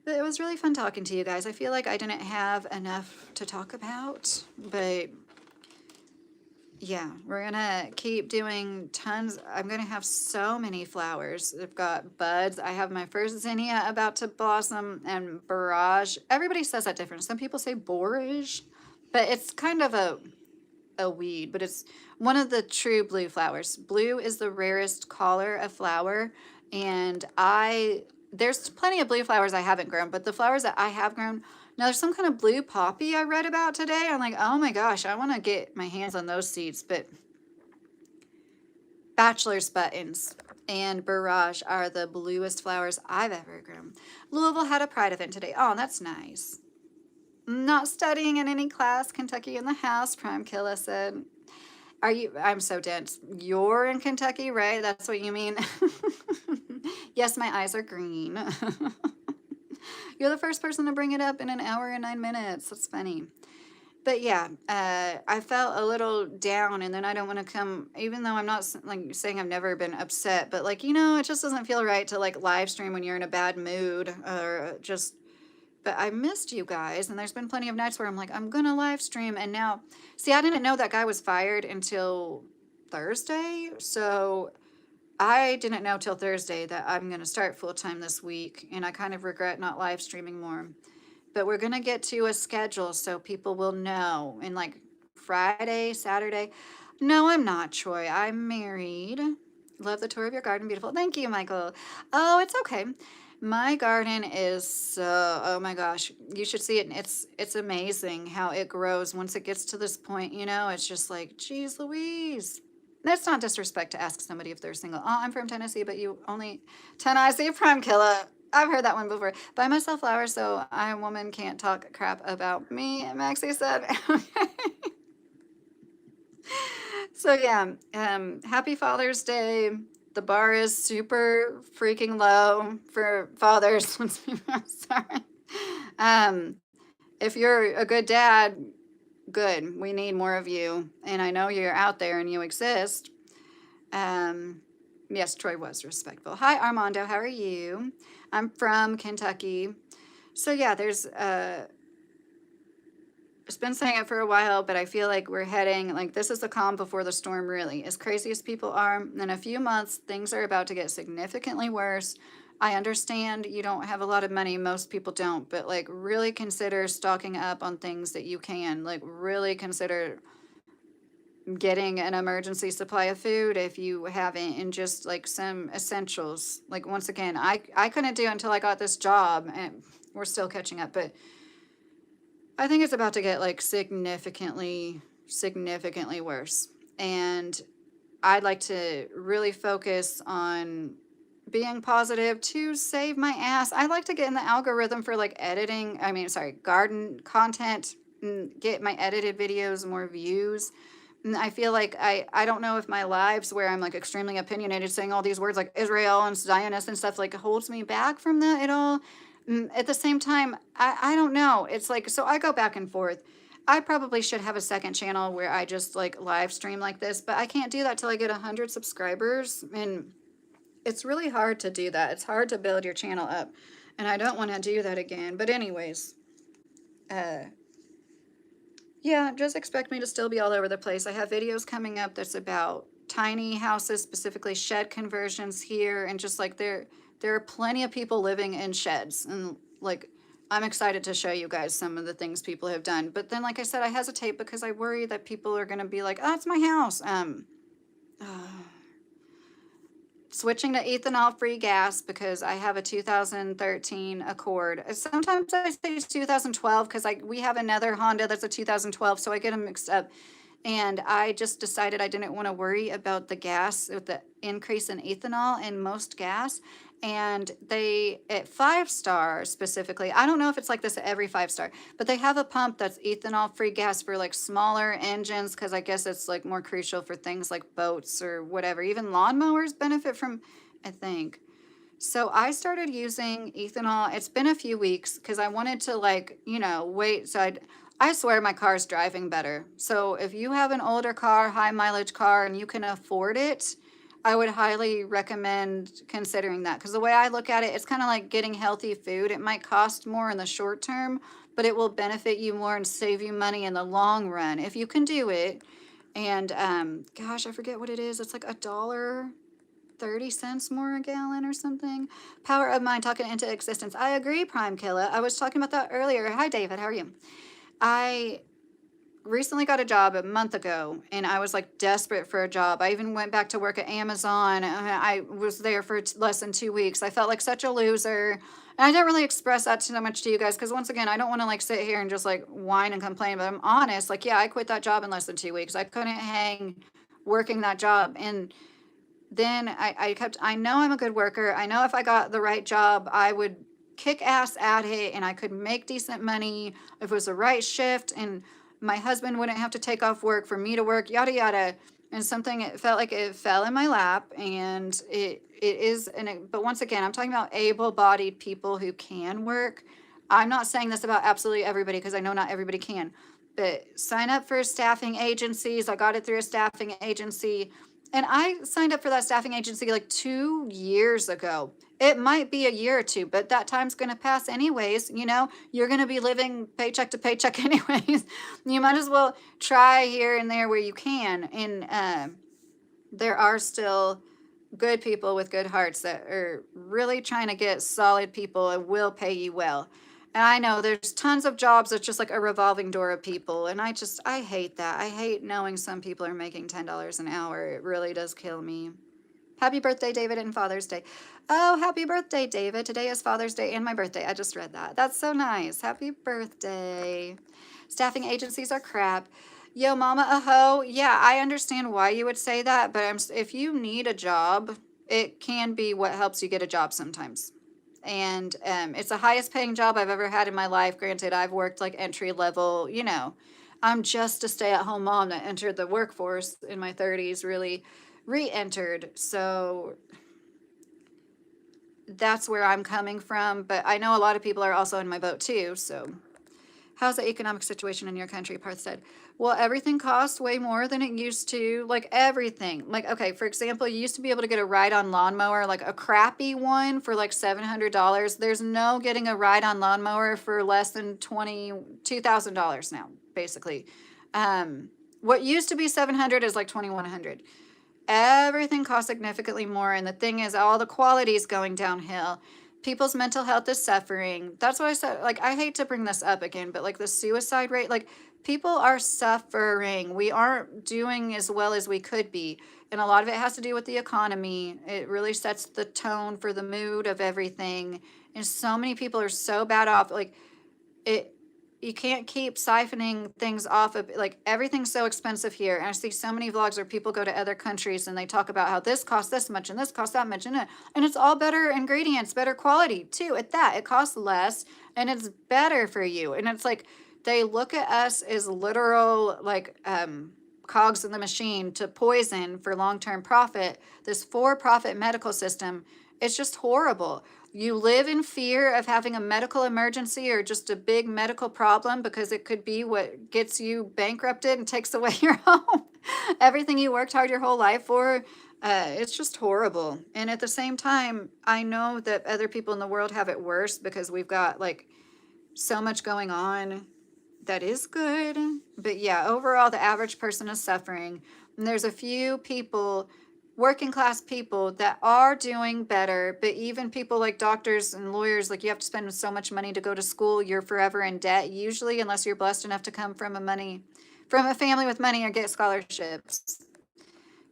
But it was really fun talking to you guys. I feel like I didn't have enough to talk about, but yeah, we're gonna keep doing tons. I'm gonna have so many flowers. I've got buds. I have my first zinnia about to blossom and barrage. Everybody says that different. Some people say borage, but it's kind of a weed, but it's one of the true blue flowers. Blue is the rarest color of flower, and there's plenty of blue flowers I haven't grown, but the flowers that I have grown, now there's some kind of blue poppy I read about today. I'm like, oh my gosh, I want to get my hands on those seeds, but bachelor's buttons and barrage are the bluest flowers I've ever grown. Louisville had a pride event today. Oh, that's nice. Not studying in any class. Kentucky in the house, Prime Killa said. Are you? I'm so dense. You're in Kentucky, right? That's what you mean? Yes, my eyes are green. You're the first person to bring it up in an hour and 9 minutes. That's funny. But yeah, I felt a little down, and then I don't want to come, even though I'm not like saying I've never been upset, but like, it just doesn't feel right to like live stream when you're in a bad mood or just. But I missed you guys, and there's been plenty of nights where I'm like, I'm gonna live stream, and now, see, I didn't know that guy was fired until Thursday, so I didn't know till Thursday that I'm gonna start full time this week, and I kind of regret not live streaming more. But we're gonna get to a schedule so people will know, and like Friday, Saturday. No, I'm not, Troy. I'm married. Love the tour of your garden. Beautiful. Thank you, Michael. Oh, it's okay. My garden is so, oh my gosh, you should see it. It's amazing how it grows once it gets to this point, it's just like, geez Louise. That's not disrespect to ask somebody if they're single. Oh, I'm from Tennessee, but you only Tennessee Prime Killer. I've heard that one before. Buy myself flowers so a woman can't talk crap about me, Maxie said. So yeah, happy Father's Day. The bar is super freaking low for fathers. Sorry. If you're a good dad, good. We need more of you. And I know you're out there and you exist. Yes, Troy was respectful. Hi, Armando. How are you? I'm from Kentucky. So yeah, there's it's been saying it for a while, but I feel like we're heading, like, this is the calm before the storm, really. As crazy as people are, in a few months, things are about to get significantly worse. I understand you don't have a lot of money. Most people don't, but, like, really consider stocking up on things that you can. Like, really consider getting an emergency supply of food if you haven't, and just, like, some essentials. Like, once again, I couldn't do it until I got this job, and we're still catching up, but I think it's about to get like significantly worse. And I'd like to really focus on being positive to save my ass. I like to get in the algorithm for like garden content, and get my edited videos more views. And I feel like I don't know if my lives where I'm like extremely opinionated, saying all these words like Israel and Zionist and stuff, like holds me back from that at all. At the same time, I don't know. It's like, so I go back and forth. I probably should have a second channel where I just like live stream like this, but I can't do that till I get 100 subscribers. And it's really hard to do that. It's hard to build your channel up. And I don't want to do that again. But anyways, yeah, just expect me to still be all over the place. I have videos coming up that's about tiny houses, specifically shed conversions here, and just like there are plenty of people living in sheds, and like I'm excited to show you guys some of the things people have done. But then, like I said, I hesitate because I worry that people are going to be like, oh, it's my house. Switching to ethanol-free gas because I have a 2013 Accord. Sometimes I say 2012 because we have another Honda that's a 2012, so I get them mixed up. And I just decided I didn't want to worry about the gas with the increase in ethanol in most gas. And they, at 5 star specifically, I don't know if it's like this at every 5 star, but they have a pump that's ethanol free gas for like smaller engines, because I guess it's like more crucial for things like boats or whatever. Even lawnmowers benefit from, I think. So I started using ethanol. It's been a few weeks because I wanted to, like, wait. I swear my car's driving better. So if you have an older car, high mileage car, and you can afford it, I would highly recommend considering that. Because the way I look at it, it's kind of like getting healthy food. It might cost more in the short term, but it will benefit you more and save you money in the long run if you can do it. And gosh, I forget what it is. It's like $1.30 more a gallon or something. Power of mind, talking into existence. I agree, Prime Killa. I was talking about that earlier. Hi, David. How are you? I recently got a job a month ago, and I was like desperate for a job. I even went back to work at Amazon. I was there for less than 2 weeks. I felt like such a loser. And I didn't really express that too much to you guys because, once again, I don't want to like sit here and just like whine and complain, but I'm honest. Like, yeah, I quit that job in less than 2 weeks. I couldn't hang working that job. And then I know I'm a good worker. I know if I got the right job, I would kick ass at it and I could make decent money if it was the right shift, and my husband wouldn't have to take off work for me to work, yada yada. And something, it felt like it fell in my lap, and it is, but once again, I'm talking about able-bodied people who can work. I'm not saying this about absolutely everybody because I know not everybody can, but sign up for staffing agencies. I got it through a staffing agency. And I signed up for that staffing agency like 2 years ago. It might be a year or two, but that time's going to pass anyways. You're going to be living paycheck to paycheck anyways. You might as well try here and there where you can. And there are still good people with good hearts that are really trying to get solid people and will pay you well. And I know there's tons of jobs that's just like a revolving door of people. And I hate that. I hate knowing some people are making $10 an hour. It really does kill me. Happy birthday, David, and Father's Day. Oh, happy birthday, David. Today is Father's Day and my birthday. I just read that. That's so nice. Happy birthday. Staffing agencies are crap. Yo, mama, aho. Yeah, I understand why you would say that, but if you need a job, it can be what helps you get a job sometimes. And it's the highest paying job I've ever had in my life. Granted, I've worked like entry level, I'm just a stay at home mom that entered the workforce in my 30s, really re-entered. So that's where I'm coming from. But I know a lot of people are also in my boat too. So how's the economic situation in your country? Parth said, well, everything costs way more than it used to. Like everything. Like, okay, for example, you used to be able to get a ride-on lawnmower, like a crappy one for like $700. There's no getting a ride-on lawnmower for less than $2,000 now, basically. What used to be $700 is like $2,100. Everything costs significantly more, and the thing is, all the quality is going downhill. People's mental health is suffering. That's why I said, like, I hate to bring this up again, but like the suicide rate, like, people are suffering. We aren't doing as well as we could be, and a lot of it has to do with the economy. It really sets the tone for the mood of everything, and so many people are so bad off. Like, it you can't keep siphoning things off of, like, everything's so expensive here. And I see so many vlogs where people go to other countries and they talk about how this costs this much and this costs that much, and it's all better ingredients, better quality too. At that, it costs less and it's better for you. And it's like they look at us as literal, like, cogs in the machine to poison for long-term profit. This for-profit medical system, it's just horrible. You live in fear of having a medical emergency or just a big medical problem because it could be what gets you bankrupted and takes away your home. Everything you worked hard your whole life for. It's just horrible. And at the same time, I know that other people in the world have it worse because we've got like so much going on that is good. But yeah, overall, the average person is suffering. And there's a few people, working class people, that are doing better. But even people like doctors and lawyers, like, you have to spend so much money to go to school. You're forever in debt, usually, unless you're blessed enough to come from a family with money or get scholarships.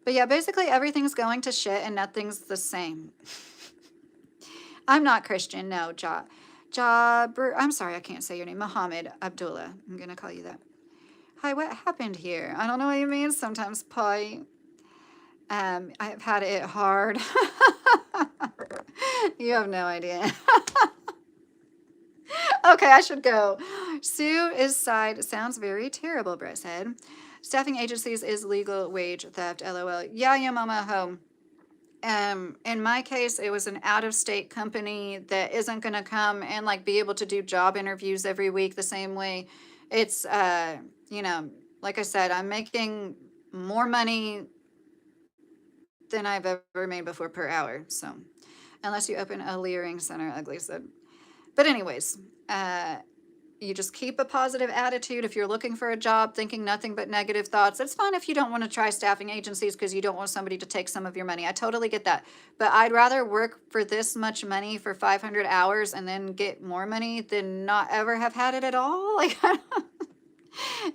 But yeah, basically everything's going to shit and nothing's the same. I'm not Christian, no, I'm sorry, I can't say your name. Muhammad Abdullah. I'm going to call you that. Hi, what happened here? I don't know what you mean. Sometimes I've had it hard. You have no idea. Okay, I should go. Sue is side. Sounds very terrible, Brett said. Staffing agencies is legal wage theft. LOL. Yeah, yeah, mama home. In my case, it was an out of state company that isn't going to come and like be able to do job interviews every week the same way. It's, you know, like I said, I'm making more money than I've ever made before per hour. So, unless you open a Leering Center, Ugly said. But, anyways, uh, you just keep a positive attitude. If you're looking for a job, thinking nothing but negative thoughts, it's fine if you don't want to try staffing agencies because you don't want somebody to take some of your money. I totally get that. But I'd rather work for this much money for 500 hours and then get more money than not ever have had it at all. Like,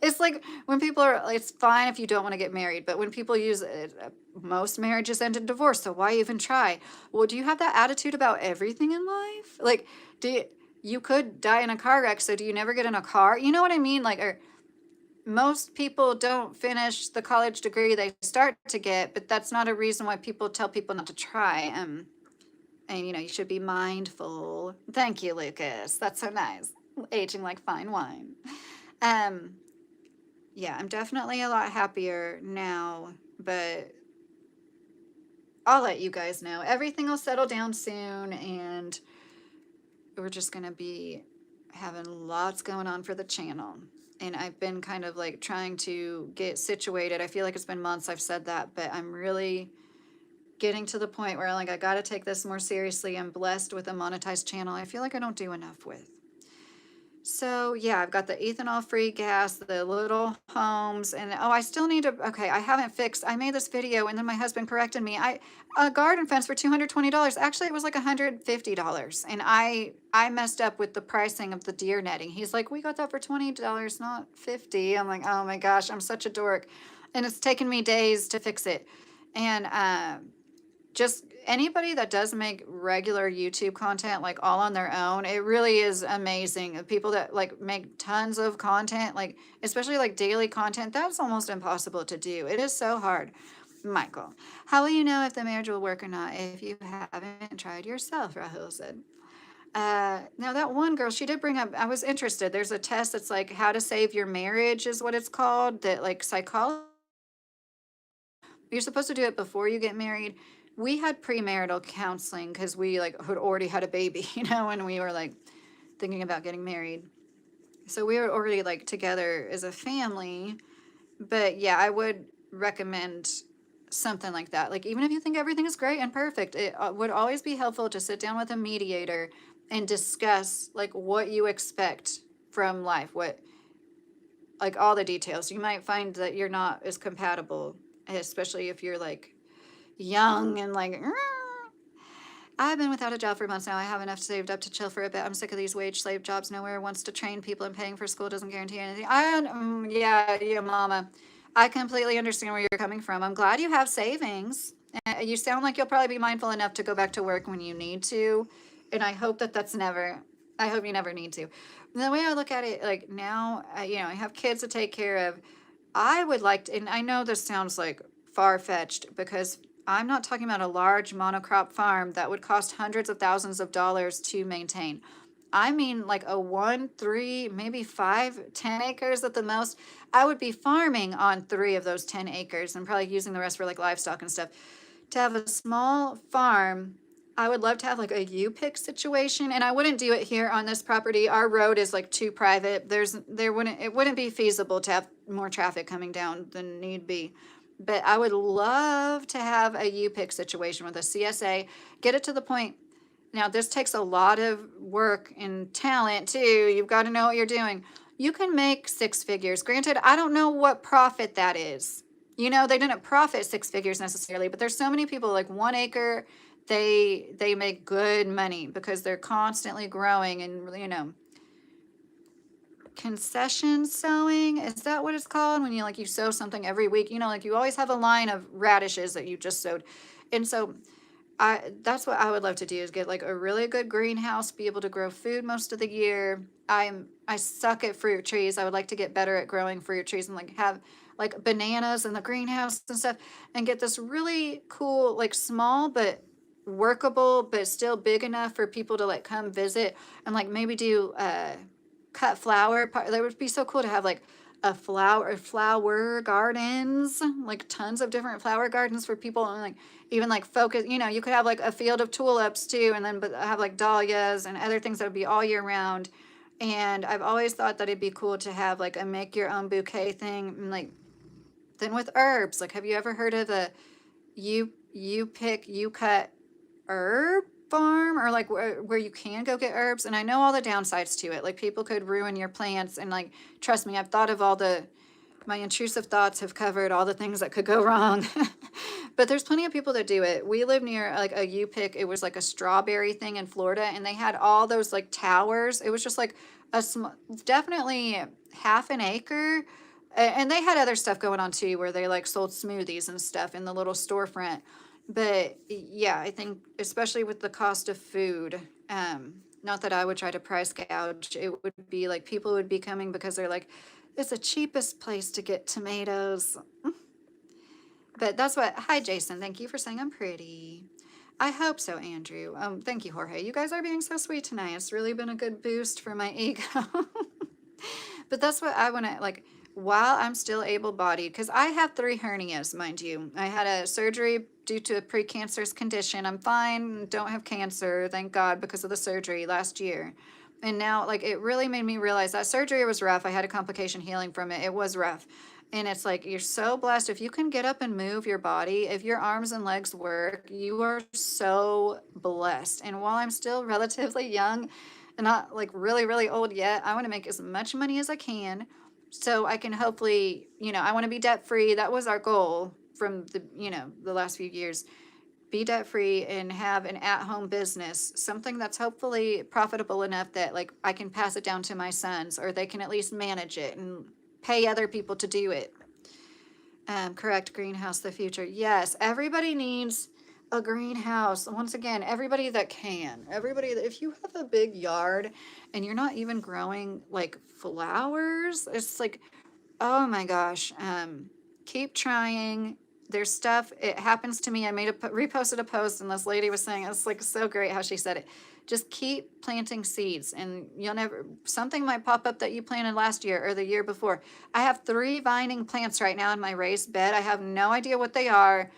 it's like when people are, it's fine if you don't want to get married, but when people use it, most marriages end in divorce. So why even try? Well, do you have that attitude about everything in life? Like, do you, you could die in a car wreck, so do you never get in a car? You know what I mean? Like, or most people don't finish the college degree they start to get, but that's not a reason why people tell people not to try. And you know, you should be mindful. Thank you, Lucas. That's so nice. Aging like fine wine. Um, yeah, I'm definitely a lot happier now, but I'll let you guys know. Everything will settle down soon, and we're just gonna be having lots going on for the channel. And I've been kind of like trying to get situated. I feel like it's been months I've said that, but I'm really getting to the point where like I gotta take this more seriously. I'm blessed with a monetized channel I feel like I don't do enough with. So yeah, I've got the ethanol free gas, the little homes, and oh, I still need to, okay, I haven't fixed, I made this video and then my husband corrected me. A garden fence for $220. Actually, it was like $150. And I messed up with the pricing of the deer netting. He's like, we got that for $20, not 50. I'm like, oh my gosh, I'm such a dork. And it's taken me days to fix it. And just anybody that does make regular YouTube content, like all on their own, it really is amazing. The people that like make tons of content, like especially like daily content, that's almost impossible to do. It is so hard. Michael, how will you know if the marriage will work or not if you haven't tried yourself? Rahul said. Now that one girl, she did bring up, I was interested. There's a test that's like how to save your marriage is what it's called, that like psychology, you're supposed to do it before you get married. We had premarital counseling because we like had already had a baby, you know, and we were like thinking about getting married. So we were already like together as a family. But yeah, I would recommend something like that. Like even if you think everything is great and perfect, it would always be helpful to sit down with a mediator and discuss like what you expect from life, what like all the details. You might find that you're not as compatible, especially if you're like young and like, I've been without a job for months now. I have enough saved up to chill for a bit. I'm sick of these wage slave jobs. Nowhere wants to train people, and paying for school doesn't guarantee anything. Yeah, mama. I completely understand where you're coming from. I'm glad you have savings. You sound like you'll probably be mindful enough to go back to work when you need to. And I hope that that's never, I hope you never need to. And the way I look at it, like now, you know, I have kids to take care of. I would like to, and I know this sounds like far fetched because I'm not talking about a large monocrop farm that would cost hundreds of thousands of dollars to maintain. I mean, like a 1, 3, maybe 5, 10 acres at the most. I would be farming on 3 of those 10 acres and probably using the rest for like livestock and stuff. To have a small farm, I would love to have like a U-pick situation, and I wouldn't do it here on this property. Our road is like too private. It wouldn't be feasible to have more traffic coming down than need be. But I would love to have a U-pick situation with a CSA, get it to the point. Now, this takes a lot of work and talent too. You've got to know what you're doing. You can make 6 figures. Granted, I don't know what profit that is. You know, they didn't profit 6 figures necessarily, but there's so many people like 1 acre, they make good money because they're constantly growing and, you know, concession sewing, is that what it's called when you like you sow something every week, you know, like you always have a line of radishes that you just sowed. And so that's what I would love to do, is get like a really good greenhouse, be able to grow food most of the year. I suck at fruit trees. I would like to get better at growing fruit trees and like have like bananas in the greenhouse and stuff, and get this really cool like small but workable, but still big enough for people to like come visit and like maybe do cut flower. That would be so cool to have like a flower gardens, like tons of different flower gardens for people, and like even like focus. You could have like a field of tulips too, and then but have like dahlias and other things that would be all year round. And I've always thought that it'd be cool to have like a make your own bouquet thing, and like then with herbs. Like, have you ever heard of the you cut herb farm, or like where you can go get herbs? And I know all the downsides to it. Like people could ruin your plants, and like trust me, I've thought of all the my intrusive thoughts have covered all the things that could go wrong. But there's plenty of people that do it. We live near like a U pick. It was like a strawberry thing in Florida, and they had all those like towers. It was just like definitely half an acre. And they had other stuff going on too, where they like sold smoothies and stuff in the little storefront. But yeah, I think especially with the cost of food, not that I would try to price gouge, it would be like people would be coming because they're like, it's the cheapest place to get tomatoes. But that's what. Hi, Jason. Thank you for saying I'm pretty. I hope so, Andrew. Thank you, Jorge. You guys are being so sweet tonight. It's really been a good boost for my ego. But that's what I want to like. While I'm still able-bodied, because I have 3 hernias, mind you. I had a surgery due to a precancerous condition. I'm fine. Don't have cancer, thank God, because of the surgery last year. And now, like, it really made me realize that surgery was rough. I had a complication healing from it. It was rough. And it's like, you're so blessed. If you can get up and move your body, if your arms and legs work, you are so blessed. And while I'm still relatively young and not like really, really old yet, I want to make as much money as I can so I can hopefully, I want to be debt free. That was our goal from the last few years. Be debt free and have an at home business, something that's hopefully profitable enough that like I can pass it down to my sons, or they can at least manage it and pay other people to do it. Correct. Greenhouse, the future. Yes, everybody needs a greenhouse. Once again, everybody that can. Everybody that, if you have a big yard and you're not even growing like flowers, it's like, oh my gosh. Keep trying. There's stuff. It happens to me. I reposted a post, and this lady was saying it's like so great how she said it. Just keep planting seeds, and you'll never, something might pop up that you planted last year or the year before. I have 3 vining plants right now in my raised bed. I have no idea what they are.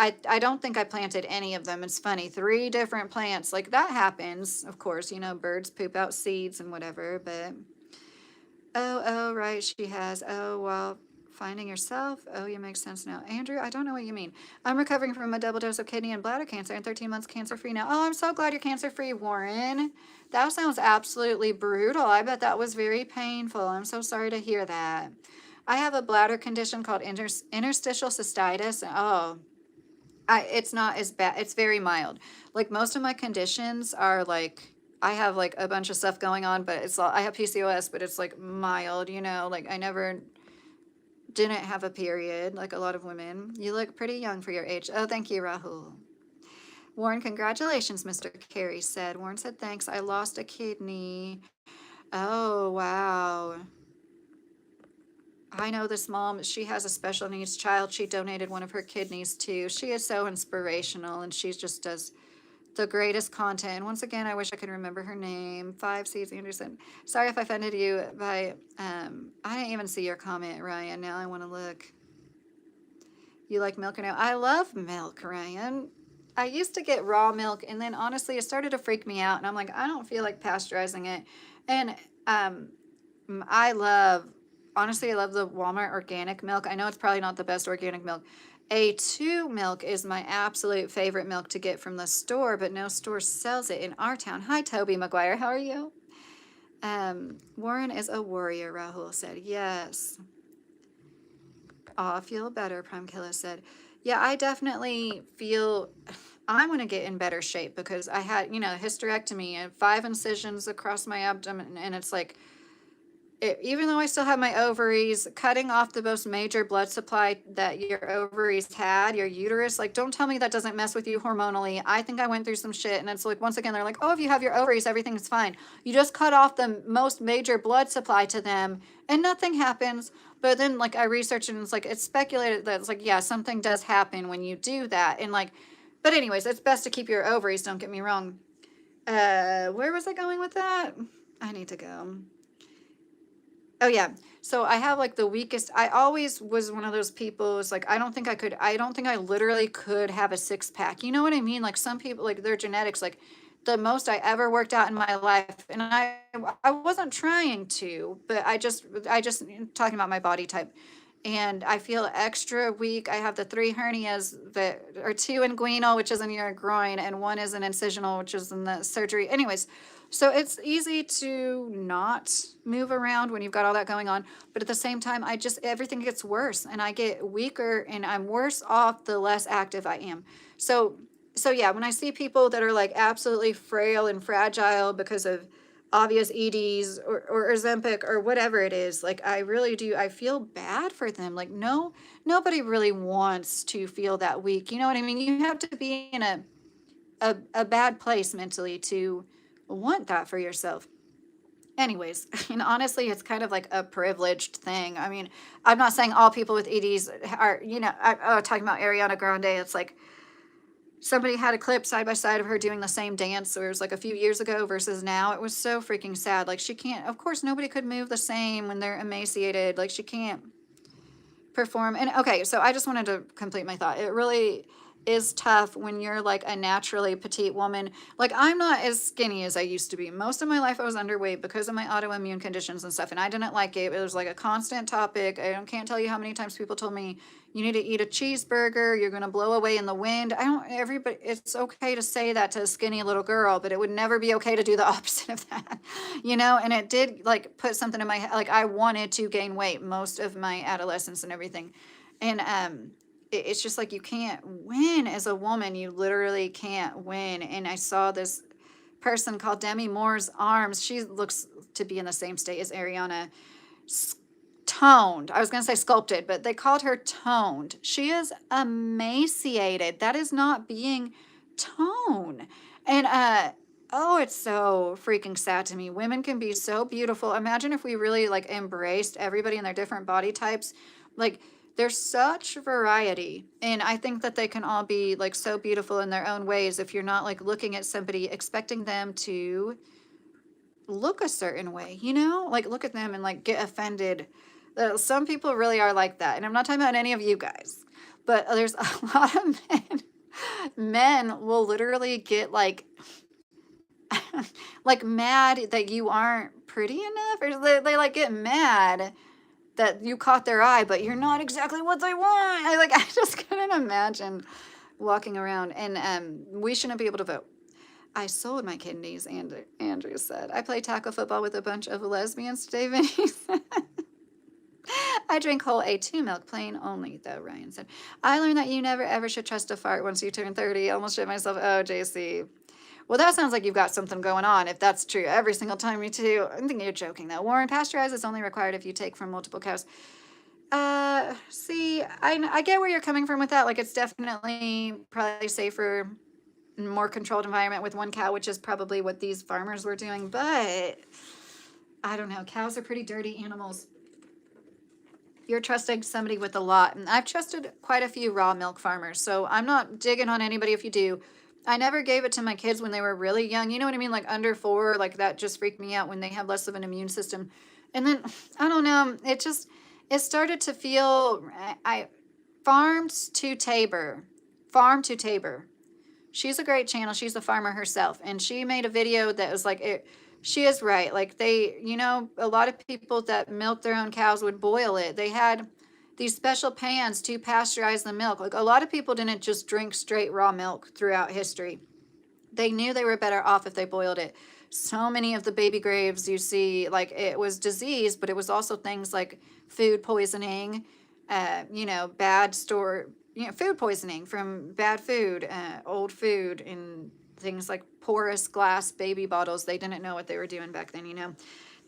I don't think I planted any of them. It's funny, 3 different plants. Like that happens, of course, birds poop out seeds and whatever, but oh, right, she has. Oh, well, finding yourself. Oh, you make sense now. Andrew, I don't know what you mean. I'm recovering from a double dose of kidney and bladder cancer and 13 months cancer-free now. Oh, I'm so glad you're cancer-free, Warren. That sounds absolutely brutal. I bet that was very painful. I'm so sorry to hear that. I have a bladder condition called interstitial cystitis. Oh, it's not as bad. It's very mild. Like most of my conditions are like, I have like a bunch of stuff going on, but I have PCOS, but it's like mild, like I never didn't have a period like a lot of women. You look pretty young for your age. Oh, thank you, Rahul. Warren, congratulations, Mr. Carey said. Warren said, thanks. I lost a kidney. Oh, wow. I know this mom, she has a special needs child. She donated one of her kidneys to. She is so inspirational, and she just does the greatest content. And once again, I wish I could remember her name. 5 Seeds Anderson. Sorry if I offended you by, I didn't even see your comment, Ryan. Now I want to look. You like milk or no? I love milk, Ryan. I used to get raw milk, and then honestly, it started to freak me out, and I'm like, I don't feel like pasteurizing it. And honestly, I love the Walmart organic milk. I know it's probably not the best organic milk. A2 milk is my absolute favorite milk to get from the store, but no store sells it in our town. Hi, Toby McGuire. How are you? Warren is a warrior, Rahul said. Yes. I feel better, Prime Killer said. Yeah, I definitely feel I want to get in better shape because I had, a hysterectomy and 5 incisions across my abdomen, and it's like, even though I still have my ovaries, cutting off the most major blood supply that your ovaries had, your uterus, like, don't tell me that doesn't mess with you hormonally. I think I went through some shit, and it's like, once again, they're like, oh, if you have your ovaries, everything's fine. You just cut off the most major blood supply to them, and nothing happens. But then, like, I researched, and it's like, it's speculated that it's like, yeah, something does happen when you do that. And, like, But anyways, it's best to keep your ovaries, don't get me wrong. Where was I going with that? I need to go. Oh yeah. So I have like the weakest. I always was one of those people. It's like I don't think I could. I don't think I literally could have a six pack. You know what I mean? Like some people, like their genetics. Like the most I ever worked out in my life, and I wasn't trying to, but I just talking about my body type, and I feel extra weak. I have the three hernias that are two inguinal, which is in your groin, and one is an incisional, which is in the surgery. Anyways, so it's easy to not move around when you've got all that going on. But at the same time, everything gets worse and I get weaker and I'm worse off the less active I am. So, so yeah, when I see people that are like absolutely frail and fragile because of obvious EDs or Ozempic or whatever it is, like I really do, I feel bad for them. Like, no, nobody really wants to feel that weak. You know what I mean? You have to be in a bad place mentally to want that for yourself. Anyways, and honestly, it's kind of like a privileged thing. I mean, I'm not saying all people with EDs are, talking about Ariana Grande. It's like somebody had a clip side by side of her doing the same dance. Where it was like a few years ago versus now. It was so freaking sad. Like she can't, of course, nobody could move the same when they're emaciated. Like she can't perform. And okay, so I just wanted to complete my thought. It really is tough when you're like a naturally petite woman. Like I'm not as skinny as I used to be. Most of my life I was underweight because of my autoimmune conditions and stuff, and I didn't like it. It was like a constant topic. Can't tell you how many times people told me you need to eat a cheeseburger, you're going to blow away in the wind. I don't everybody It's okay to say that to a skinny little girl, but it would never be okay to do the opposite of that. And it did like put something in my head. Like I wanted to gain weight most of my adolescence and everything. And it's just like you can't win as a woman. You literally can't win. And I saw this person called Demi Moore's arms. She looks to be in the same state as Ariana. Toned. I was going to say sculpted, but they called her toned. She is emaciated. That is not being tone. And oh, it's so freaking sad to me. Women can be so beautiful. Imagine if we really like embraced everybody in their different body types. Like there's such variety, and I think that they can all be like so beautiful in their own ways if you're not like looking at somebody expecting them to look a certain way, like look at them and like get offended. Some people really are like that, and I'm not talking about any of you guys, but there's a lot of men will literally get like like mad that you aren't pretty enough, or they like get mad that you caught their eye, but you're not exactly what they want. I just couldn't imagine walking around, and we shouldn't be able to vote. I sold my kidneys, and Andrew said. I play tackle football with a bunch of lesbians today, Vinny said. I drink whole A2 milk, plain only, though, Ryan said. I learned that you never ever should trust a fart once you turn 30. Almost shit myself. Oh, JC. Well, that sounds like you've got something going on, if that's true. Every single time you do. I think you're joking, though. Warren, pasteurized is only required if you take from multiple cows. See, I get where you're coming from with that. Like, it's definitely probably safer, more controlled environment with one cow, which is probably what these farmers were doing. But I don't know. Cows are pretty dirty animals. You're trusting somebody with a lot. And I've trusted quite a few raw milk farmers. So I'm not digging on anybody if you do. I never gave it to my kids when they were really young. You know what I mean? Like under 4, like that just freaked me out when they have less of an immune system. And then, I don't know, it started to feel, I farmed to Tabor. Farm to Tabor. She's a great channel. She's a farmer herself. And she made a video that was like, she is right. Like a lot of people that milk their own cows would boil it. They had these special pans to pasteurize the milk. Like a lot of people didn't just drink straight raw milk throughout history. They knew they were better off if they boiled it. So many of the baby graves you see, like it was disease, but it was also things like food poisoning, bad store, food poisoning from bad food, old food, and things like porous glass baby bottles. They didn't know what they were doing back then.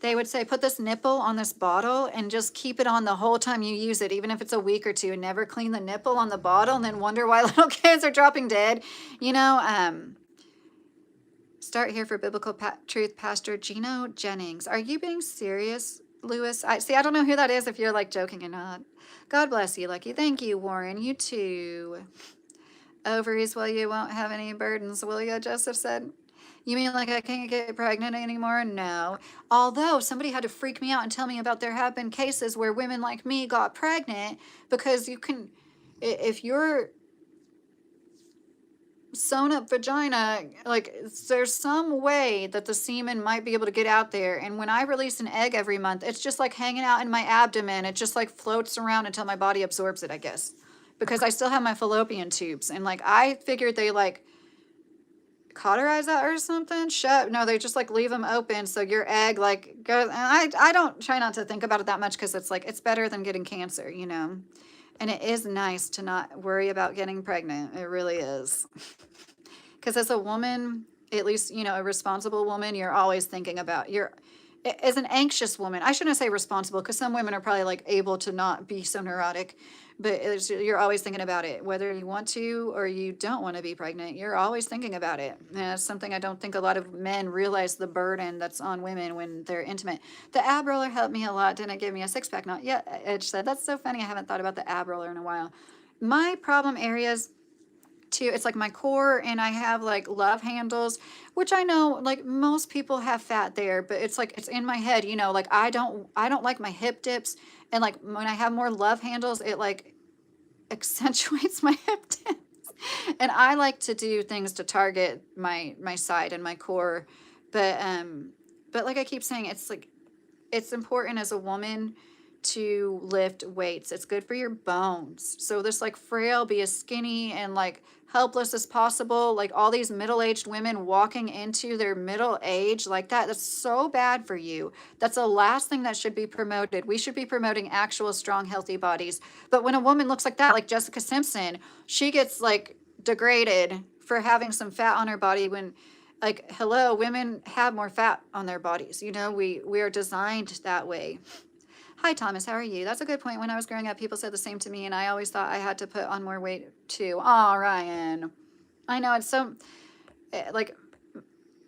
They would say, put this nipple on this bottle and just keep it on the whole time you use it, even if it's a week or two, and never clean the nipple on the bottle and then wonder why little kids are dropping dead. Start here for Biblical Truth, Pastor Gino Jennings. Are you being serious, Lewis? I don't know who that is, if you're like joking or not. God bless you, Lucky. Thank you, Warren. You too. Ovaries, well, you won't have any burdens, will you? Joseph said. You mean like I can't get pregnant anymore? No. Although somebody had to freak me out and tell me about there have been cases where women like me got pregnant because you can, if you're sewn up vagina, like there's some way that the semen might be able to get out there. And when I release an egg every month, it's just like hanging out in my abdomen. It just like floats around until my body absorbs it, I guess. Because I still have my fallopian tubes. And like I figured they like cauterize that or something. Shut. No, they just like leave them open so your egg like goes. And I don't try not to think about it that much because it's like it's better than getting cancer, you know. And it is nice to not worry about getting pregnant. It really is. Because as a woman, at least, you know, a responsible woman, you're always thinking about as an anxious woman. I shouldn't say responsible because some women are probably like able to not be so neurotic, but you're always thinking about it, whether you want to or you don't want to be pregnant. You're always thinking about it. And that's something I don't think a lot of men realize the burden that's on women when they're intimate. The ab roller helped me a lot. Didn't give me a six pack. Not yet. Edge said, that's so funny. I haven't thought about the ab roller in a while. My problem areas too, it's like my core, and I have like love handles, which I know like most people have fat there, but it's like it's in my head, you know, like I don't like my hip dips, and like when I have more love handles, it like accentuates my hip dips. And I like to do things to target my side and my core, but like I keep saying, it's like it's important as a woman to lift weights. It's good for your bones. So this like frail, be as skinny and like helpless as possible. Like all these middle-aged women walking into their middle age like that. That's so bad for you. That's the last thing that should be promoted. We should be promoting actual strong, healthy bodies. But when a woman looks like that, like Jessica Simpson, she gets like degraded for having some fat on her body when like hello, women have more fat on their bodies. You know, we are designed that way. Hi, Thomas. How are you? That's a good point. When I was growing up, people said the same to me, and I always thought I had to put on more weight too. Oh, Ryan. I know it's so like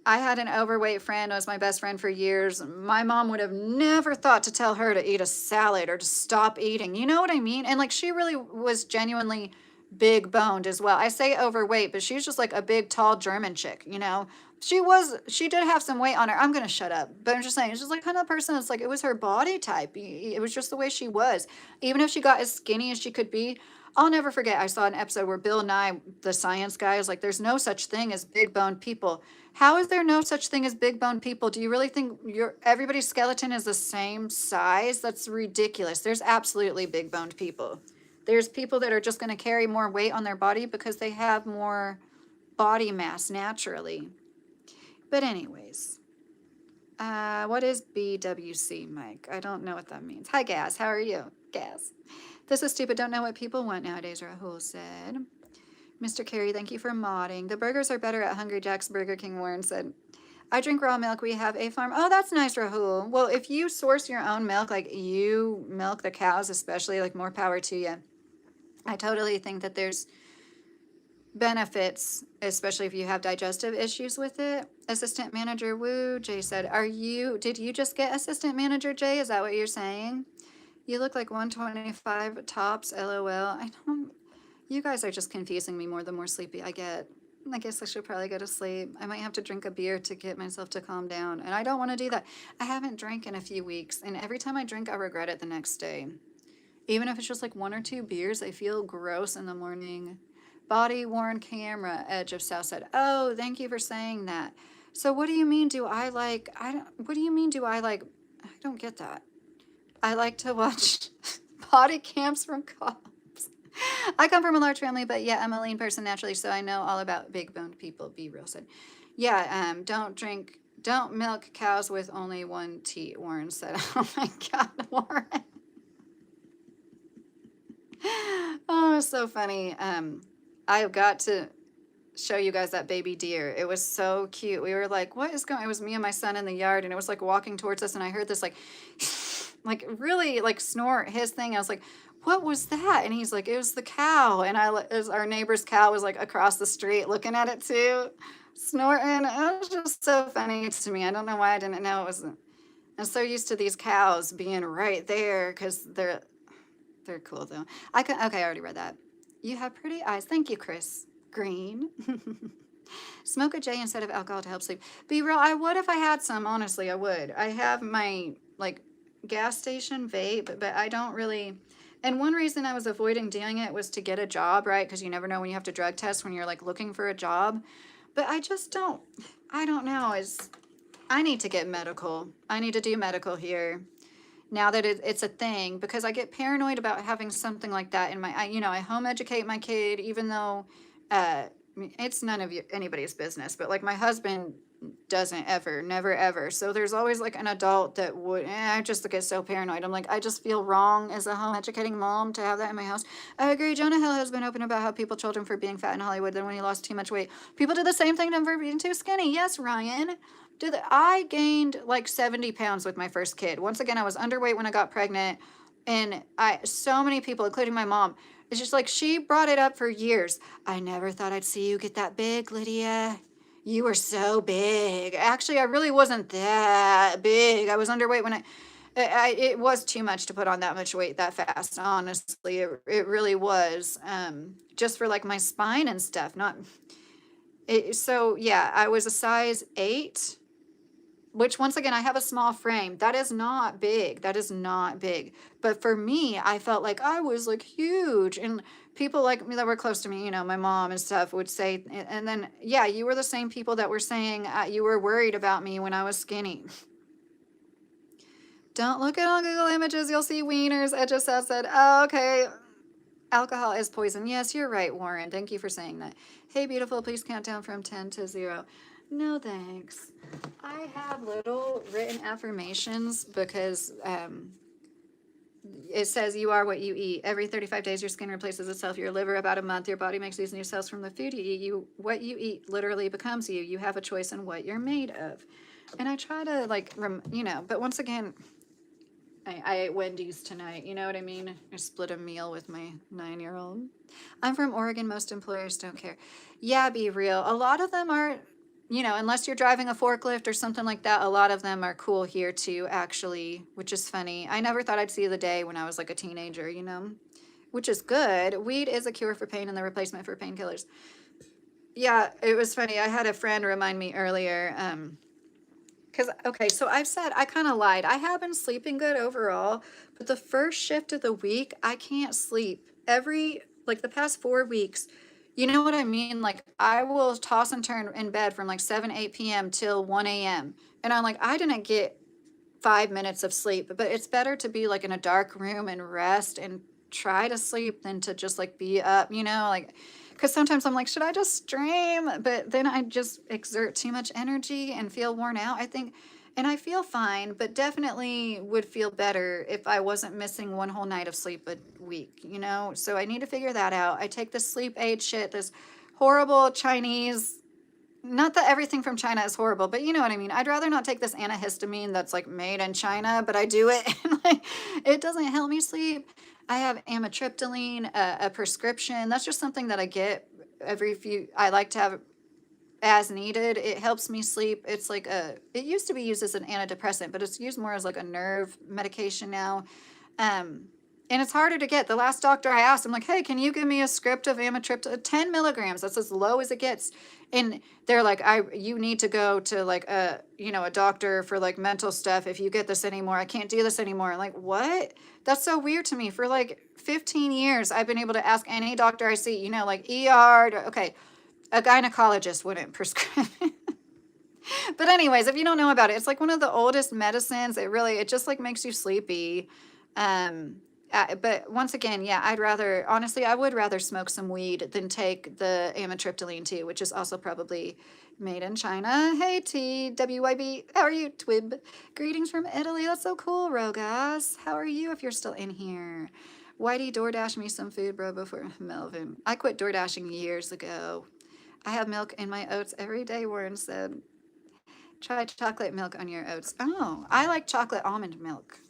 I had an overweight friend who was my best friend for years. My mom would have never thought to tell her to eat a salad or to stop eating. You know what I mean? And like she really was genuinely big boned as well. I say overweight, but she was just like a big, tall German chick, you know? She did have some weight on her. I'm going to shut up. But I'm just saying, it's just like kind of person that's like, it was her body type. It was just the way she was. Even if she got as skinny as she could be, I'll never forget. I saw an episode where Bill Nye, the science guy, is like, there's no such thing as big boned people. How is there no such thing as big boned people? Do you really think everybody's skeleton is the same size? That's ridiculous. There's absolutely big boned people. There's people that are just going to carry more weight on their body because they have more body mass naturally. But anyways, what is BWC, Mike? I don't know what that means. Hi, Gas. How are you? Gas. This is stupid. Don't know what people want nowadays, Rahul said. Mr. Carey, thank you for modding. The burgers are better at Hungry Jack's Burger King, Warren said. I drink raw milk. We have a farm. Oh, that's nice, Rahul. Well, if you source your own milk, like you milk the cows, especially, like more power to you. I totally think that there's benefits, especially if you have digestive issues with it. Assistant manager, woo. Jay said, did you just get assistant manager, Jay? Is that what you're saying? You look like 125 tops, LOL. You guys are just confusing me more the more sleepy I get. I guess I should probably go to sleep. I might have to drink a beer to get myself to calm down. And I don't want to do that. I haven't drank in a few weeks. And every time I drink, I regret it the next day. Even if it's just like 1 or 2 beers, I feel gross in the morning. Body worn camera, Edge of South said. Oh, thank you for saying that. So what do you mean what do you mean do I like, I don't get that. I like to watch body cams from cops. I come from a large family, but yeah, I'm a lean person naturally, so I know all about big boned people, Be Real said. Yeah, don't milk cows with only one teat, Warren said. Oh my God, Warren. Oh, it's so funny. I've got to show you guys that baby deer. It was so cute. We were like, what is going on? It was me and my son in the yard, and it was like walking towards us, and I heard this like, like really like snort his thing. I was like, what was that? And he's like, it was the cow. And our neighbor's cow was like across the street looking at it too, snorting. It was just so funny to me. I don't know why I didn't know it was. I'm so used to these cows being right there because they're cool though. Okay, I already read that. You have pretty eyes. Thank you, Chris. Green. Smoke a J instead of alcohol to help sleep. Be real, I would if I had some, honestly, I would. I have my like gas station vape, but I don't really. And one reason I was avoiding doing it was to get a job, right? Because you never know when you have to drug test when you're like looking for a job. But I just don't, I don't know. I need to get medical. I need to do medical here now that it's a thing because I get paranoid about having something like that in my, I home educate my kid, even though uh, it's none of anybody's business, but like my husband doesn't ever, never ever. So there's always like an adult that would, I just get so paranoid. I'm like, I just feel wrong as a home educating mom to have that in my house. I agree. Jonah Hill has been open about how people told him for being fat in Hollywood. Then when he lost too much weight, people did the same thing to him for being too skinny. Yes, Ryan. I gained like 70 pounds with my first kid. Once again, I was underweight when I got pregnant. And so many people, including my mom, it's just like she brought it up for years. I never thought I'd see you get that big, Lydia. You were so big. Actually, I really wasn't that big. I was underweight when it was too much to put on that much weight that fast. Honestly, it really was. Just for like my spine and stuff. Not it. So yeah, I was a size 8, which once again, I have a small frame. That is not big. That is not big. But for me, I felt like I was like huge. And people like me that were close to me, my mom and stuff would say, and then, yeah, you were the same people that were saying you were worried about me when I was skinny. Don't look at all Google images. You'll see wieners. It just said, oh, okay. Alcohol is poison. Yes, you're right, Warren. Thank you for saying that. Hey, beautiful, please count down from 10 to 0. No, thanks. I have little written affirmations because it says you are what you eat. Every 35 days, your skin replaces itself. Your liver, about a month, your body makes these new cells from the food you eat. What you eat literally becomes you. You have a choice in what you're made of. And I try to but once again, I ate Wendy's tonight. You know what I mean? I split a meal with my 9-year-old. I'm from Oregon. Most employers don't care. Yeah, be real. A lot of them are, unless you're driving a forklift or something like that, a lot of them are cool here too, actually, which is funny. I never thought I'd see the day when I was like a teenager, which is good. Weed is a cure for pain and the replacement for painkillers. Yeah, it was funny. I had a friend remind me earlier, because, okay, so I've said, I kind of lied. I have been sleeping good overall, but the first shift of the week, I can't sleep. The past 4 weeks, you know what I mean? Like, I will toss and turn in bed from like 7, 8 p.m. till 1 a.m. And I'm like, I didn't get 5 minutes of sleep, but it's better to be like in a dark room and rest and try to sleep than to just like be up, because sometimes I'm like, should I just stream? But then I just exert too much energy and feel worn out, I think. And I feel fine, but definitely would feel better if I wasn't missing one whole night of sleep a week, So I need to figure that out. I take this sleep aid shit, this horrible Chinese, not that everything from China is horrible, but you know what I mean. I'd rather not take this antihistamine that's like made in China, but I do it. And like, it doesn't help me sleep. I have amitriptyline, a prescription. That's just something that I get I like to have as needed. It helps me sleep. It's like it used to be used as an antidepressant, but it's used more as like a nerve medication now. And it's harder to get. The last doctor I asked, I'm like, hey, can you give me a script of amitriptyline? 10 milligrams. That's as low as it gets. And they're like, you need to go to like a doctor for like mental stuff. If you get this anymore, I can't do this anymore. I'm like, what? That's so weird to me. For like 15 years, I've been able to ask any doctor I see, like ER. Okay, a gynecologist wouldn't prescribe. But anyways, if you don't know about it, it's like one of the oldest medicines. It just like makes you sleepy. But once again, yeah, I would rather smoke some weed than take the amitriptyline too, which is also probably made in China. Hey, TWYB, how are you, Twib? Greetings from Italy. That's so cool, Rogas. How are you if you're still in here? Whitey, DoorDash me some food, bro, before Melvin. I quit DoorDashing years ago. I have milk in my oats every day, Warren said. Try chocolate milk on your oats. Oh, I like chocolate almond milk.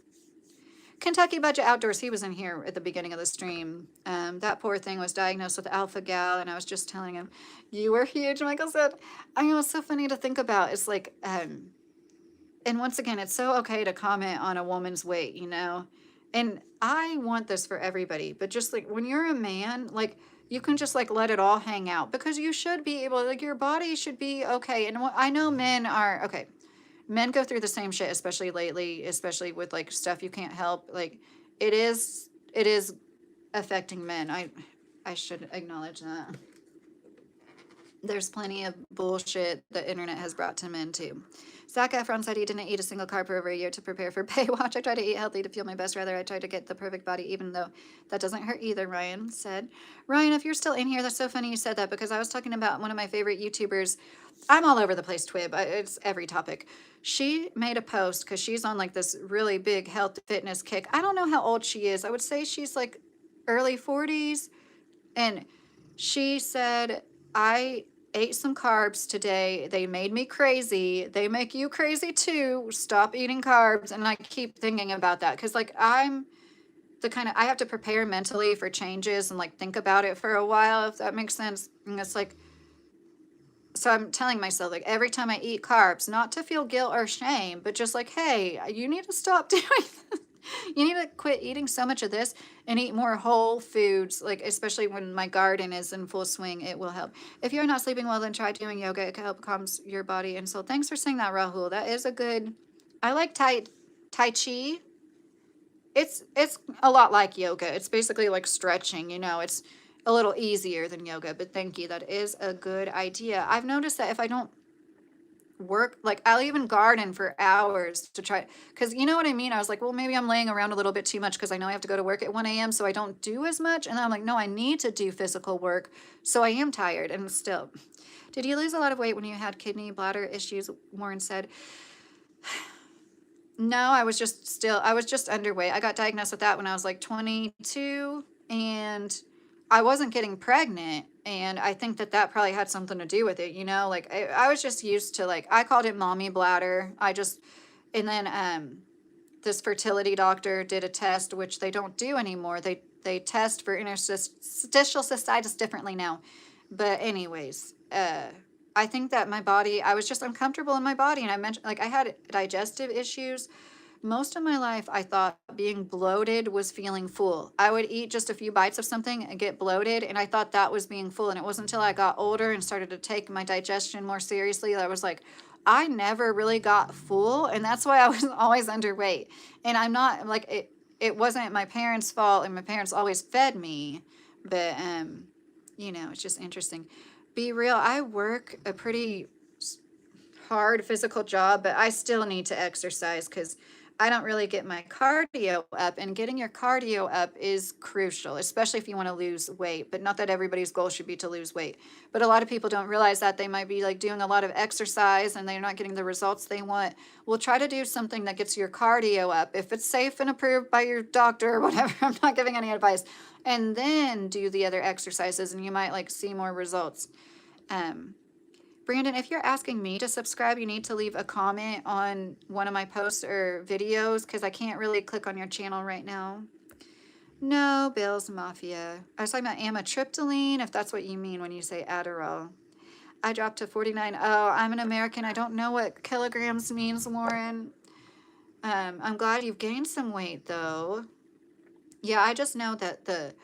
Kentucky Budget Outdoors, he was in here at the beginning of the stream. That poor thing was diagnosed with alpha-gal, and I was just telling him, you were huge, Michael said. I know, it's so funny to think about. It's like, and once again, it's so okay to comment on a woman's weight, And I want this for everybody, but just like when you're a man, like You can just like let it all hang out because you should be able, like, your body should be okay. And I know men are okay. Men go through the same shit, especially lately, especially with like stuff you can't help. Like, it is affecting men. I should acknowledge that. There's plenty of bullshit the internet has brought to men too. Zac Efron said he didn't eat a single carb for over a year to prepare for Baywatch. I try to eat healthy to feel my best. Rather, I try to get the perfect body, even though that doesn't hurt either, Ryan said. Ryan, if you're still in here, that's so funny you said that because I was talking about one of my favorite YouTubers. I'm all over the place, Twib. It's every topic. She made a post because she's on like this really big health fitness kick. I don't know how old she is. I would say she's like early 40s. And she said, I ate some carbs today. They made me crazy. They make you crazy too. Stop eating carbs. And I keep thinking about that because, like, I'm the kind of, I have to prepare mentally for changes and like think about it for a while, if that makes sense. And it's like, so I'm telling myself, like, every time I eat carbs, not to feel guilt or shame, but just like, hey, you need to stop doing this. You need to quit eating so much of this and eat more whole foods, like, especially when my garden is in full swing, it will help. If you're not sleeping well, then try doing yoga. It can help calms your body and soul. Thanks for saying that, Rahul. That is a good, I like Tai Chi. It's a lot like yoga. It's basically like stretching, it's a little easier than yoga, but thank you. That is a good idea. I've noticed that if I don't work, like, I'll even garden for hours to try, because you know what I mean. I was like, well, maybe I'm laying around a little bit too much because I know I have to go to work at 1 a.m. so I don't do as much, and then I'm like, no, I need to do physical work, so I am tired. And still, did you lose a lot of weight when you had kidney bladder issues? Warren said. No, I was just underweight. I got diagnosed with that when I was like 22, and I wasn't getting pregnant. And I think that that probably had something to do with it, like, I was just used to, like, I called it mommy bladder. And then this fertility doctor did a test, which they don't do anymore. They test for interstitial cystitis differently now. But anyways, I think that my body, I was just uncomfortable in my body. And I mentioned, like, I had digestive issues. Most of my life, I thought being bloated was feeling full. I would eat just a few bites of something and get bloated, and I thought that was being full. And it wasn't until I got older and started to take my digestion more seriously that I was like, I never really got full, and that's why I was always underweight. And I'm not like it wasn't my parents' fault, and my parents always fed me, but it's just interesting. Be real, I work a pretty hard physical job, but I still need to exercise because I don't really get my cardio up, and getting your cardio up is crucial, especially if you want to lose weight. But not that everybody's goal should be to lose weight. But a lot of people don't realize that they might be like doing a lot of exercise and they're not getting the results they want. Well, try to do something that gets your cardio up. If it's safe and approved by your doctor or whatever, I'm not giving any advice. And then do the other exercises and you might like see more results. Brandon, if you're asking me to subscribe, you need to leave a comment on one of my posts or videos because I can't really click on your channel right now. No, Bill's Mafia. I was talking about amitriptyline, if that's what you mean when you say Adderall. I dropped to 49. Oh, I'm an American. I don't know what kilograms means, Lauren. I'm glad you've gained some weight, though. Yeah, I just know that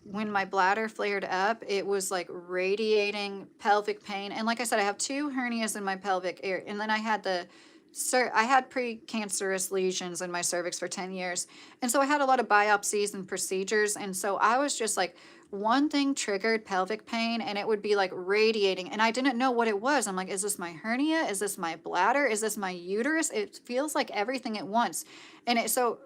when my bladder flared up, it was like radiating pelvic pain. And like I said, I have 2 hernias in my pelvic area. And then I had I had precancerous lesions in my cervix for 10 years. And so I had a lot of biopsies and procedures. And so I was just like, one thing triggered pelvic pain and it would be like radiating. And I didn't know what it was. I'm like, is this my hernia? Is this my bladder? Is this my uterus? It feels like everything at once. And so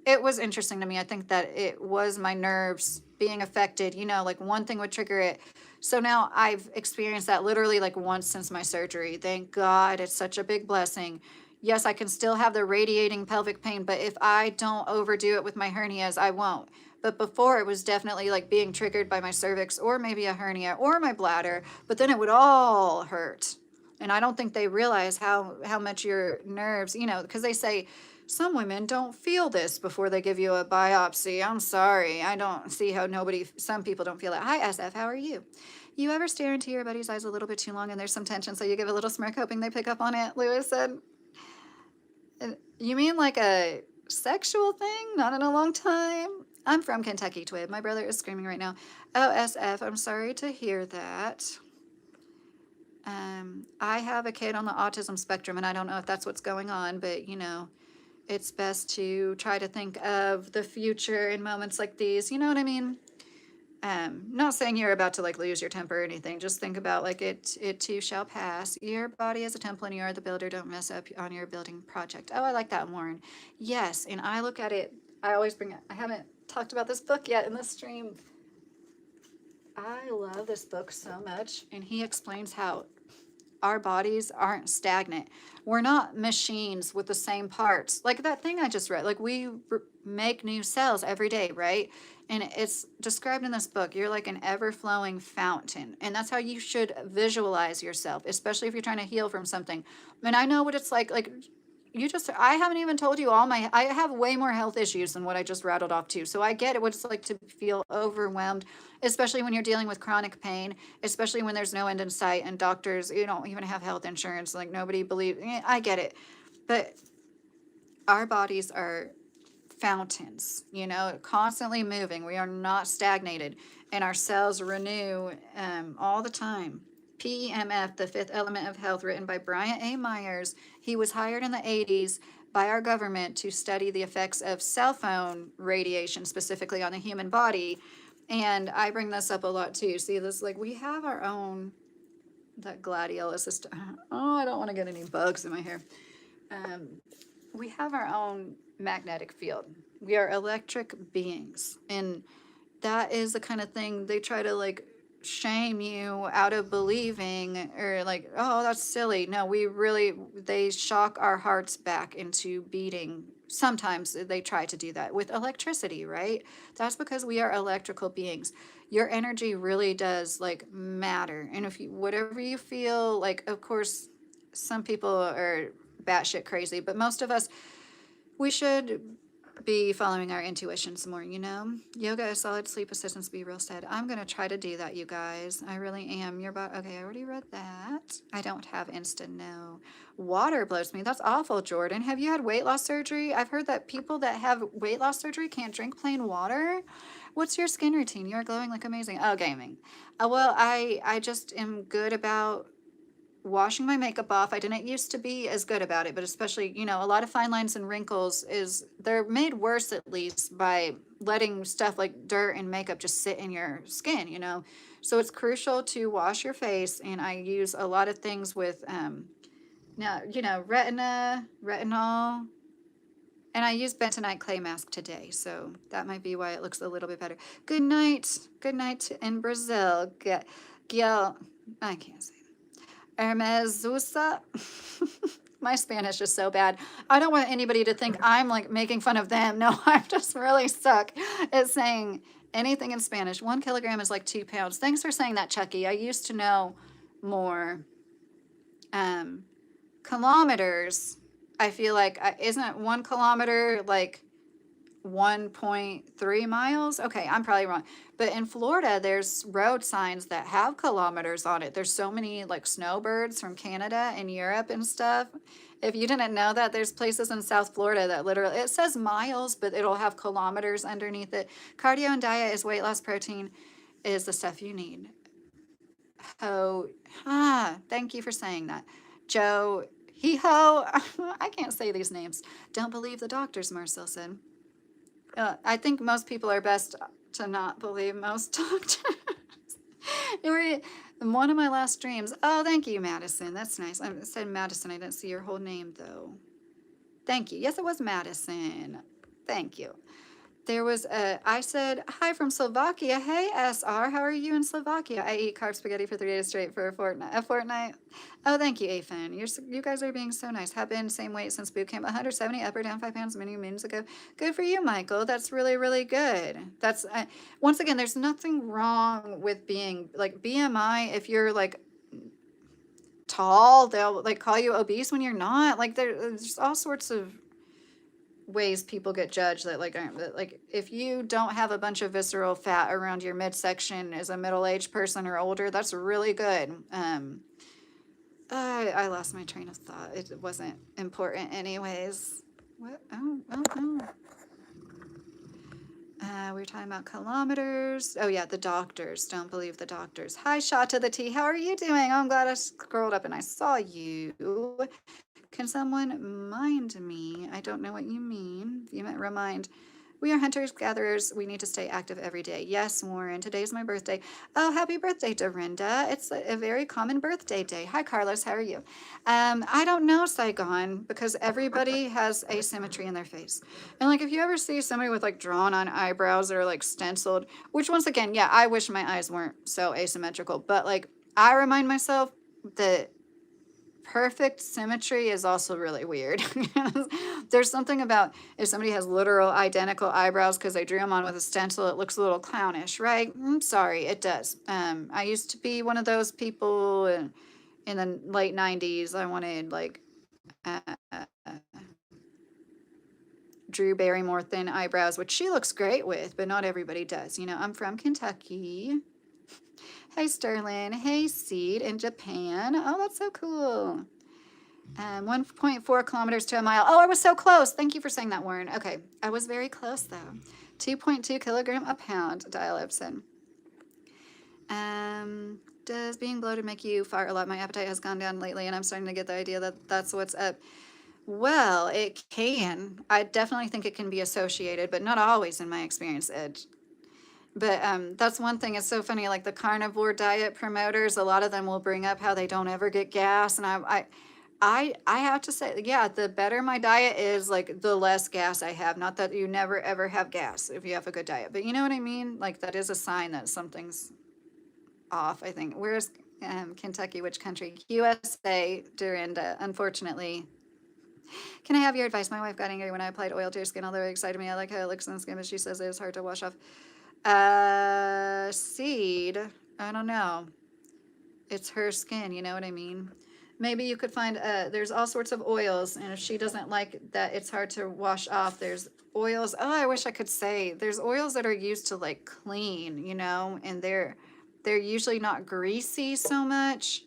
it was interesting to me. I think that it was my nerves being affected, like one thing would trigger it. So now I've experienced that literally like once since my surgery. Thank God. It's such a big blessing. Yes, I can still have the radiating pelvic pain, but if I don't overdo it with my hernias, I won't. But before it was definitely like being triggered by my cervix or maybe a hernia or my bladder, but then it would all hurt. And I don't think they realize how much your nerves, because they say some women don't feel this before they give you a biopsy. I'm sorry. I don't see how some people don't feel it. Hi, SF. How are you? You ever stare into your buddy's eyes a little bit too long and there's some tension, so you give a little smirk hoping they pick up on it? Lewis said, you mean like a sexual thing? Not in a long time? I'm from Kentucky, Twib. My brother is screaming right now. OSF, I'm sorry to hear that. I have a kid on the autism spectrum, and I don't know if that's what's going on, but it's best to try to think of the future in moments like these. You know what I mean? Not saying you're about to like lose your temper or anything. Just think about like it too shall pass. Your body is a temple and you are the builder. Don't mess up on your building project. Oh, I like that, Warren. Yes, and I look at it, I always bring it. I haven't talked about this book yet in the stream. I love this book so much, and he explains how our bodies aren't stagnant. We're not machines with the same parts. Like that thing I just read, like we make new cells every day, right? And it's described in this book. You're like an ever flowing fountain. And that's how you should visualize yourself, especially if you're trying to heal from something. And I know what it's like I haven't even told you I have way more health issues than what I just rattled off too. So I get it, what it's like to feel overwhelmed, especially when you're dealing with chronic pain, especially when there's no end in sight and doctors, you don't even have health insurance. Like nobody believes, I get it. But our bodies are fountains, constantly moving. We are not stagnated, and our cells renew all the time. PEMF, the fifth element of health, written by Bryant A. Myers. He was hired in the 80s by our government to study the effects of cell phone radiation, specifically on the human body. And I bring this up a lot too. See, this like we have our own, that gladiolus system. Oh, I don't want to get any bugs in my hair. We have our own magnetic field. We are electric beings. And that is the kind of thing they try to like shame you out of believing, or like, oh, that's silly. No, they shock our hearts back into beating. Sometimes they try to do that with electricity, right? That's because we are electrical beings. Your energy really does like matter. And if you, whatever you feel, like, of course, some people are batshit crazy, but most of us, we should be following our intuitions more, Yoga is solid, sleep assistance, be real stead. I'm going to try to do that, you guys. I really am. Okay, I already read that. I don't have Insta, no. Water blows me. That's awful, Jordan. Have you had weight loss surgery? I've heard that people that have weight loss surgery can't drink plain water. What's your skin routine? You're glowing like amazing. Oh, gaming. Well, I just am good about washing my makeup off. I didn't used to be as good about it, but especially, a lot of fine lines and wrinkles they're made worse at least by letting stuff like dirt and makeup just sit in your skin, So it's crucial to wash your face, and I use a lot of things with now, retinol, and I use bentonite clay mask today, so that might be why it looks a little bit better. Good night. Good night in Brazil. Gil, I can't say Hermesusa. My Spanish is so bad. I don't want anybody to think I'm like making fun of them. No, I just really suck at saying anything in Spanish. 1 kilogram is like 2 pounds. Thanks for saying that, Chucky. I used to know more. Kilometers, I feel like, isn't 1 kilometer like 1.3 miles? Okay, I'm probably wrong. But in Florida, there's road signs that have kilometers on it. There's so many like snowbirds from Canada and Europe and stuff. If you didn't know that, there's places in South Florida that literally, it says miles, but it'll have kilometers underneath it. Cardio and diet is weight loss. Protein is the stuff you need. Oh, thank you for saying that. Joe, hee ho. I can't say these names. Don't believe the doctors, Marcel said. I think most people are best to not believe most doctors. You were in one of my last streams. Oh, thank you, Madison. That's nice. I said Madison. I didn't see your whole name, though. Thank you. Yes, it was Madison. Thank you. There was I said, hi from Slovakia. Hey, SR, how are you in Slovakia? I eat carb spaghetti for 3 days straight for a fortnight. Oh, thank you, Afin. You guys are being so nice. Have been same weight since boot camp. 170, up or down 5 pounds many moons ago. Good for you, Michael. That's really, really good. That's, once again, there's nothing wrong with being, like, BMI, if you're, like, tall, they'll, like, call you obese when you're not. Like, there's all sorts of ways people get judged that like if you don't have a bunch of visceral fat around your midsection as a middle-aged person or older, that's really good. I lost my train of thought. It wasn't important anyways. What? Oh. We were talking about kilometers. Oh yeah, the doctors. Don't believe the doctors. Hi, Shot to the T. How are you doing? Oh, I'm glad I scrolled up and I saw you. Can someone mind me? I don't know what you mean. You meant remind. We are hunters gatherers. We need to stay active every day. Yes, Warren. Today's my birthday. Oh, happy birthday, Dorinda. It's a very common birthday day. Hi, Carlos. How are you? I don't know, Saigon, because everybody has asymmetry in their face. And like, if you ever see somebody with like drawn on eyebrows that are like stenciled, which once again, yeah, I wish my eyes weren't so asymmetrical, but like, I remind myself that perfect symmetry is also really weird. There's something about if somebody has literal identical eyebrows because they drew them on with a stencil, it looks a little clownish, right? I'm sorry, it does. I used to be one of those people in the late 90s. I wanted like uh, Drew Barrymore thin eyebrows, which she looks great with, but not everybody does. You know, I'm from Kentucky. Hey, Sterling. Hey, Seed in Japan. Oh, that's so cool. 1.4 kilometers to a mile. Oh, I was so close. Thank you for saying that, Warren. Okay, I was very close, though. 2.2 kilogram a pound, Dial Epson. Does being bloated make you fart a lot? My appetite has gone down lately, and I'm starting to get the idea that that's what's up. Well, it can. I definitely think it can be associated, but not always in my experience, Ed. But that's one thing. It's so funny. Like the carnivore diet promoters, a lot of them will bring up how they don't ever get gas, and I have to say, yeah, the better my diet is, like the less gas I have. Not that you never ever have gas if you have a good diet, but you know what I mean. Like that is a sign that something's off. I think. Where's Kentucky? Which country? USA, Dorinda. Unfortunately. Can I have your advice? My wife got angry when I applied oil to her skin, although it excited me. I like how it looks on the skin, but she says it was hard to wash off. Seed. I don't know. It's her skin, you know what I mean? Maybe you could find, there's all sorts of oils, and if she doesn't like that it's hard to wash off, there's oils. Oh, I wish I could say. There's oils that are used to like clean, you know, and they're usually not greasy so much.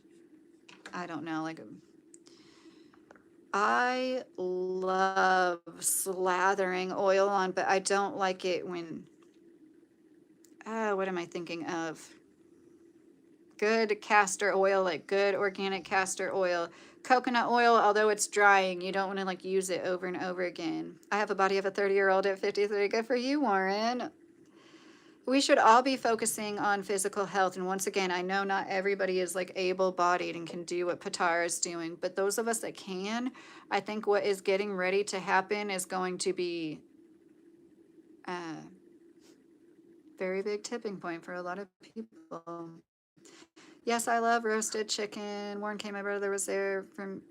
I don't know, like I love slathering oil on, but I don't like it when, what am I thinking of? Good castor oil, like good organic castor oil. Coconut oil, although it's drying, you don't want to like use it over and over again. I have a body of a 30-year-old at 53. Good for you, Warren. We should all be focusing on physical health. And once again, I know not everybody is like able-bodied and can do what Patar is doing, but those of us that can, I think what is getting ready to happen is going to be a very big tipping point for a lot of people. Yes, I love roasted chicken. Warren K, my brother was there from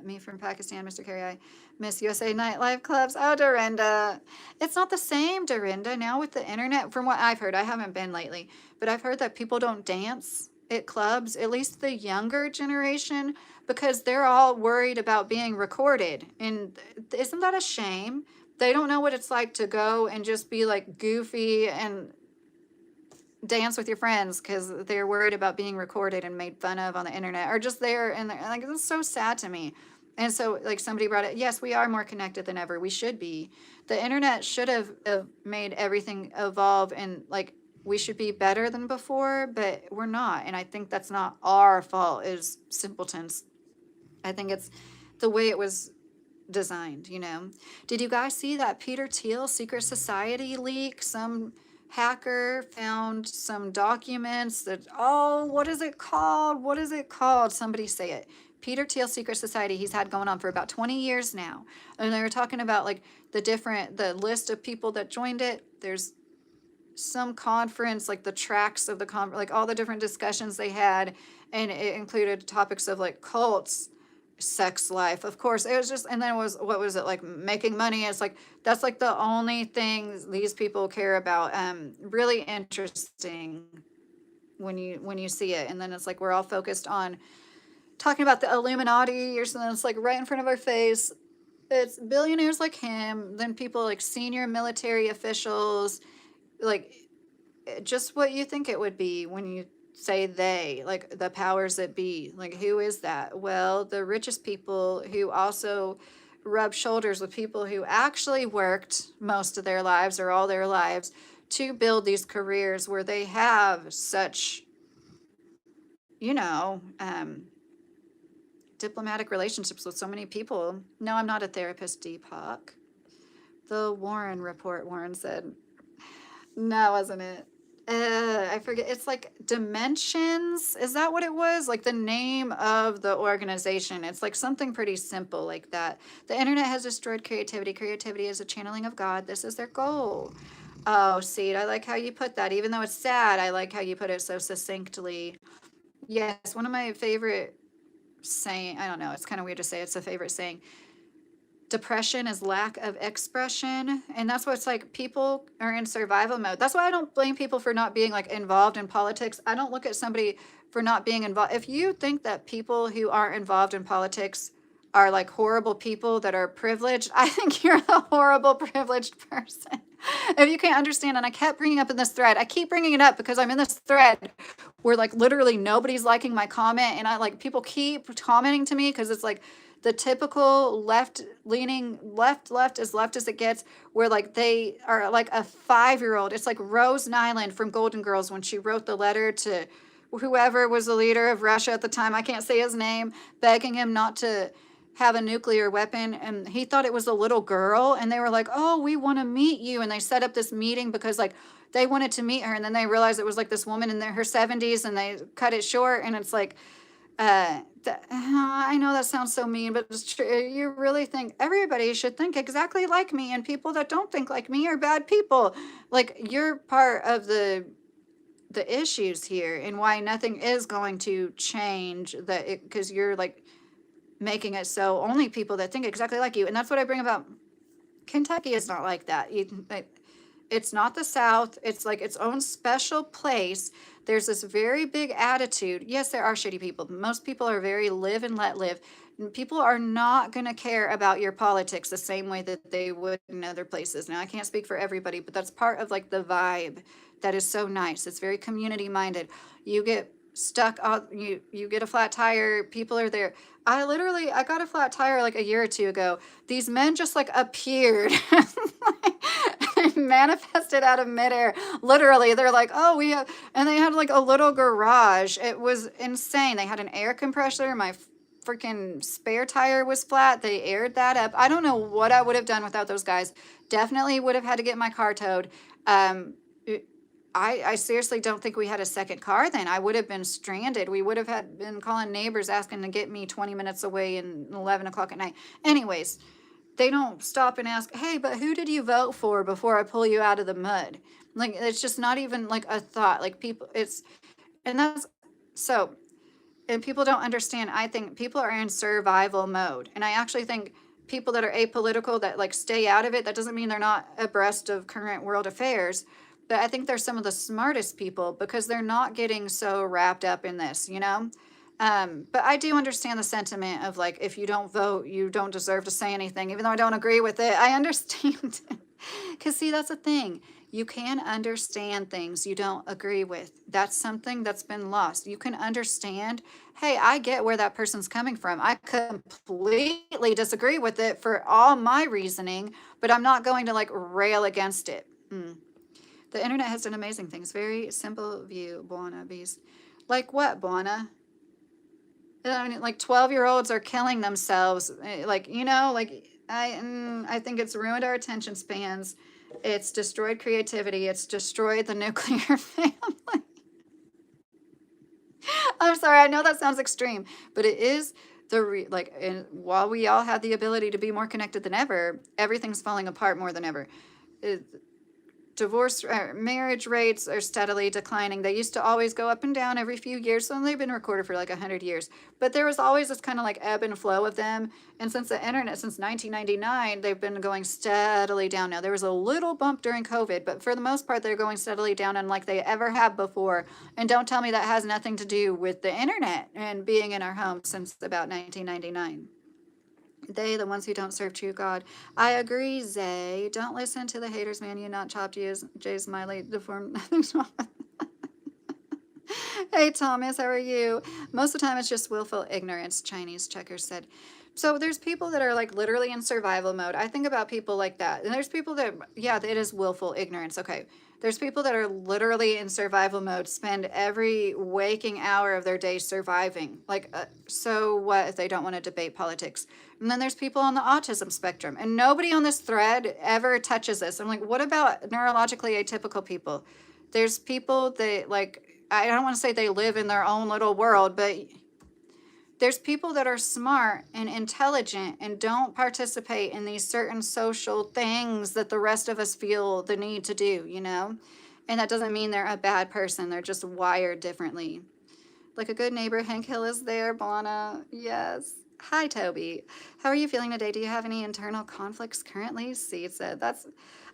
me from Pakistan, Mr. Carey. I miss USA nightlife clubs. Oh, Dorinda. It's not the same, Dorinda. Now with the internet, from what I've heard, I haven't been lately, but I've heard that people don't dance at clubs, at least the younger generation, because they're all worried about being recorded. And isn't that a shame? They don't know what it's like to go and just be like goofy and dance with your friends because they're worried about being recorded and made fun of on the internet, or just there and like it's so sad to me. And so like somebody brought it, yes, we are more connected than ever. We should be. The internet should have made everything evolve, and like we should be better than before, but we're not. And I think that's not our fault as simpletons. I think it's the way it was designed, you know. Did you guys see that Peter Thiel secret society leak? Some hacker found some documents that, oh, what is it called? What is it called? Somebody say it. Peter Thiel secret society he's had going on for about 20 years now. And they were talking about like the list of people that joined it. There's some conference, like the tracks of the conference, like all the different discussions they had, and it included topics of like cults, sex life, of course. It was just, and then it was, what was it, like making money? It's like that's like the only thing these people care about. Really interesting when you see it. And then it's like we're all focused on talking about the Illuminati or something. It's like right in front of our face. It's billionaires like him, then people like senior military officials, like just what you think it would be when you say they, like the powers that be. Like who is that? Well, the richest people who also rub shoulders with people who actually worked most of their lives or all their lives to build these careers where they have such, you know, diplomatic relationships with so many people. No, I'm not a therapist, Deepak. The Warren report, Warren said. No, wasn't it? I forget. It's like Dimensions. Is that what it was? Like the name of the organization. It's like something pretty simple like that. The internet has destroyed creativity. Creativity is a channeling of God. This is their goal. Oh, Seed, I like how you put that. Even though it's sad, I like how you put it so succinctly. Yes, one of my favorite saying, I don't know, it's kind of weird to say it's a favorite saying. Depression is lack of expression, and that's what it's like. People are in survival mode. That's why I don't blame people for not being like involved in politics. I don't look at somebody for not being involved. If you think that people who aren't involved in politics are like horrible people that are privileged, I think you're a horrible privileged person. If you can't understand, and I kept bringing up in this thread, I keep bringing it up because I'm in this thread where like literally nobody's liking my comment, and I like people keep commenting to me because it's like the typical left leaning left as left as it gets, where like they are like a 5-year-old. It's like Rose Nyland from Golden Girls when she wrote the letter to whoever was the leader of Russia at the time, I can't say his name, begging him not to have a nuclear weapon, and he thought it was a little girl, and they were like, oh, we want to meet you, and they set up this meeting because like they wanted to meet her, and then they realized it was like this woman in her 70s, and they cut it short, and it's like I know that sounds so mean, but it's true. You really think everybody should think exactly like me, and people that don't think like me are bad people. Like you're part of the issues here, and why nothing is going to change that, because you're like making it so only people that think exactly like you. And that's what I bring about Kentucky is not like that. It's not the South. It's like its own special place. There's this very big attitude. Yes, there are shitty people. Most people are very live and let live. People are not going to care about your politics the same way that they would in other places. Now, I can't speak for everybody, but that's part of like the vibe that is so nice. It's very community minded. You get stuck on you get a flat tire, people are there. I got a flat tire like a year or two ago. These men just like appeared. They manifested out of midair. Literally, they're like, oh, we have, and they had like a little garage. It was insane. They had an air compressor. My freaking spare tire was flat. They aired that up. I don't know what I would have done without those guys. Definitely would have had to get my car towed. I seriously don't think we had a second car then. I would have been stranded. We would have had been calling neighbors asking to get me 20 minutes away and 11 o'clock at night. Anyways, they don't stop and ask, hey, but who did you vote for before I pull you out of the mud? Like, it's just not even like a thought. Like, people, and that's so, and people don't understand. I think people are in survival mode. And I actually think people that are apolitical, that like stay out of it, that doesn't mean they're not abreast of current world affairs. But I think they're some of the smartest people because they're not getting so wrapped up in this, you know? But I do understand the sentiment of like, if you don't vote, you don't deserve to say anything, even though I don't agree with it. I understand. Because, see, that's the thing. You can understand things you don't agree with. That's something that's been lost. You can understand, hey, I get where that person's coming from. I completely disagree with it for all my reasoning, but I'm not going to like rail against it. The internet has done amazing things. Very simple view, Buana Beast. Like what, Buana? I mean, like 12-year-olds are killing themselves. Like, you know, like I think it's ruined our attention spans. It's destroyed creativity. It's destroyed the nuclear family. I'm sorry. I know that sounds extreme, but it is and while we all have the ability to be more connected than ever, everything's falling apart more than ever. Marriage rates are steadily declining. They used to always go up and down every few years, so they've been recorded for like 100 years. But there was always this kind of like ebb and flow of them. And since the internet, since 1999, they've been going steadily down. Now, there was a little bump during COVID, but for the most part, they're going steadily down unlike they ever have before. And don't tell me that has nothing to do with the internet and being in our homes since about 1999. They, the ones who don't serve true God. I agree, Zay. Don't listen to the haters, man. You not chopped Jay Smiley deformed. Nothing's wrong. Hey, Thomas, how are you? Most of the time, it's just willful ignorance, Chinese Checker said. So there's people that are like literally in survival mode. I think about people like that. And there's people that, yeah, it is willful ignorance. Okay. There's people that are literally in survival mode, spend every waking hour of their day surviving. Like, so what if they don't want to debate politics? And then there's people on the autism spectrum, and nobody on this thread ever touches this. I'm like, what about neurologically atypical people? There's people that, like, I don't want to say they live in their own little world, but there's people that are smart and intelligent and don't participate in these certain social things that the rest of us feel the need to do, you know? And that doesn't mean they're a bad person. They're just wired differently. Like a good neighbor, Hank Hill is there, Bonna. Yes. Hi, Toby. How are you feeling today? Do you have any internal conflicts currently? Seed said,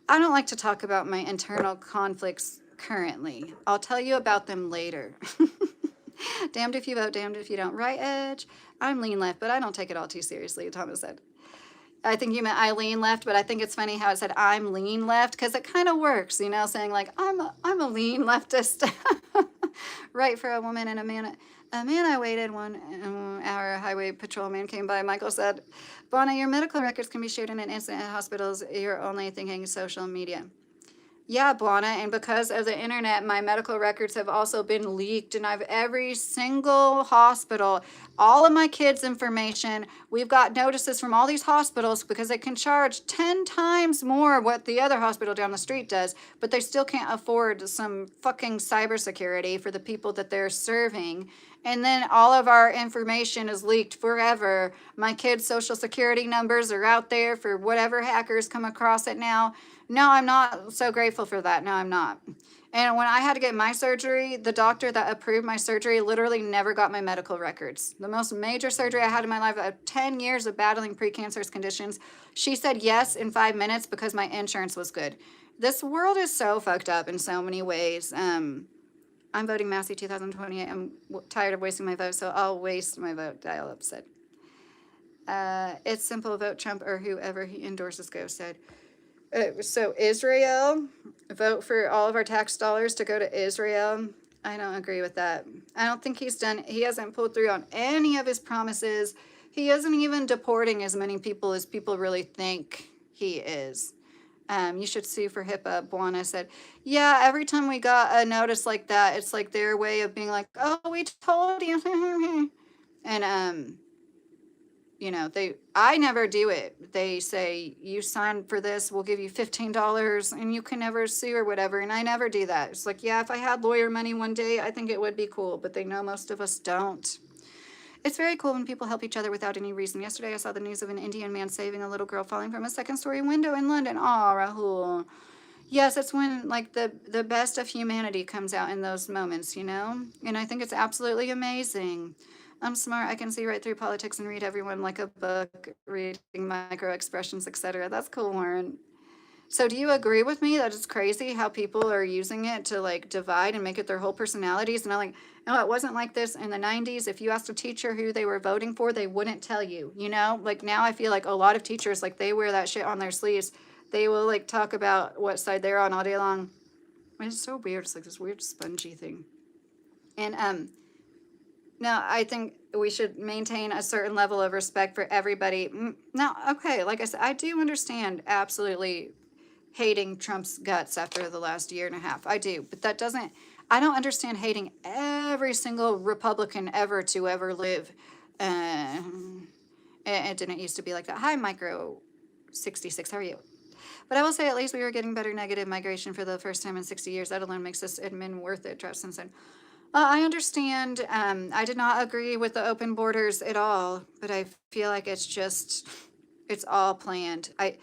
I don't like to talk about my internal conflicts currently. I'll tell you about them later. Damned if you vote, damned if you don't. Right, Edge? I'm lean left, but I don't take it all too seriously, Thomas said. I think you meant I lean left, but I think it's funny how it said I'm lean left, because it kind of works, you know, saying like I'm a lean leftist. Right, for a woman and a man. A man I waited 1 hour, highway patrolman came by. Michael said, Bonna, your medical records can be shared in an instant at hospitals. You're only thinking social media. Yeah, Bwana, and because of the internet, my medical records have also been leaked, and I've every single hospital, all of my kids' information. We've got notices from all these hospitals because they can charge 10 times more what the other hospital down the street does, but they still can't afford some fucking cybersecurity for the people that they're serving. And then all of our information is leaked forever. My kids' social security numbers are out there for whatever hackers come across it now. No, I'm not so grateful for that. No, I'm not. And when I had to get my surgery, the doctor that approved my surgery literally never got my medical records. The most major surgery I had in my life, 10 years of battling precancerous conditions, she said yes in 5 minutes because my insurance was good. This world is so fucked up in so many ways. I'm voting Massey 2028. I'm tired of wasting my vote, so I'll waste my vote. Dial up said. It's simple. Vote Trump or whoever he endorses go said. So Israel, vote for all of our tax dollars to go to Israel. I don't agree with that. I don't think he hasn't pulled through on any of his promises. He isn't even deporting as many people as people really think he is. You should sue for HIPAA, Bwana said. Yeah, every time we got a notice like that, it's like their way of being like, oh, we told you. And, you know, I never do it. They say, you signed for this, we'll give you $15 and you can never sue or whatever. And I never do that. It's like, yeah, if I had lawyer money one day, I think it would be cool, but they know most of us don't. It's very cool when people help each other without any reason. Yesterday I saw the news of an Indian man saving a little girl falling from a second-story window in London. Aw, Rahul. Yes, it's when like the best of humanity comes out in those moments, you know? And I think it's absolutely amazing. I'm smart. I can see right through politics and read everyone like a book, reading micro expressions, etc. That's cool, Warren. So do you agree with me that it's crazy how people are using it to like divide and make it their whole personalities? And I'm like, no, it wasn't like this in the 90s. If you asked a teacher who they were voting for, they wouldn't tell you, you know? Like now I feel like a lot of teachers, like they wear that shit on their sleeves. They will like talk about what side they're on all day long. It's so weird. It's like this weird spongy thing. And no, I think we should maintain a certain level of respect for everybody. Now, okay, like I said, I do understand absolutely hating Trump's guts after the last year and a half. I do, but I don't understand hating every single Republican ever to ever live. It didn't used to be like that. Hi, Micro 66, how are you? But I will say at least we were getting better negative migration for the first time in 60 years. That alone makes this admin worth it, Travis Simpson. I understand. I did not agree with the open borders at all, but I feel like it's all planned. Like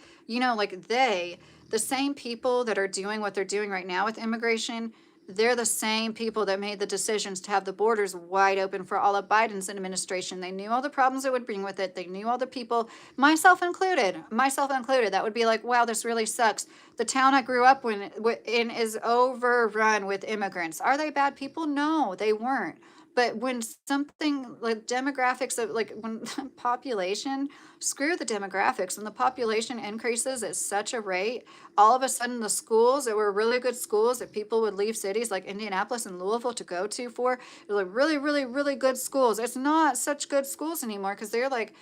the same people that are doing what they're doing right now with immigration, they're the same people that made the decisions to have the borders wide open for all of Biden's administration. They knew all the problems it would bring with it. They knew all the people, myself included, that would be like, wow, this really sucks. The town I grew up in is overrun with immigrants. Are they bad people? No, they weren't. But when something like demographics of like when population, screw the demographics, when the population increases at such a rate, all of a sudden the schools that were really good schools that people would leave cities like Indianapolis and Louisville to go to for, they're like really, really, really good schools. It's not such good schools anymore because they're like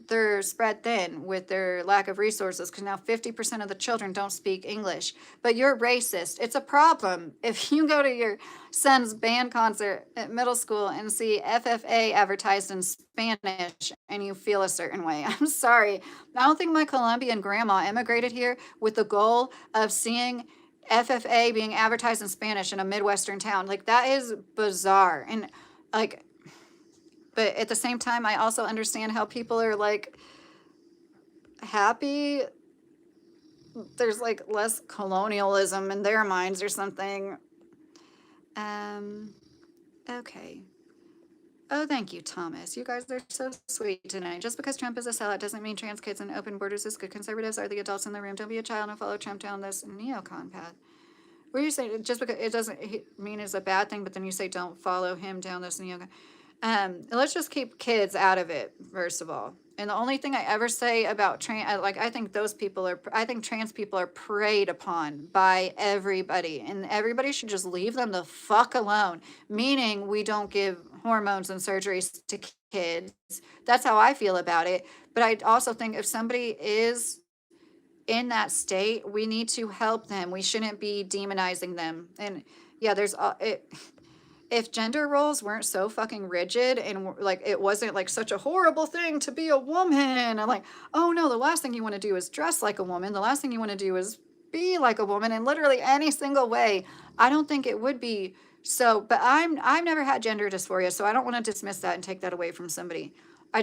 they're spread thin with their lack of resources because now 50% of the children don't speak English. But you're racist. It's a problem. If you go to your son's band concert at middle school and see FFA advertised in Spanish and you feel a certain way, I'm sorry. I don't think my Colombian grandma immigrated here with the goal of seeing FFA being advertised in Spanish in a Midwestern town. Like, that is bizarre. And, like, but at the same time, I also understand how people are like happy. There's like less colonialism in their minds or something. Um, okay. Oh, thank you, Thomas. You guys are so sweet tonight. Just because Trump is a sellout doesn't mean trans kids and open borders is good. Conservatives are the adults in the room. Don't be a child and follow Trump down this neocon path. Where you say just because it doesn't mean it's a bad thing, but then you say don't follow him down this neocon. Let's just keep kids out of it, first of all. And the only thing I ever say about trans, like, I think I think trans people are preyed upon by everybody, and everybody should just leave them the fuck alone. Meaning, we don't give hormones and surgeries to kids. That's how I feel about it. But I also think if somebody is in that state, we need to help them. We shouldn't be demonizing them. And yeah, there's it. If gender roles weren't so fucking rigid and like it wasn't like such a horrible thing to be a woman, I'm like, oh no, the last thing you want to do is dress like a woman. The last thing you want to do is be like a woman in literally any single way. I don't think it would be so. But I've never had gender dysphoria, so I don't want to dismiss that and take that away from somebody. I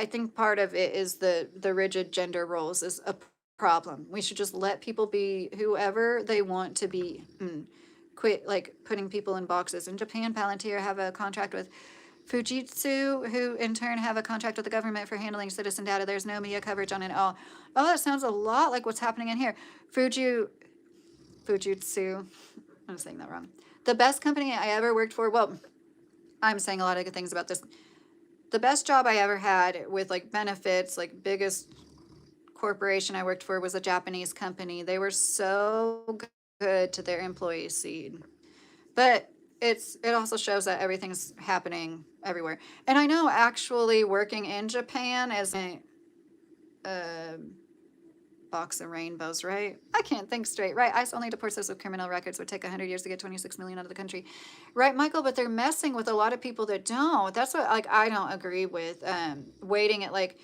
think part of it is the rigid gender roles is a problem. We should just let people be whoever they want to be. Quit like putting people in boxes. In Japan, Palantir have a contract with Fujitsu, who in turn have a contract with the government for handling citizen data. There's no media coverage on it at all. Oh, that sounds a lot like what's happening in here. Fujitsu. I'm saying that wrong. The best company I ever worked for. Well, I'm saying a lot of good things about this. The best job I ever had with like benefits, like biggest corporation I worked for was a Japanese company. They were so good to their employees, Seed. But it also shows that everything's happening everywhere. And I know actually working in Japan as a box of rainbows, right? I can't think straight, right? ICE only deports those with criminal records. Would take 100 years to get 26 million out of the country, right, Michael? But they're messing with a lot of people that don't. That's what like I don't agree with. Waiting at like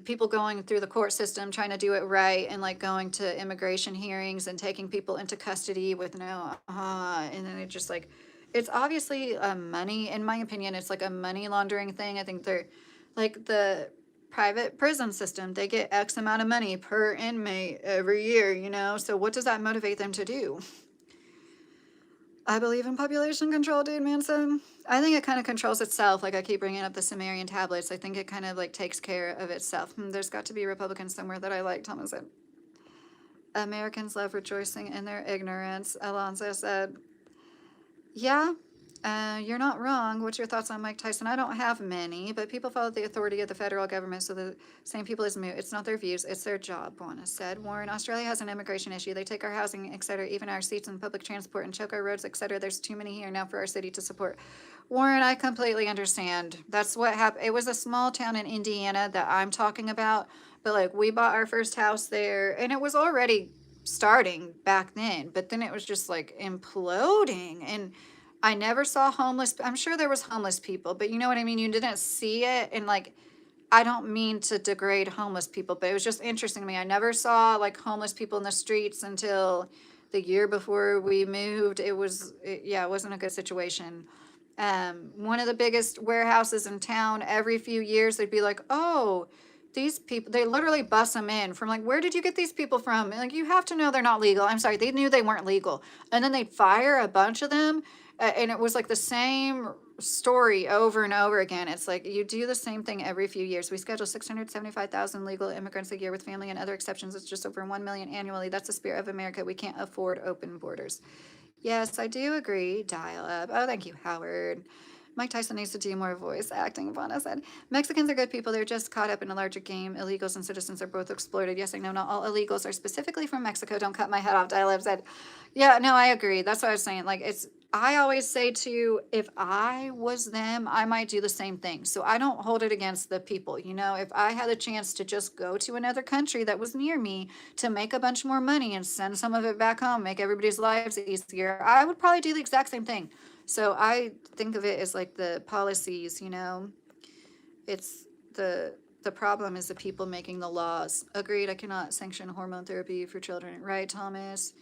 people going through the court system trying to do it right and like going to immigration hearings and taking people into custody with no and then it just like it's obviously money, in my opinion. It's like a money laundering thing. I think they're like the private prison system, they get X amount of money per inmate every year, so what does that motivate them to do? I believe in population control, dude, Manson. I think it kind of controls itself. Like I keep bringing up the Sumerian tablets. I think it kind of like takes care of itself. There's got to be Republicans somewhere that I like, Thomas said. Americans love rejoicing in their ignorance, Alonzo said. Yeah, you're not wrong. What's your thoughts on Mike Tyson? I don't have many, but people follow the authority of the federal government, so the same people as me. It's not their views, it's their job, Juana said. Warren, Australia has an immigration issue. They take our housing, etc., even our seats in public transport and choke our roads, etc. There's too many here now for our city to support. Warren, I completely understand. That's what happened. It was a small town in Indiana that I'm talking about, but like we bought our first house there, and it was already starting back then, but then it was just like imploding. And I never saw homeless. I'm sure there was homeless people, but you know what I mean? You didn't see it. And like, I don't mean to degrade homeless people, but it was just interesting to me. I never saw like homeless people in the streets until the year before we moved. It wasn't a good situation. One of the biggest warehouses in town, every few years, they'd be like, oh, these people, they literally bus them in from like, where did you get these people from? And like, you have to know they're not legal. I'm sorry, they knew they weren't legal. And then they'd fire a bunch of them. And it was like the same story over and over again. It's like you do the same thing every few years. We schedule 675,000 legal immigrants a year with family and other exceptions. It's just over 1 million annually. That's the spirit of America. We can't afford open borders. Yes, I do agree. Dial up. Oh, thank you, Howard. Mike Tyson needs to do more voice acting, Ivana said. Mexicans are good people. They're just caught up in a larger game. Illegals and citizens are both exploited. Yes, I know not all illegals are specifically from Mexico. Don't cut my head off, Dial up said. Yeah, no, I agree. That's what I was saying. Like, I always say too, if I was them, I might do the same thing. So I don't hold it against the people. You know, if I had a chance to just go to another country that was near me to make a bunch more money and send some of it back home, make everybody's lives easier, I would probably do the exact same thing. So I think of it as like the policies, you know, it's the problem is the people making the laws. Agreed, I cannot sanction hormone therapy for children. Right, Thomas?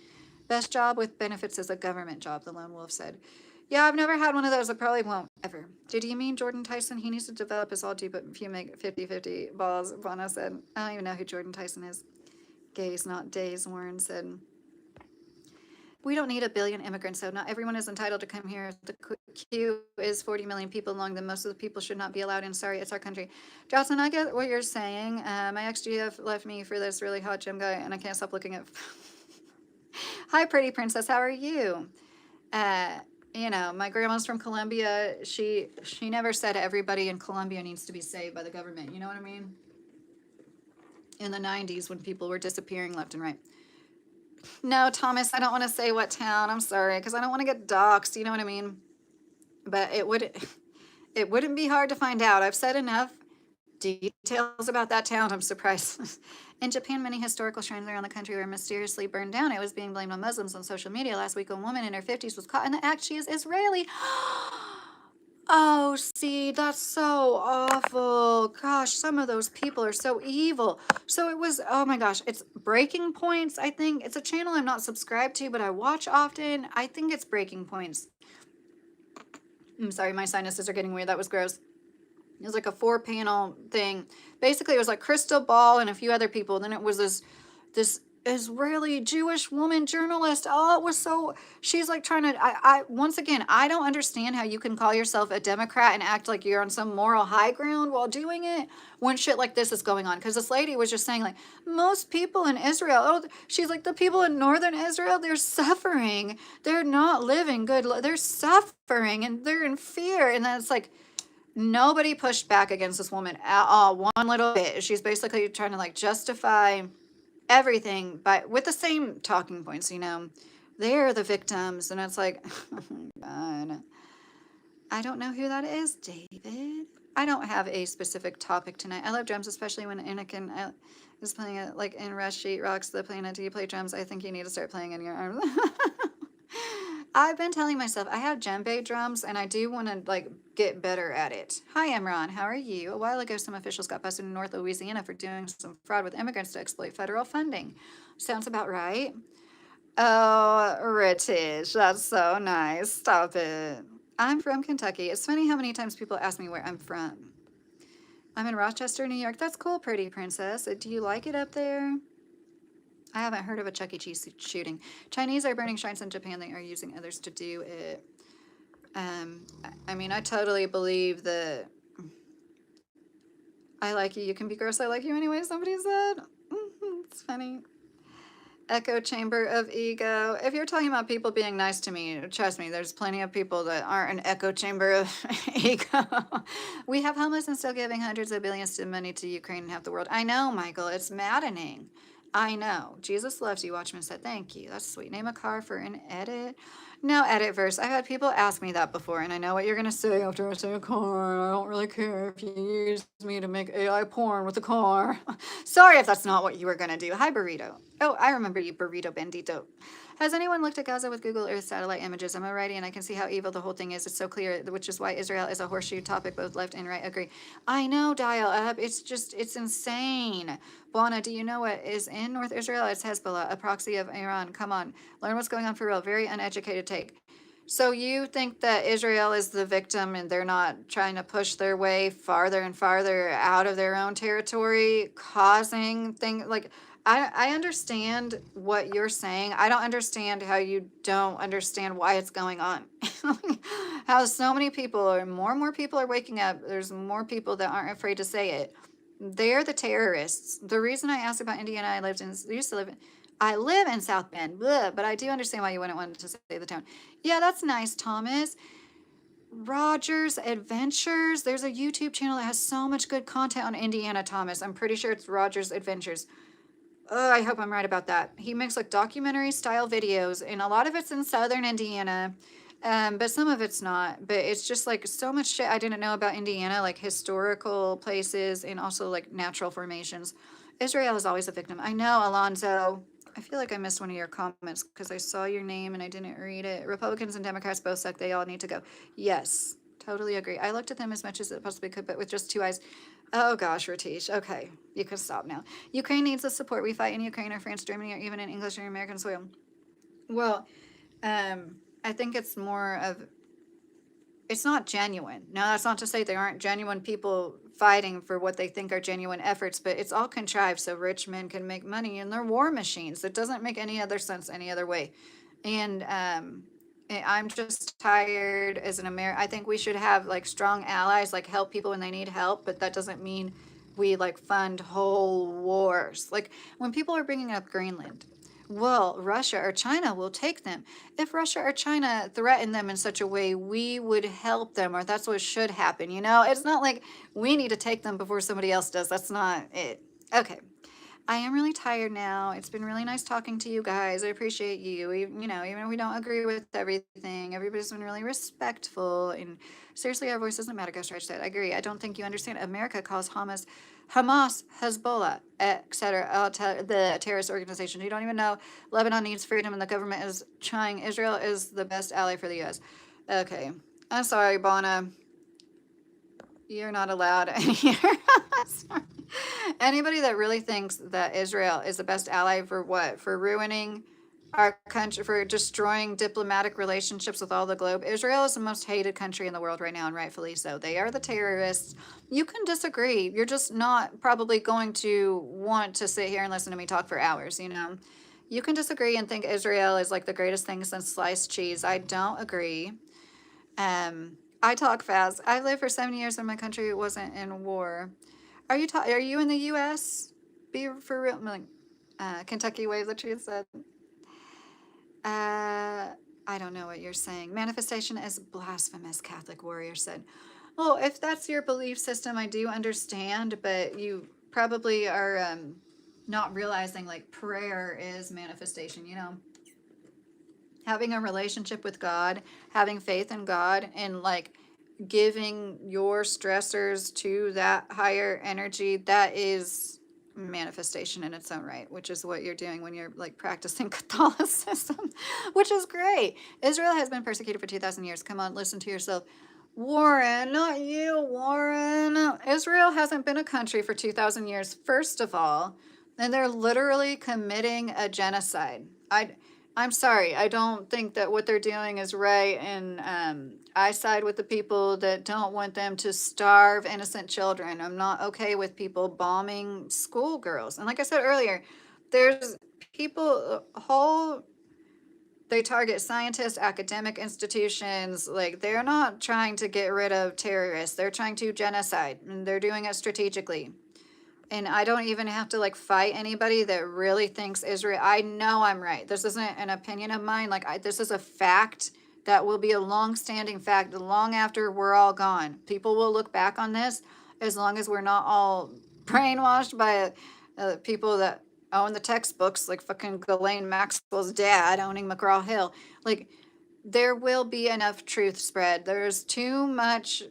Best job with benefits is a government job, the lone wolf said. Yeah, I've never had one of those. I probably won't ever. Did you mean Jordan Tyson? He needs to develop his all do, but if you make 50-50 balls, Bono said. I don't even know who Jordan Tyson is. Gays, not days, Warren said. We don't need a billion immigrants, so not everyone is entitled to come here. The queue is 40 million people long, then most of the people should not be allowed in. Sorry, it's our country. Johnson, I get what you're saying. My ex-GF left me for this really hot gym guy, and I can't stop looking at... Hi, pretty princess. How are you? Uh, you know, my grandma's from Colombia. She never said everybody in Colombia needs to be saved by the government. You know what I mean? In the 90s when people were disappearing left and right. No, Thomas, I don't want to say what town. I'm sorry, because I don't want to get doxxed. You know what I mean? But it wouldn't be hard to find out. I've said enough details about that town. I'm surprised. In Japan, many historical shrines around the country were mysteriously burned down. It was being blamed on Muslims on social media. Last week, a woman in her 50s was caught in the act. She is Israeli. Oh, see, that's so awful. Gosh, some of those people are so evil. So it was, oh my gosh, it's Breaking Points, I think. It's a channel I'm not subscribed to, but I watch often. I think it's Breaking Points. I'm sorry, my sinuses are getting weird. That was gross. It was like a 4-panel thing. Basically, it was like Crystal Ball and a few other people. Then it was this Israeli Jewish woman journalist. Oh, it was so. She's like trying to. I once again, I don't understand how you can call yourself a Democrat and act like you're on some moral high ground while doing it when shit like this is going on. Because this lady was just saying like most people in Israel. Oh, she's like the people in northern Israel. They're suffering. They're not living good. They're suffering and they're in fear. And then it's like nobody pushed back against this woman at all, one little bit. She's basically trying to like justify everything but with the same talking points, you know. They're the victims, and it's like, oh my God. I don't know who that is, David. I don't have a specific topic tonight. I love drums, especially when Anakin is playing it like in Rush Sheet Rocks the planet. Do you play drums? I think you need to start playing in your arms. I've been telling myself I have djembe drums and I do want to like get better at it. Hi, Emron. How are you? A while ago, some officials got busted in North Louisiana for doing some fraud with immigrants to exploit federal funding. Sounds about right. Oh, British. That's so nice. Stop it. I'm from Kentucky. It's funny how many times people ask me where I'm from. I'm in Rochester, New York. That's cool, pretty princess. Do you like it up there? I haven't heard of a Chuck E. Cheese shooting. Chinese are burning shrines in Japan. They are using others to do it. I mean, I totally believe that I like you. You can be gross. I like you anyway, somebody said. It's funny. Echo chamber of ego. If you're talking about people being nice to me, trust me, there's plenty of people that aren't an echo chamber of ego. We have homeless and still giving hundreds of billions of money to Ukraine and half the world. I know, Michael. It's maddening. I know. Jesus loves you, Watchman said. Thank you. That's sweet. Name a car for an edit. No edit verse. I've had people ask me that before, and I know what you're going to say after I say a car. I don't really care if you use me to make AI porn with a car. Sorry if that's not what you were going to do. Hi, Burrito. Oh, I remember you, Burrito Bendito. Has anyone looked at Gaza with Google Earth satellite images? I'm alrighty, and I can see how evil the whole thing is. It's so clear, which is why Israel is a horseshoe topic. Both left and right agree. I know, dial up. It's insane. Buana, do you know what is in North Israel? It's Hezbollah, a proxy of Iran. Come on, learn what's going on for real. Very uneducated take. So you think that Israel is the victim and they're not trying to push their way farther and farther out of their own territory, causing things like I understand what you're saying. I don't understand how you don't understand why it's going on. How so many people or more and more people are waking up. There's more people that aren't afraid to say it. They're the terrorists. The reason I asked about Indiana, I live in South Bend, but I do understand why you wouldn't want to say the town. Yeah, that's nice, Thomas. Rogers Adventures. There's a YouTube channel that has so much good content on Indiana, Thomas. I'm pretty sure it's Rogers Adventures. I hope I'm right about that. He makes like documentary style videos, and a lot of it's in southern Indiana. But some of it's not. But it's just like so much shit I didn't know about Indiana, like historical places and also like natural formations. Israel is always a victim. I know, Alonzo. I feel like I missed one of your comments because I saw your name and I didn't read it. Republicans and Democrats both suck. They all need to go. Yes, totally agree. I looked at them as much as it possibly could, but with just two eyes. Oh gosh, Ratish. Okay, you can stop now. Ukraine needs the support. We fight in Ukraine or France, Germany, or even in English or American soil. Well, I think it's more of it's not genuine. Now, that's not to say there aren't genuine people fighting for what they think are genuine efforts, but it's all contrived so rich men can make money in their war machines. It doesn't make any other sense any other way. And I'm just tired as an American. I think we should have like strong allies, like help people when they need help, but that doesn't mean we like fund whole wars. Like when people are bringing up Greenland, well, Russia or China will take them. If Russia or China threaten them in such a way, we would help them, or that's what should happen. You know, it's not like we need to take them before somebody else does. That's not it. Okay. I am really tired now. It's been really nice talking to you guys. I appreciate you. You know, even if we don't agree with everything, everybody's been really respectful. And seriously, our voice doesn't matter. Ghost Rage said, I agree. I don't think you understand. America calls Hamas, Hezbollah, etc., the terrorist organizations. You don't even know Lebanon needs freedom and the government is trying. Israel is the best ally for the U.S. Okay. I'm sorry, Bona. You're not allowed in here. Sorry. Anybody that really thinks that Israel is the best ally for what? For ruining our country, for destroying diplomatic relationships with all the globe. Israel is the most hated country in the world right now, and rightfully so. They are the terrorists. You can disagree. You're just not probably going to want to sit here and listen to me talk for hours, you know? You can disagree and think Israel is like the greatest thing since sliced cheese. I don't agree. I talk fast. I lived for 7 years when my country wasn't in war. Are you in the U.S.? Be for real. Like, Kentucky Wave the Truth said. I don't know what you're saying. Manifestation is blasphemous, Catholic Warrior said. Well, if that's your belief system, I do understand, but you probably are not realizing like prayer is manifestation, you know? Having a relationship with God, having faith in God, and like giving your stressors to that higher energy, that is manifestation in its own right, which is what you're doing when you're like practicing Catholicism, which is great. Israel has been persecuted for 2,000 years. Come on, listen to yourself. Warren, not you, Warren. Israel hasn't been a country for 2,000 years, first of all, and they're literally committing a genocide. I'm sorry. I don't think that what they're doing is right, and I side with the people that don't want them to starve innocent children. I'm not okay with people bombing schoolgirls. And like I said earlier, there's people whole they target scientists, academic institutions. Like they're not trying to get rid of terrorists. They're trying to genocide, and they're doing it strategically. And I don't even have to like fight anybody that really thinks Israel. I know I'm right. This isn't an opinion of mine. This is a fact that will be a long-standing fact long after we're all gone. People will look back on this as long as we're not all brainwashed by people that own the textbooks, like fucking Ghislaine Maxwell's dad owning McGraw-Hill. Like there will be enough truth spread. There's too much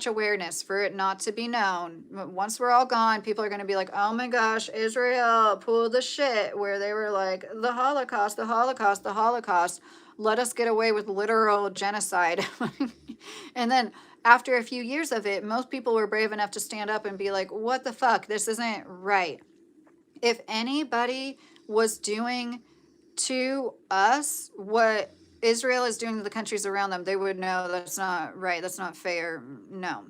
awareness for it not to be known. Once we're all gone, people are going to be like, "Oh my gosh, Israel pulled the shit where they were like the Holocaust, the Holocaust, the Holocaust. Let us get away with literal genocide." And then after a few years of it, most people were brave enough to stand up and be like, "What the fuck? This isn't right." If anybody was doing to us what Israel is doing to the countries around them, they would know that's not right. That's not fair. No.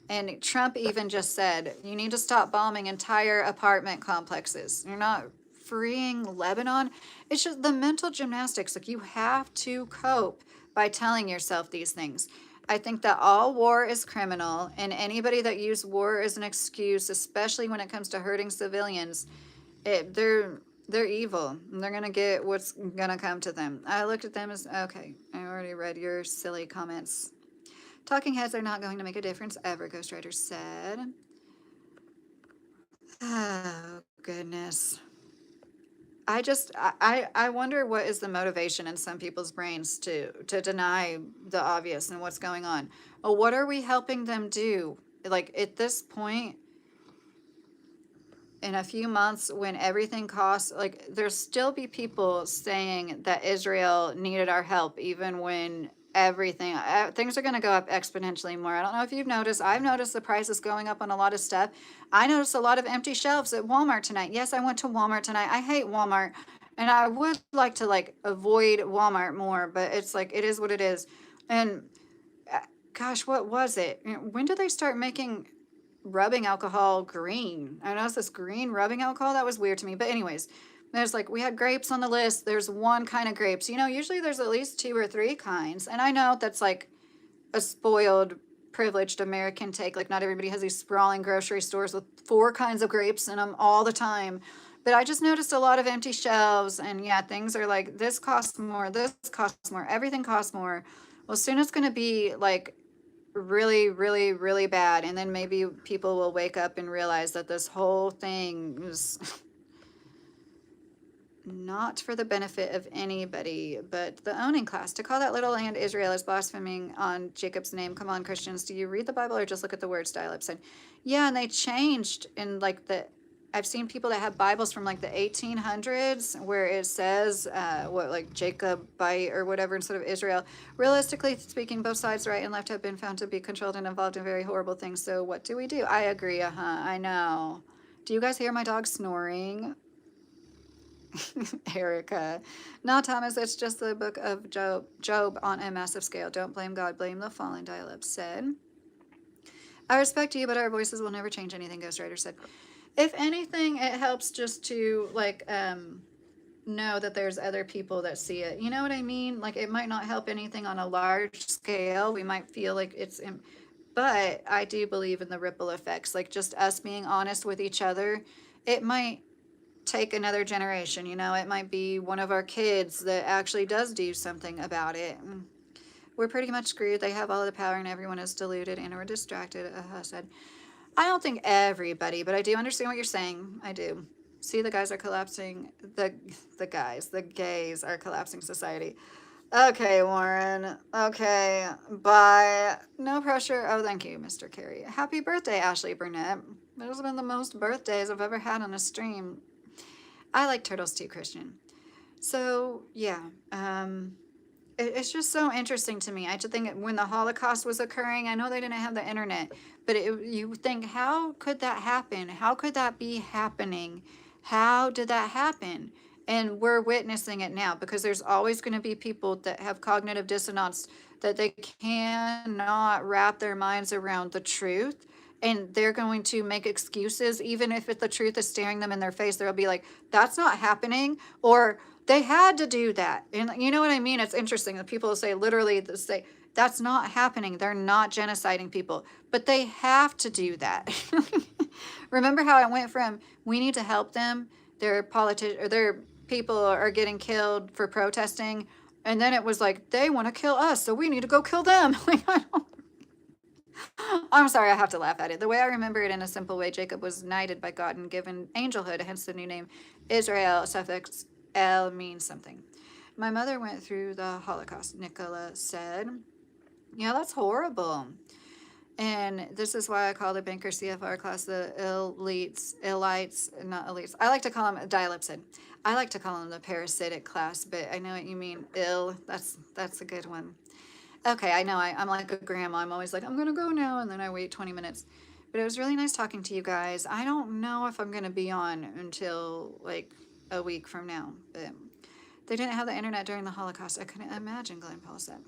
And Trump even just said, you need to stop bombing entire apartment complexes. You're not freeing Lebanon. It's just the mental gymnastics. Like you have to cope by telling yourself these things. I think that all war is criminal, and anybody that uses war as an excuse, especially when it comes to hurting civilians, they're evil. They're gonna get what's gonna come to them. I looked at them as okay. I already read your silly comments. Talking heads are not going to make a difference ever, Ghost Rider said. Oh goodness. I wonder what is the motivation in some people's brains to deny the obvious and what's going on. Well, what are we helping them do? Like at this point, in a few months, when everything costs, like there'll still be people saying that Israel needed our help, even when everything things are going to go up exponentially more. I don't know if you've noticed. I've noticed the prices going up on a lot of stuff. I noticed a lot of empty shelves at Walmart tonight. Yes, I went to Walmart tonight. I hate Walmart, and I would like to like avoid Walmart more, but it's like it is what it is. And uh, gosh, what was it? When did they start making rubbing alcohol green? I noticed this green rubbing alcohol. That was weird to me. But anyways, there's like we had grapes on the list. There's one kind of grapes. Usually there's at least two or three kinds. And I know that's like a spoiled, privileged American take. Like not everybody has these sprawling grocery stores with four kinds of grapes in them all the time. But I just noticed a lot of empty shelves, and yeah, things are like this costs more, this costs more, everything costs more. Well, soon it's going to be like really, really, really bad. And then maybe people will wake up and realize that this whole thing is not for the benefit of anybody but the owning class. To call that little land Israel is blaspheming on Jacob's name. Come on, Christians. Do you read the Bible or just look at the words? Dial-up said. Yeah, and they changed in like I've seen people that have Bibles from like the 1800s where it says what like Jacobite or whatever instead of Israel. Realistically speaking, both sides, right and left, have been found to be controlled and involved in very horrible things. So what do we do? I agree. I know. Do you guys hear my dog snoring? Erica. No, Thomas, it's just the book of Job on a massive scale. Don't blame God, blame the fallen. Dial-up said. I respect you, but our voices will never change anything, Ghostwriter said. If anything, it helps just to like know that there's other people that see it. You know what I mean? Like it might not help anything on a large scale. We might feel like but I do believe in the ripple effects. Like just us being honest with each other, it might take another generation. It might be one of our kids that actually does do something about it. We're pretty much screwed. They have all of the power and everyone is deluded and or distracted. Said, I don't think everybody, but I do understand what you're saying. I do. See, the guys are collapsing. The gays are collapsing society. Okay, Warren. Okay, bye. No pressure. Oh, thank you, Mr. Carey. Happy birthday, Ashley Burnett. Those have been the most birthdays I've ever had on a stream. I like turtles too, Christian. So, yeah. It's just so interesting to me. I just think when the Holocaust was occurring, I know they didn't have the internet, but you think, how could that happen? How could that be happening? How did that happen? And we're witnessing it now because there's always going to be people that have cognitive dissonance that they cannot wrap their minds around the truth. And they're going to make excuses, even if the truth is staring them in their face. They'll be like, that's not happening. Or they had to do that. And you know what I mean? It's interesting that people say literally say that's not happening. They're not genociding people, but they have to do that. Remember how it went from we need to help them, their people are getting killed for protesting, and then it was like they want to kill us, so we need to go kill them. I'm sorry, I have to laugh at it. The way I remember it in a simple way, Jacob was knighted by God and given angelhood, hence the new name Israel, suffix El means something. My mother went through the Holocaust, Nicola said. Yeah, that's horrible. And this is why I call the banker CFR class the elites, not elites. I like to call them, Dial-up said, I like to call them the parasitic class, but I know what you mean, that's a good one. Okay, I know, I'm like a grandma. I'm always like, I'm going to go now, and then I wait 20 minutes. But it was really nice talking to you guys. I don't know if I'm going to be on until like a week from now, but they didn't have the internet during the Holocaust. I couldn't imagine, Glenn Paul said.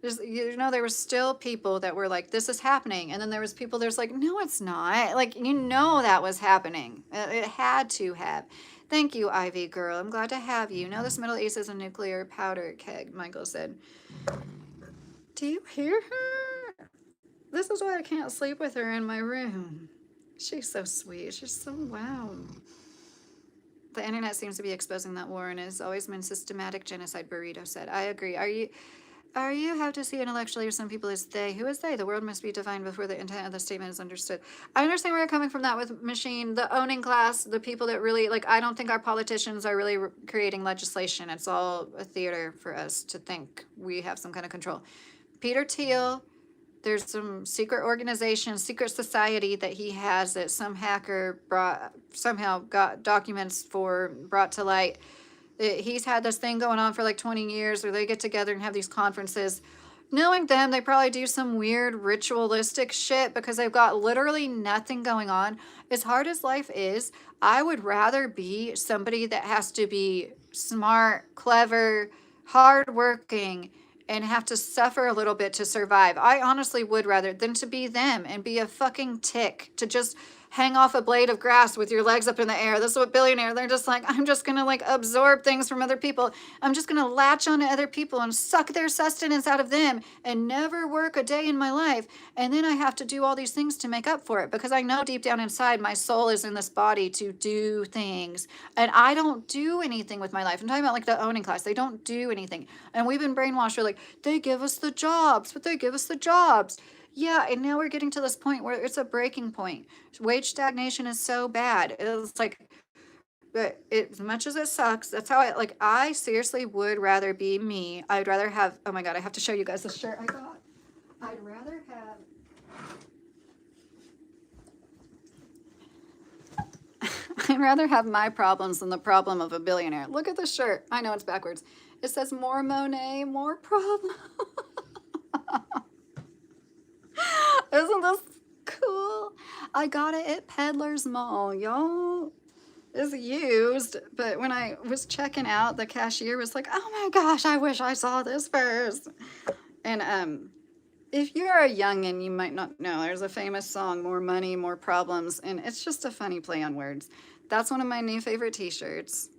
There were still people that were like, this is happening. And then there was people there's like, no, it's not. Like, that was happening. It had to have. Thank you, Ivy girl. I'm glad to have you. This Middle East is a nuclear powder keg, Michael said. Do you hear her? This is why I can't sleep with her in my room. She's so sweet. She's so wow. The internet seems to be exposing that war and has always been systematic genocide, Burrito said. I agree. Are you have to see intellectually or some people as they? Who is they? The world must be defined before the intent of the statement is understood. I understand where you're coming from that with machine, the owning class, the people that really like. I don't think our politicians are really creating legislation. It's all a theater for us to think we have some kind of control. Peter Thiel, there's some secret organization, secret society that he has that some hacker brought somehow got documents for brought to light. He's had this thing going on for like 20 years where they get together and have these conferences. Knowing them, they probably do some weird ritualistic shit because they've got literally nothing going on. As hard as life is, I would rather be somebody that has to be smart, clever, hardworking, and have to suffer a little bit to survive. I honestly would rather than to be them and be a fucking tick to just hang off a blade of grass with your legs up in the air. This is what billionaire, they're just like, I'm just gonna like absorb things from other people. I'm just gonna latch on to other people and suck their sustenance out of them and never work a day in my life. And then I have to do all these things to make up for it because I know deep down inside my soul is in this body to do things. And I don't do anything with my life. I'm talking about like the owning class. They don't do anything. And we've been brainwashed. We're like, they give us the jobs, but they give us the jobs. Yeah, and now we're getting to this point where it's a breaking point. Wage stagnation is so bad. It's like, but as much as it sucks, that's how I seriously would rather be me. I'd rather have, oh my God, I have to show you guys the shirt I got. I'd rather have, I'd rather have my problems than the problem of a billionaire. Look at the shirt. I know it's backwards. It says more Monet, more problem. Isn't this cool? I got it at Peddler's Mall, y'all. It's used, but when I was checking out, the cashier was like, "Oh my gosh, I wish I saw this first." And if you're a youngin', you might not know. There's a famous song, "More Money, More Problems," and it's just a funny play on words. That's one of my new favorite T-shirts.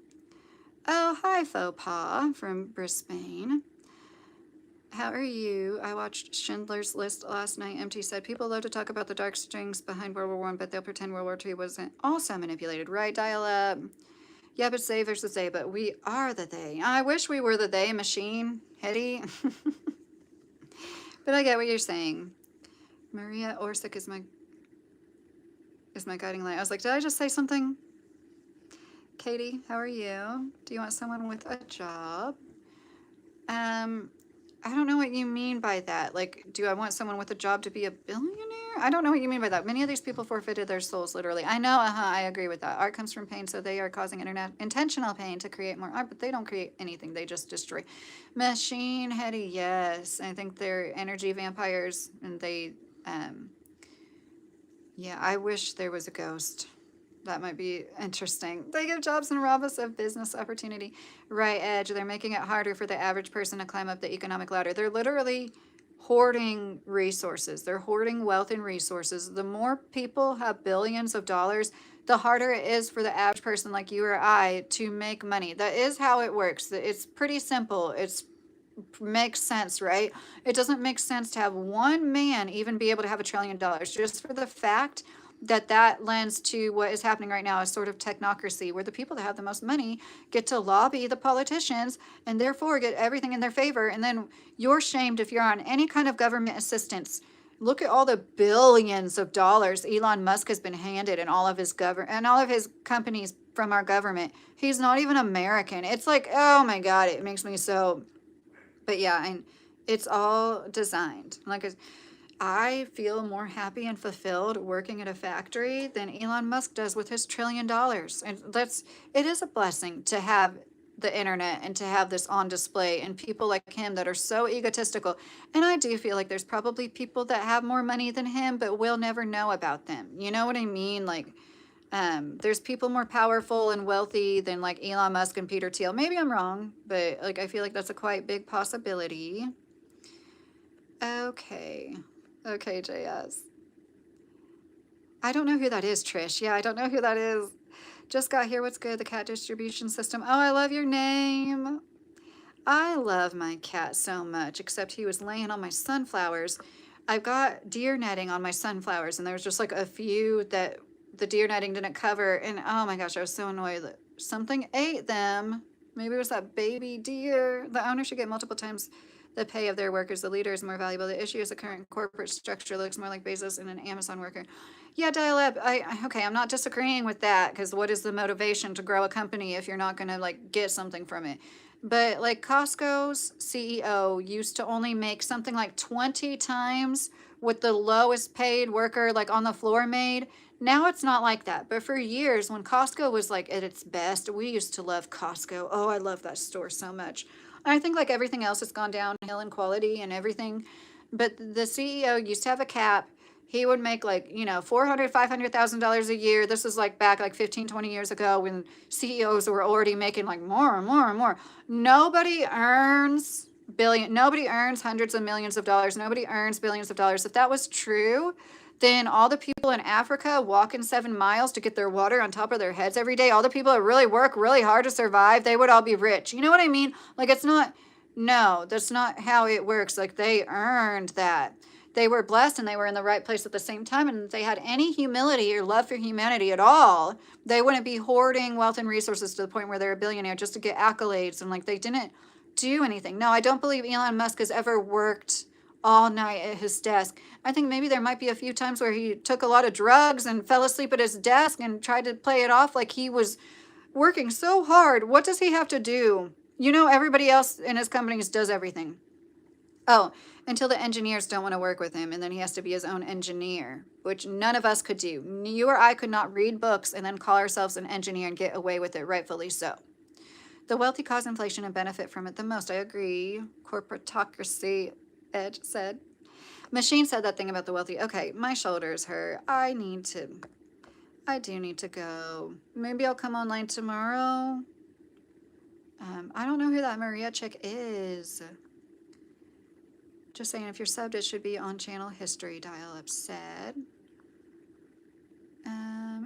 Oh, hi, Faux Pas from Brisbane. How are you? I watched Schindler's List last night. MT said people love to talk about the dark strings behind World War One, but they'll pretend World War II wasn't also manipulated, right? Dial up. Yeah, but they versus they, but we are the they. I wish we were the they machine, Hetty. But I get what you're saying. Maria Orsic is my guiding light. I was like, did I just say something? Katie, how are you? Do you want someone with a job? I don't know what you mean by that. Like, do I want someone with a job to be a billionaire? I don't know what you mean by that. Many of these people forfeited their souls, literally. I know, I agree with that. Art comes from pain, so they are causing intentional pain to create more art, but they don't create anything. They just destroy. Machine Hetty, yes. I think they're energy vampires, and they, yeah, I wish there was a ghost. That might be interesting. They give jobs and rob us of business opportunity. Right, Edge. They're making it harder for the average person to climb up the economic ladder. They're literally hoarding resources. They're hoarding wealth and resources. The more people have billions of dollars, the harder it is for the average person like you or I to make money. That is how it works. It's pretty simple. It's makes sense, right? It doesn't make sense to have one man even be able to have $1 trillion just for the fact that lends to what is happening right now, a sort of technocracy where the people that have the most money get to lobby the politicians and therefore get everything in their favor. And then you're shamed if you're on any kind of government assistance. Look at all the billions of dollars Elon Musk has been handed and all of his companies from our government. He's not even American. It's like, oh my God, it makes me so. But yeah, and it's all designed. Like I feel more happy and fulfilled working at a factory than Elon Musk does with his $1 trillion. And it is a blessing to have the internet and to have this on display and people like him that are so egotistical. And I do feel like there's probably people that have more money than him, but we'll never know about them. You know what I mean? Like, there's people more powerful and wealthy than like Elon Musk and Peter Thiel. Maybe I'm wrong, but like I feel like that's a quite big possibility. Okay. Okay, JS. I don't know who that is, Trish. Yeah, I don't know who that is. Just got here. What's good? The cat distribution system. Oh, I love your name. I love my cat so much, except he was laying on my sunflowers. I've got deer netting on my sunflowers, and there was just like a few that the deer netting didn't cover. And oh my gosh, I was so annoyed that something ate them. Maybe it was that baby deer. The owner should get multiple times the pay of their workers. The leader is more valuable. The issue is the current corporate structure looks more like Bezos and an Amazon worker. Yeah, dial up. Okay, I'm not disagreeing with that because what is the motivation to grow a company if you're not going to like get something from it? But like Costco's CEO used to only make something like 20 times what the lowest paid worker like on the floor made. Now it's not like that. But for years, when Costco was like at its best, we used to love Costco. Oh, I love that store so much. I think like everything else has gone downhill in quality and everything. But the CEO used to have a cap. He would make like, you know, $400,000, $500,000 a year. This is like back like 15, 20 years ago when CEOs were already making like more and more and more. Nobody earns nobody earns hundreds of millions of dollars. Nobody earns billions of dollars. If that was true, then all the people in Africa walking 7 miles to get their water on top of their heads every day, all the people that really work really hard to survive, they would all be rich. You know what I mean? Like, it's not, no, that's not how it works. Like, they earned that. They were blessed and they were in the right place at the same time. And if they had any humility or love for humanity at all, they wouldn't be hoarding wealth and resources to the point where they're a billionaire just to get accolades. And like, they didn't do anything. No, I don't believe Elon Musk has ever worked all night at his desk. I think maybe there might be a few times where he took a lot of drugs and fell asleep at his desk and tried to play it off like he was working so hard. What does he have to do? You know, everybody else in his companies does everything. Oh, until the engineers don't want to work with him, and then he has to be his own engineer, which none of us could do. You or I could not read books and then call ourselves an engineer and get away with it, rightfully so. The wealthy cause inflation and benefit from it the most. I agree. Corporatocracy, Edge said. Machine said that thing about the wealthy. Okay, my shoulders hurt. I do need to go. Maybe I'll come online tomorrow. I don't know who that Maria chick is. Just saying, if you're subbed, it should be on channel history, dial-up said.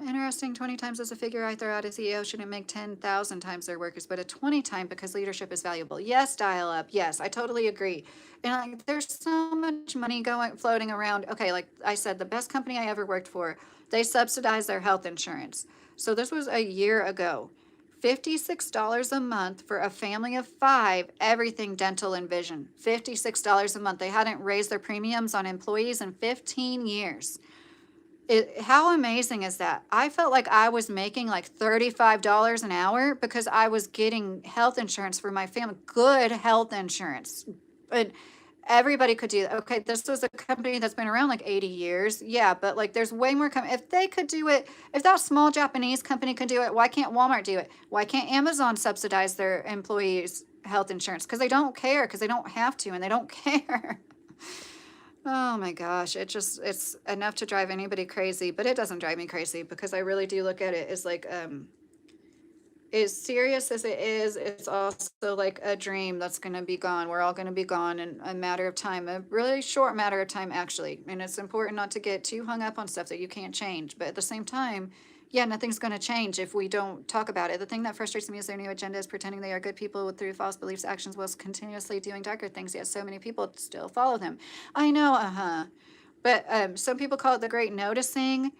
Interesting, 20 times as a figure I throw out, a CEO shouldn't make 10,000 times their workers, but a 20 time because leadership is valuable. Yes, dial-up, yes, I totally agree. And like, there's so much money floating around. Okay, like I said, the best company I ever worked for, they subsidize their health insurance. So this was a year ago. $56 a month for a family of 5, everything dental and vision. $56 a month. They hadn't raised their premiums on employees in 15 years. How amazing is that? I felt like I was making like $35 an hour because I was getting health insurance for my family. Good health insurance. But everybody could do that. Okay, this was a company that's been around like 80 years. Yeah, but like there's way more if they could do it, if that small Japanese company could do it, why can't Walmart do it? Why can't Amazon subsidize their employees' health insurance? Because they don't care, because they don't have to, and they don't care. Oh my gosh, it's enough to drive anybody crazy, but it doesn't drive me crazy because I really do look at it as like as serious as it is, it's also like a dream that's going to be gone. We're all going to be gone in a matter of time, a really short matter of time, actually. And it's important not to get too hung up on stuff that you can't change. But at the same time, yeah, nothing's going to change if we don't talk about it. The thing that frustrates me is their new agenda is pretending they are good people through false beliefs, actions, whilst continuously doing darker things. Yet so many people still follow them. I know, But some people call it the great noticing.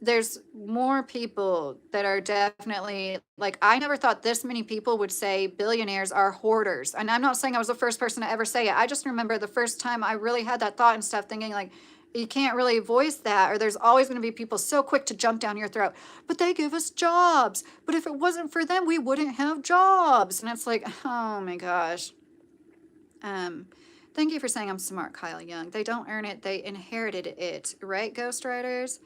There's more people that are definitely like, I never thought this many people would say billionaires are hoarders. And I'm not saying I was the first person to ever say it. I just remember the first time I really had that thought and stuff, thinking like, you can't really voice that, or there's always going to be people so quick to jump down your throat. But they give us jobs. But if it wasn't for them, we wouldn't have jobs. And it's like, oh my gosh. Thank you for saying I'm smart, Kyle Young. They don't earn it, they inherited it. Right, Ghostwriters?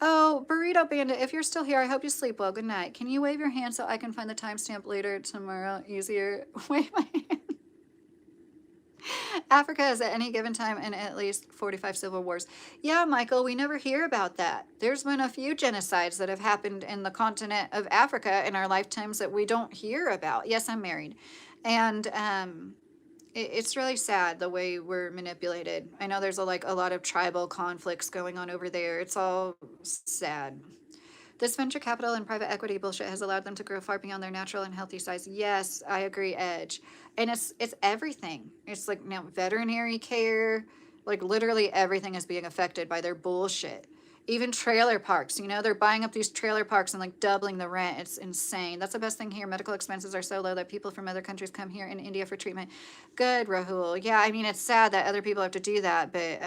Oh, Burrito Bandit, if you're still here, I hope you sleep well. Good night. Can you wave your hand so I can find the timestamp later tomorrow? Easier. Wave my hand. Africa is at any given time in at least 45 civil wars. Yeah, Michael, we never hear about that. There's been a few genocides that have happened in the continent of Africa in our lifetimes that we don't hear about. Yes, I'm married. And it's really sad the way we're manipulated. I know there's a lot of tribal conflicts going on over there. It's all sad. This venture capital and private equity bullshit has allowed them to grow far beyond their natural and healthy size. Yes, I agree, Edge. And it's everything. It's like now veterinary care, like literally everything is being affected by their bullshit. Even trailer parks, they're buying up these trailer parks and like doubling the rent. It's insane. That's the best thing here. Medical expenses are so low that people from other countries come here in India for treatment. Good, Rahul. Yeah, I mean, it's sad that other people have to do that, but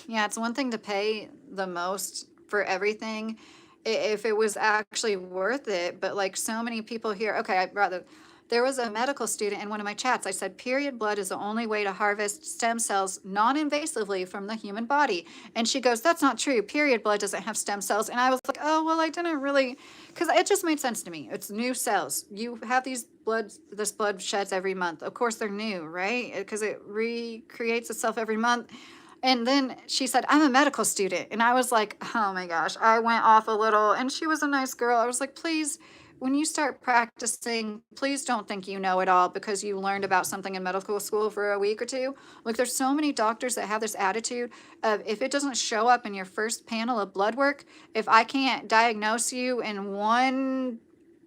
yeah, it's one thing to pay the most for everything if it was actually worth it. But like so many people here, okay, there was a medical student in one of my chats. I said, period blood is the only way to harvest stem cells non-invasively from the human body. And she goes, that's not true. Period blood doesn't have stem cells. And I was like, oh, well, I didn't really, because it just made sense to me. It's new cells. You have this blood sheds every month. Of course, they're new, right? Because it recreates itself every month. And then she said, I'm a medical student. And I was like, oh my gosh, I went off a little. And she was a nice girl. I was like, please, when you start practicing, please don't think you know it all because you learned about something in medical school for a week or two. Like, there's so many doctors that have this attitude of if it doesn't show up in your first panel of blood work, if I can't diagnose you in 1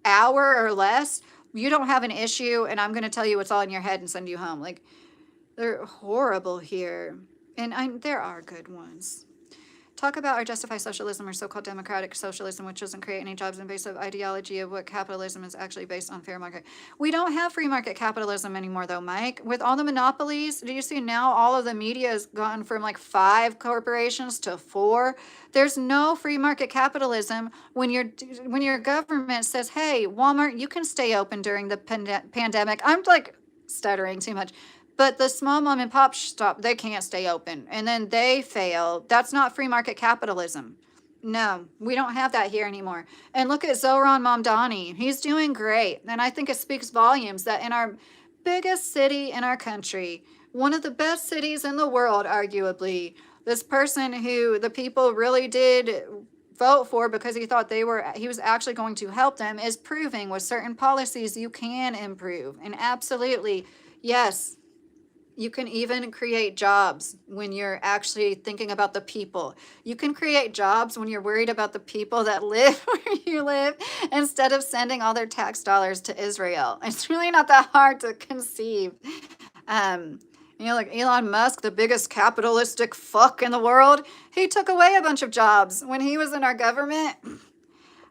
hour or less, you don't have an issue, and I'm going to tell you what's all in your head and send you home. Like, they're horrible here. And there are good ones. Talk about our justify socialism or so-called democratic socialism, which doesn't create any jobs, invasive ideology of what capitalism is actually based on fair market. We don't have free market capitalism anymore, though, Mike. With all the monopolies, do you see now all of the media has gone from like 5 corporations to 4? There's no free market capitalism when your government says, hey, Walmart, you can stay open during the pandemic. I'm like stuttering too much. But the small mom and pop shop, they can't stay open. And then they fail. That's not free market capitalism. No, we don't have that here anymore. And look at Zohran Mamdani. He's doing great. And I think it speaks volumes that in our biggest city in our country, one of the best cities in the world, arguably, this person who the people really did vote for because he thought he was actually going to help them is proving with certain policies you can improve. And absolutely, yes, you can even create jobs when you're actually thinking about the people. You can create jobs when you're worried about the people that live where you live instead of sending all their tax dollars to Israel. It's really not that hard to conceive. Like Elon Musk, the biggest capitalistic fuck in the world, he took away a bunch of jobs when he was in our government.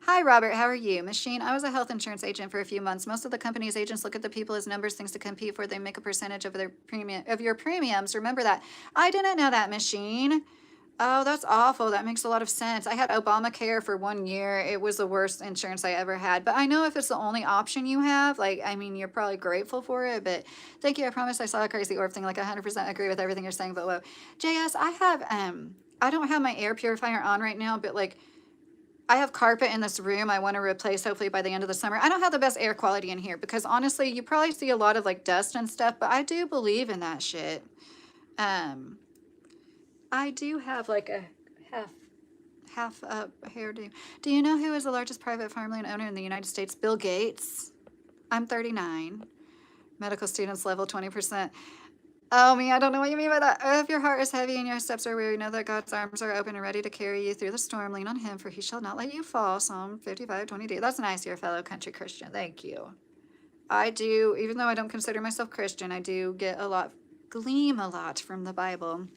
Hi, Robert. How are you? Machine, I was a health insurance agent for a few months. Most of the company's agents look at the people as numbers, things to compete for. They make a percentage of your premiums. Remember that. I didn't know that, Machine. Oh, that's awful. That makes a lot of sense. I had Obamacare for 1 year. It was the worst insurance I ever had. But I know if it's the only option you have, you're probably grateful for it. But thank you. I promise I saw a crazy orb thing. 100% agree with everything you're saying. But whoa. JS, I don't have my air purifier on right now, but I have carpet in this room I want to replace hopefully by the end of the summer. I don't have the best air quality in here because honestly, you probably see a lot of dust and stuff, but I do believe in that shit. I do have a half up hairdo. Do you know who is the largest private farmland owner in the United States? Bill Gates. I'm 39. Medical students level 20%. Oh, me, I don't know what you mean by that. If your heart is heavy and your steps are weary, know that God's arms are open and ready to carry you through the storm. Lean on him, for he shall not let you fall. Psalm 55:22. That's nice, you're a fellow country Christian. Thank you. I do, even though I don't consider myself Christian, I do glean a lot from the Bible.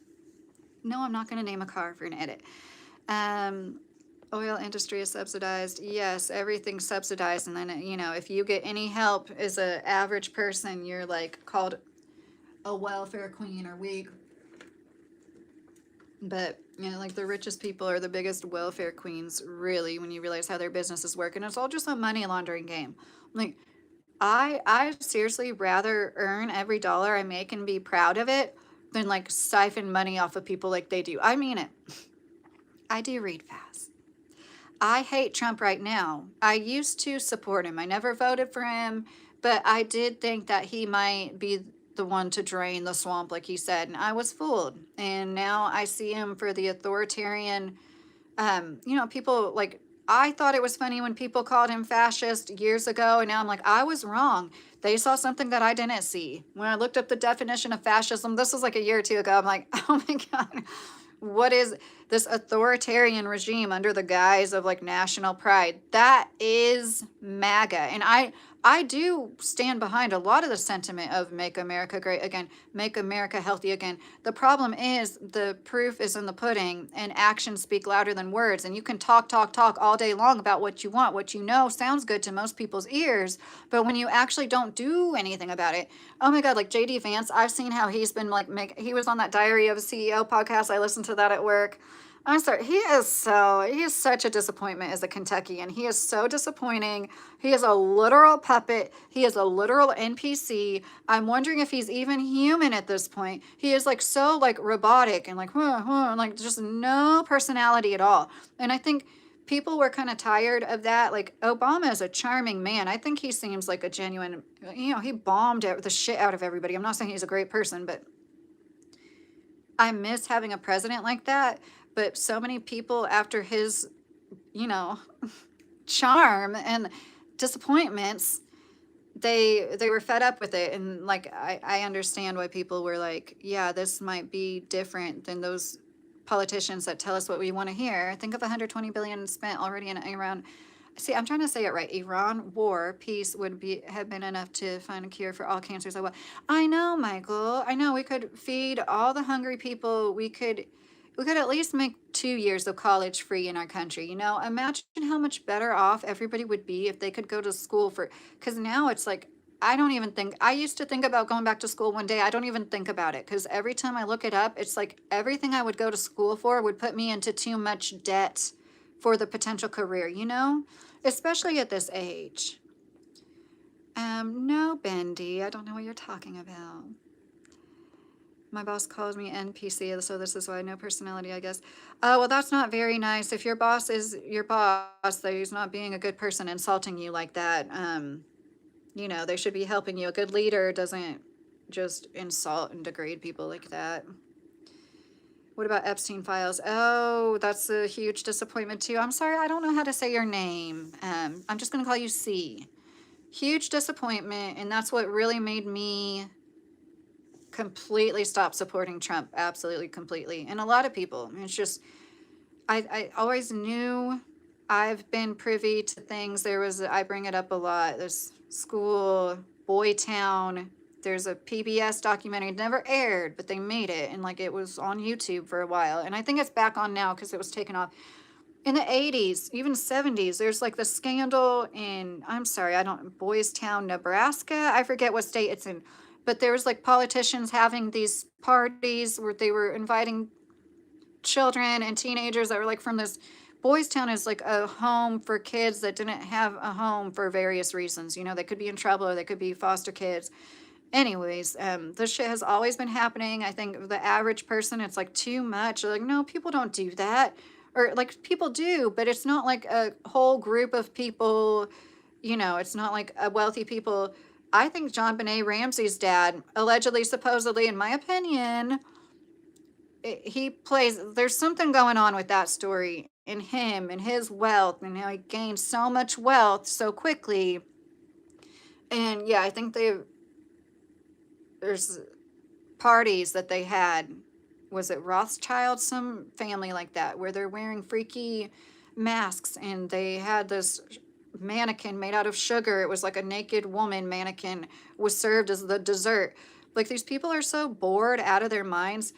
No, I'm not going to name a car for an edit. Oil industry is subsidized. Yes, everything's subsidized. And then, if you get any help as an average person, you're called a welfare queen or weak. But the richest people are the biggest welfare queens, really, when you realize how their businesses work. And it's all just a money laundering game. I seriously rather earn every dollar I make and be proud of it than siphon money off of people like they do. I mean it. I do read fast. I hate Trump right now. I used to support him. I never voted for him, but I did think that he might be the one to drain the swamp, like he said, and I was fooled. And now I see him for the authoritarian, people I thought it was funny when people called him fascist years ago, and now I'm I was wrong. They saw something that I didn't see. When I looked up the definition of fascism, this was a year or two ago, I'm oh my God, what is, this authoritarian regime under the guise of like national pride. That is MAGA. And I do stand behind a lot of the sentiment of make America great again, make America healthy again. The problem is the proof is in the pudding, and actions speak louder than words. And you can talk all day long about what you want, what you know sounds good to most people's ears. But when you actually don't do anything about it, oh my God, like JD Vance, I've seen how he's been like, he was on that Diary of a CEO podcast. I listened to that at work. I'm sorry. He is such a disappointment as a Kentuckian. He is so disappointing. He is a literal puppet. He is a literal NPC. I'm wondering if he's even human at this point. He is like so like robotic and like, like just no personality at all. And I think people were kind of tired of that. Like Obama is a charming man. I think he seems like a genuine, he bombed the shit out of everybody. I'm not saying he's a great person, but I miss having a president like that. But so many people after his, you know, charm and disappointments, they were fed up with it. And like I understand why people were like, yeah, this might be different than those politicians that tell us what we want to hear. Think of 120 billion spent already in Iran. See, I'm trying to say it right. Iran war peace would have been enough to find a cure for all cancers. I know, Michael. I know we could feed all the hungry people. We could at least make 2 years of college free in our country. Imagine how much better off everybody would be if they could go to school because now it's like, I used to think about going back to school one day. I don't even think about it because every time I look it up, it's like everything I would go to school for would put me into too much debt for the potential career, especially at this age. No, Bendy, I don't know what you're talking about. My boss calls me NPC, so this is why no personality, I guess. Well, that's not very nice. If your boss is your boss, that he's not being a good person, insulting you like that. They should be helping you. A good leader doesn't just insult and degrade people like that. What about Epstein files? Oh, that's a huge disappointment too. I'm sorry, I don't know how to say your name. I'm just gonna call you C. Huge disappointment, and that's what really made me completely stop supporting Trump. Absolutely, completely. And a lot of people. It's just, I always knew. I've been privy to things. I bring it up a lot. This school, Boytown. There's a PBS documentary. It never aired, but they made it. And like it was on YouTube for a while. And I think it's back on now because it was taken off. In the 80s, even 70s, there's like the scandal in, Boys Town, Nebraska. I forget what state it's in. But there was like politicians having these parties where they were inviting children and teenagers that were like from this. Boys Town is like a home for kids that didn't have a home for various reasons. They could be in trouble or they could be foster kids. Anyways, this shit has always been happening. I think the average person, it's like too much. They're like, no, people don't do that. Or like people do, but it's not like a whole group of people, it's not like a wealthy people. I think JonBenet Ramsey's dad, allegedly, supposedly, in my opinion, there's something going on with that story in him and his wealth and how he gained so much wealth so quickly. And yeah, I think there's parties that they had, was it Rothschild, some family like that, where they're wearing freaky masks and they had this mannequin made out of sugar. It was like a naked woman mannequin was served as the dessert. Like these people are so bored out of their minds.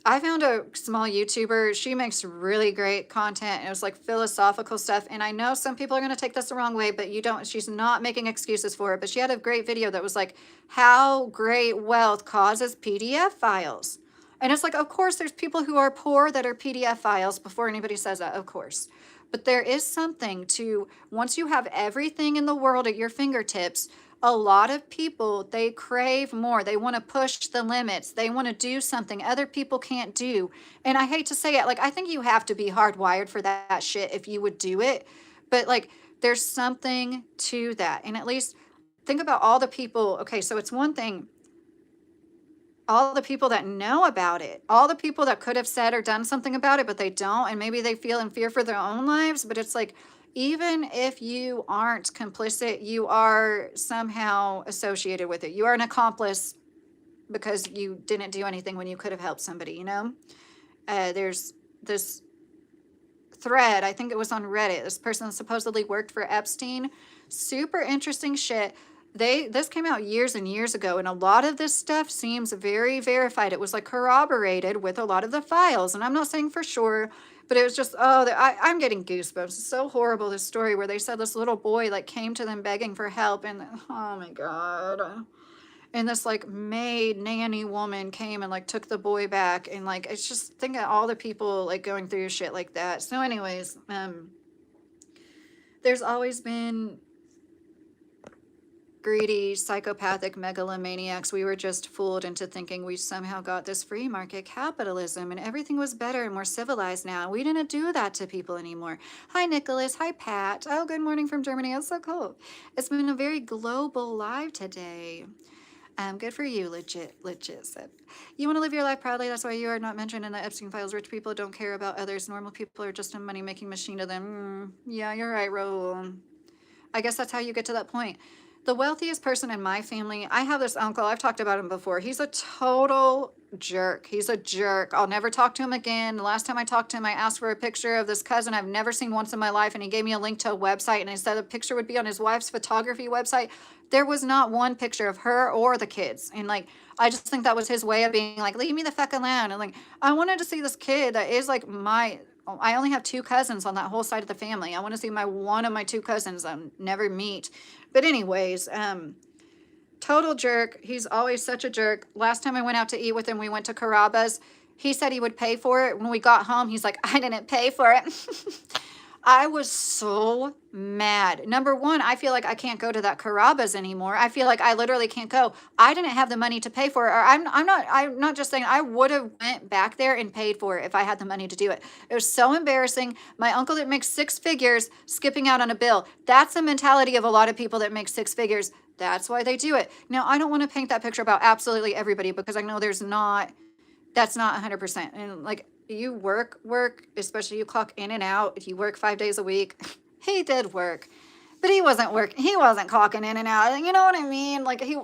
I found a small YouTuber. She makes really great content. It was like philosophical stuff. And I know some people are going to take this the wrong way, but she's not making excuses for it. But she had a great video that was like how great wealth causes PDF files. And it's like, of course, there's people who are poor that are PDF files before anybody says that, of course. But there is something to, once you have everything in the world at your fingertips, a lot of people, they crave more. They want to push the limits. They want to do something other people can't do. And I hate to say it, like, I think you have to be hardwired for that shit if you would do it. But like, there's something to that. And at least think about all the people. Okay, so it's one thing, all the people that know about it, all the people that could have said or done something about it, but they don't, and maybe they feel in fear for their own lives. But it's like, even if you aren't complicit, you are somehow associated with it. You are an accomplice because you didn't do anything when you could have helped somebody, There's this thread. I think it was on Reddit. This person supposedly worked for Epstein. Super interesting shit. This came out years and years ago, and a lot of this stuff seems very verified. It was like corroborated with a lot of the files, and I'm not saying for sure, but it was just, I'm getting goosebumps. It's so horrible, this story where they said this little boy like came to them begging for help, and oh my God. And this like maid nanny woman came and like took the boy back, and like it's just think of all the people like going through shit like that. So anyways, there's always been greedy, psychopathic megalomaniacs. We were just fooled into thinking we somehow got this free market capitalism and everything was better and more civilized now. We didn't do that to people anymore. Hi, Nicholas. Hi, Pat. Oh, good morning from Germany. It's so cool. It's been a very global live today. Good for you, legit said. You want to live your life proudly. That's why you are not mentioned in the Epstein files. Rich people don't care about others. Normal people are just a money-making machine to them. Yeah, you're right, Raul. I guess that's how you get to that point. The wealthiest person in my family, I have this uncle. I've talked about him before. He's a total jerk. He's a jerk. I'll never talk to him again. The last time I talked to him, I asked for a picture of this cousin I've never seen once in my life, and he gave me a link to a website, and he said the picture would be on his wife's photography website. There was not one picture of her or the kids. And like, I just think that was his way of being like, leave me the fuck alone. And like, I wanted to see this kid that is like I only have 2 cousins on that whole side of the family. I want to see one of my 2 cousins I never meet. But anyways, total jerk. He's always such a jerk. Last time I went out to eat with him, we went to Carrabba's. He said he would pay for it. When we got home, he's like, I didn't pay for it. I was so mad. Number one, I feel like I can't go to that Carrabba's anymore. I feel like I literally can't go. I didn't have the money to pay for it. Or I'm not just saying I would have went back there and paid for it if I had the money to do it. It was so embarrassing. My uncle that makes 6 figures skipping out on a bill. That's the mentality of a lot of people that make 6 figures. That's why they do it. Now, I don't want to paint that picture about absolutely everybody because I know that's not 100%. And like, you work, especially you clock in and out. If you work 5 days a week, he did work, but he wasn't clocking in and out. You know what I mean? Like he'd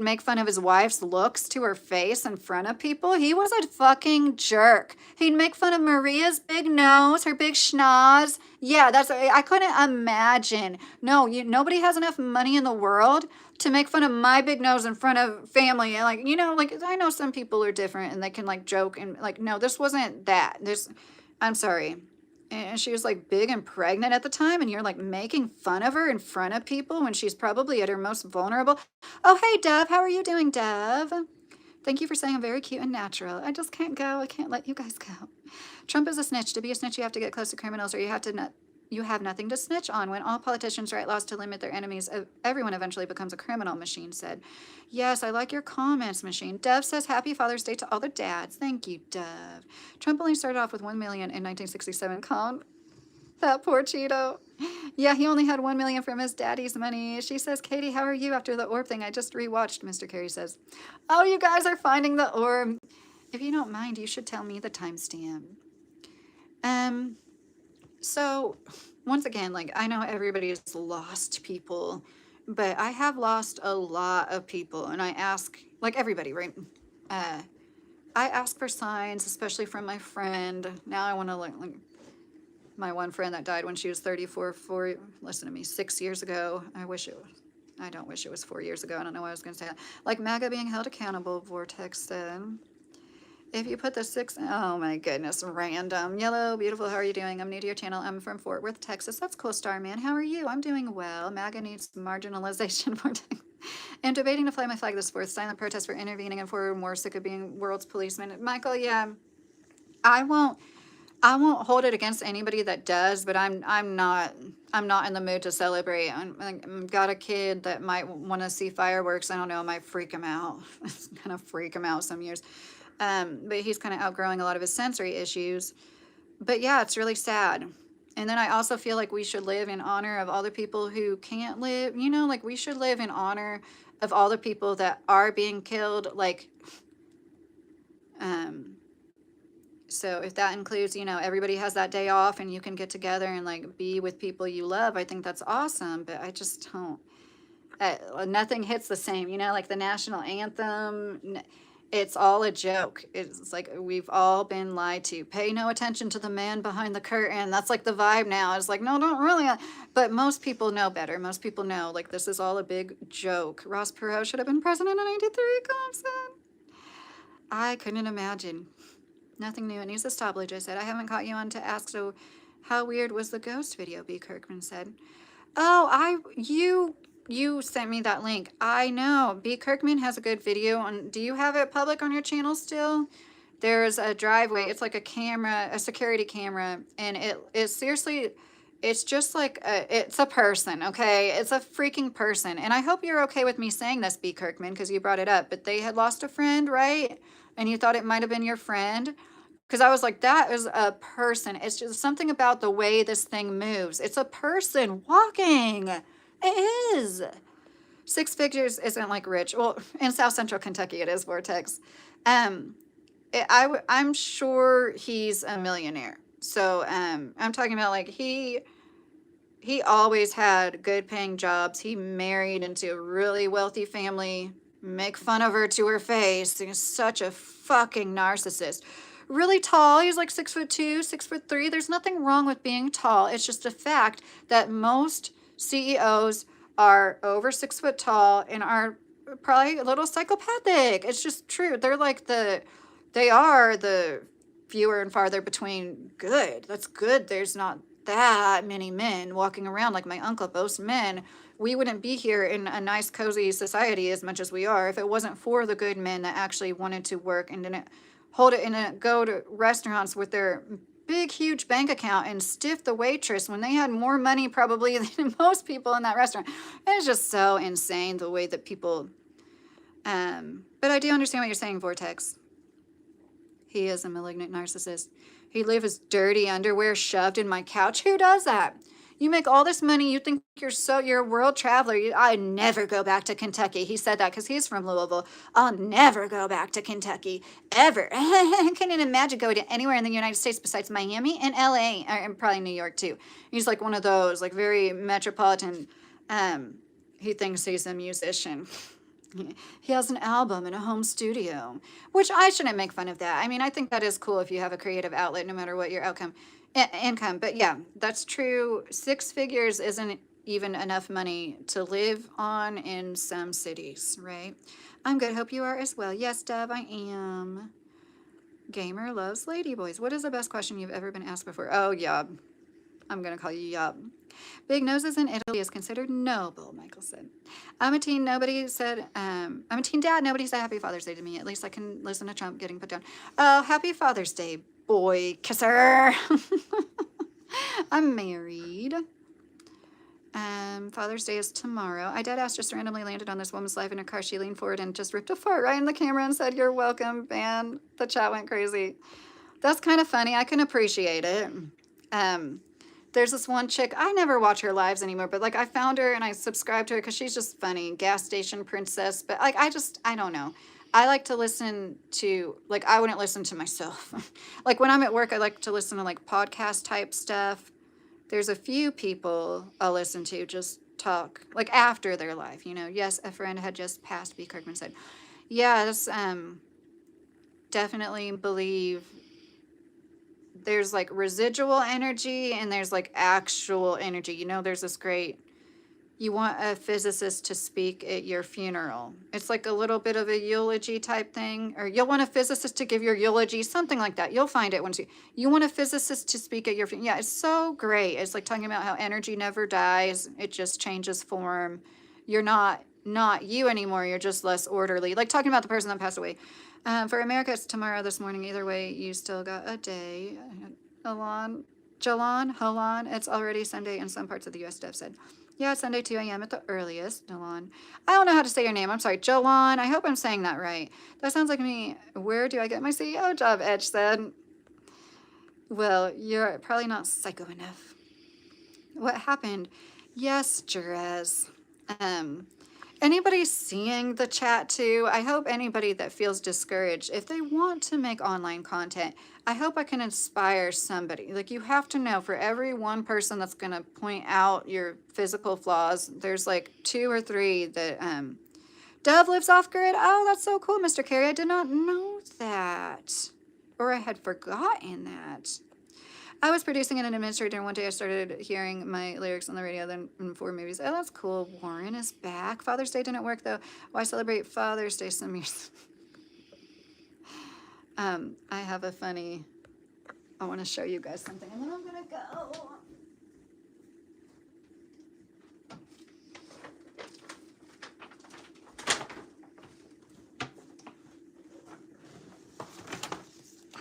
make fun of his wife's looks to her face in front of people. He was a fucking jerk. He'd make fun of Maria's big nose, her big schnoz. Yeah, I couldn't imagine. No, nobody has enough money in the world to make fun of my big nose in front of family. And like, like I know some people are different and they can like joke and like, no, this wasn't that. I'm sorry. And she was like big and pregnant at the time, and you're like making fun of her in front of people when she's probably at her most vulnerable. Oh, hey, Dove. How are you doing, Dove? Thank you for saying I'm very cute and natural. I just can't go. I can't let you guys go. Trump is a snitch. To be a snitch, you have to get close to criminals, or you have nothing to snitch on. When all politicians write laws to limit their enemies, everyone eventually becomes a criminal, Machine said. Yes, I like your comments, Machine. Dove says, Happy Father's Day to all the dads. Thank you, Dove. Trump only started off with $1 million in 1967. That poor Cheeto. Yeah, he only had $1 million from his daddy's money. She says, Katie, how are you after the orb thing? I just rewatched, Mr. Carey says. Oh, you guys are finding the orb. If you don't mind, you should tell me the timestamp. So, once again, like, I know everybody's lost people, but I have lost a lot of people, and I ask, like everybody, right? I ask for signs, especially from my friend. Now I want to, like my one friend that died when she was 34, listen to me, 6 years ago. I don't wish it was 4 years ago. I don't know why I was going to say that. Like MAGA being held accountable, Vortex said. If you put the 6, oh my goodness, random. Yellow, beautiful, how are you doing? I'm new to your channel. I'm from Fort Worth, Texas. That's cool, Starman. How are you? I'm doing well. MAGA needs marginalization for and debating to fly my flag this 4th. Silent protest for intervening and forward more sick of being world's policeman. Michael, yeah, I won't hold it against anybody that does, but I'm not in the mood to celebrate. I've got a kid that might want to see fireworks. I don't know, it might freak him out. It's kind of freak him out some years. But he's kind of outgrowing a lot of his sensory issues. But yeah, it's really sad. And then I also feel like we should live in honor of all the people who can't live, like we should live in honor of all the people that are being killed. Like, so if that includes, everybody has that day off and you can get together and like be with people you love, I think that's awesome. But I just don't, nothing hits the same, like the national anthem. It's all a joke. It's like we've all been lied to. Pay no attention to the man behind the curtain. That's like the vibe now. It's like, no, don't really. But most people know better. Most people know, like, this is all a big joke. Ross Perot should have been president in 93, Compson. I couldn't imagine. Nothing new. It needs to stop, Lujo said. I haven't caught you on to ask, so how weird was the ghost video, B. Kirkman said. Oh, you sent me that link. I know. B. Kirkman has a good video on. Do you have it public on your channel still? There's a driveway. It's like a camera, a security camera, and it seriously, it's just like it's a person, okay? It's a freaking person. And I hope you're okay with me saying this, B. Kirkman, because you brought it up. But they had lost a friend, right? And you thought it might have been your friend. Because I was like, that is a person. It's just something about the way this thing moves. It's a person walking. It is. Six figures isn't like rich. Well, in South Central Kentucky, it is Vortex. Um, I'm sure he's a millionaire. So I'm talking about like he always had good paying jobs. He married into a really wealthy family. Make fun of her to her face. He's such a fucking narcissist. Really tall. He's like 6'2", 6'3". There's nothing wrong with being tall. It's just a fact that most CEOs are over 6 foot tall and are probably a little psychopathic. It's just true. They are the fewer and farther between good. That's good. There's not that many men walking around like my uncle. Most men, we wouldn't be here in a nice, cozy society as much as we are if it wasn't for the good men that actually wanted to work and didn't hold it and go to restaurants with their big, huge bank account and stiff the waitress when they had more money probably than most people in that restaurant. It's just so insane the way that people. But I do understand what you're saying, Vortex. He is a malignant narcissist. He'd leave his dirty underwear shoved in my couch. Who does that? You make all this money. You think you're a world traveler. I never go back to Kentucky. He said that because he's from Louisville. I'll never go back to Kentucky ever. I couldn't imagine going to anywhere in the United States besides Miami and LA and probably New York too. He's like one of those like very metropolitan. He thinks he's a musician. He has an album in a home studio, which I shouldn't make fun of that. I mean, I think that is cool if you have a creative outlet, no matter what your income. But yeah, that's true. Six figures isn't even enough money to live on in some cities, right? I'm good. Hope you are as well. Yes, Deb, I am. Gamer loves ladyboys. What is the best question you've ever been asked before? Oh, Yob. I'm going to call you Yob. Big noses in Italy is considered noble, Michael said. I'm a teen. Nobody said, I'm a teen dad. Nobody said Happy Father's Day to me. At least I can listen to Trump getting put down. Oh, Happy Father's Day, boy kisser. I'm married. Father's Day is tomorrow. I dead ass just randomly landed on this woman's life in her car. She leaned forward and just ripped a fart right in the camera and said, "You're welcome," and the chat went crazy. That's kind of funny. I can appreciate it. There's this one chick, I never watch her lives anymore, but like I found her and I subscribed to her because she's just funny. Gas station princess. But like I don't know. I like to listen to, like, I wouldn't listen to myself. Like when I'm at work, I like to listen to like podcast type stuff. There's a few people I'll listen to just talk, like after their life, you know. Yes, a friend had just passed, B. Kirkman said. Yes, definitely believe there's like residual energy and there's like actual energy. You know, there's this great, you want a physicist to speak at your funeral. It's like a little bit of a eulogy type thing, or you'll want a physicist to give your eulogy, something like that. You'll find it once you want a physicist to speak at your funeral. Yeah, it's so great. It's like talking about how energy never dies. It just changes form. You're not you anymore. You're just less orderly. Like talking about the person that passed away. For America, it's tomorrow this morning. Either way, you still got a day. Jalan, it's already Sunday in some parts of the U.S., Dev said. Yeah, it's Sunday, 2 a.m. at the earliest, Jalan. I don't know how to say your name. I'm sorry, Jalan. I hope I'm saying that right. That sounds like me. Where do I get my CEO job, Edge said. Well, you're probably not psycho enough. What happened? Yes, Jerez. Anybody seeing the chat too? I hope anybody that feels discouraged, if they want to make online content, I hope I can inspire somebody. Like, you have to know, for every one person that's going to point out your physical flaws, there's like 2 or 3 that Dove lives off grid. Oh, that's so cool, Mr. Carey. I did not know that. Or I had forgotten that. I was producing and an administrator, and one day I started hearing my lyrics on the radio, then in 4 movies. Oh, that's cool. Warren is back. Father's Day didn't work, though. Why celebrate Father's Day some years? I have a funny... I want to show you guys something, and then I'm going to go.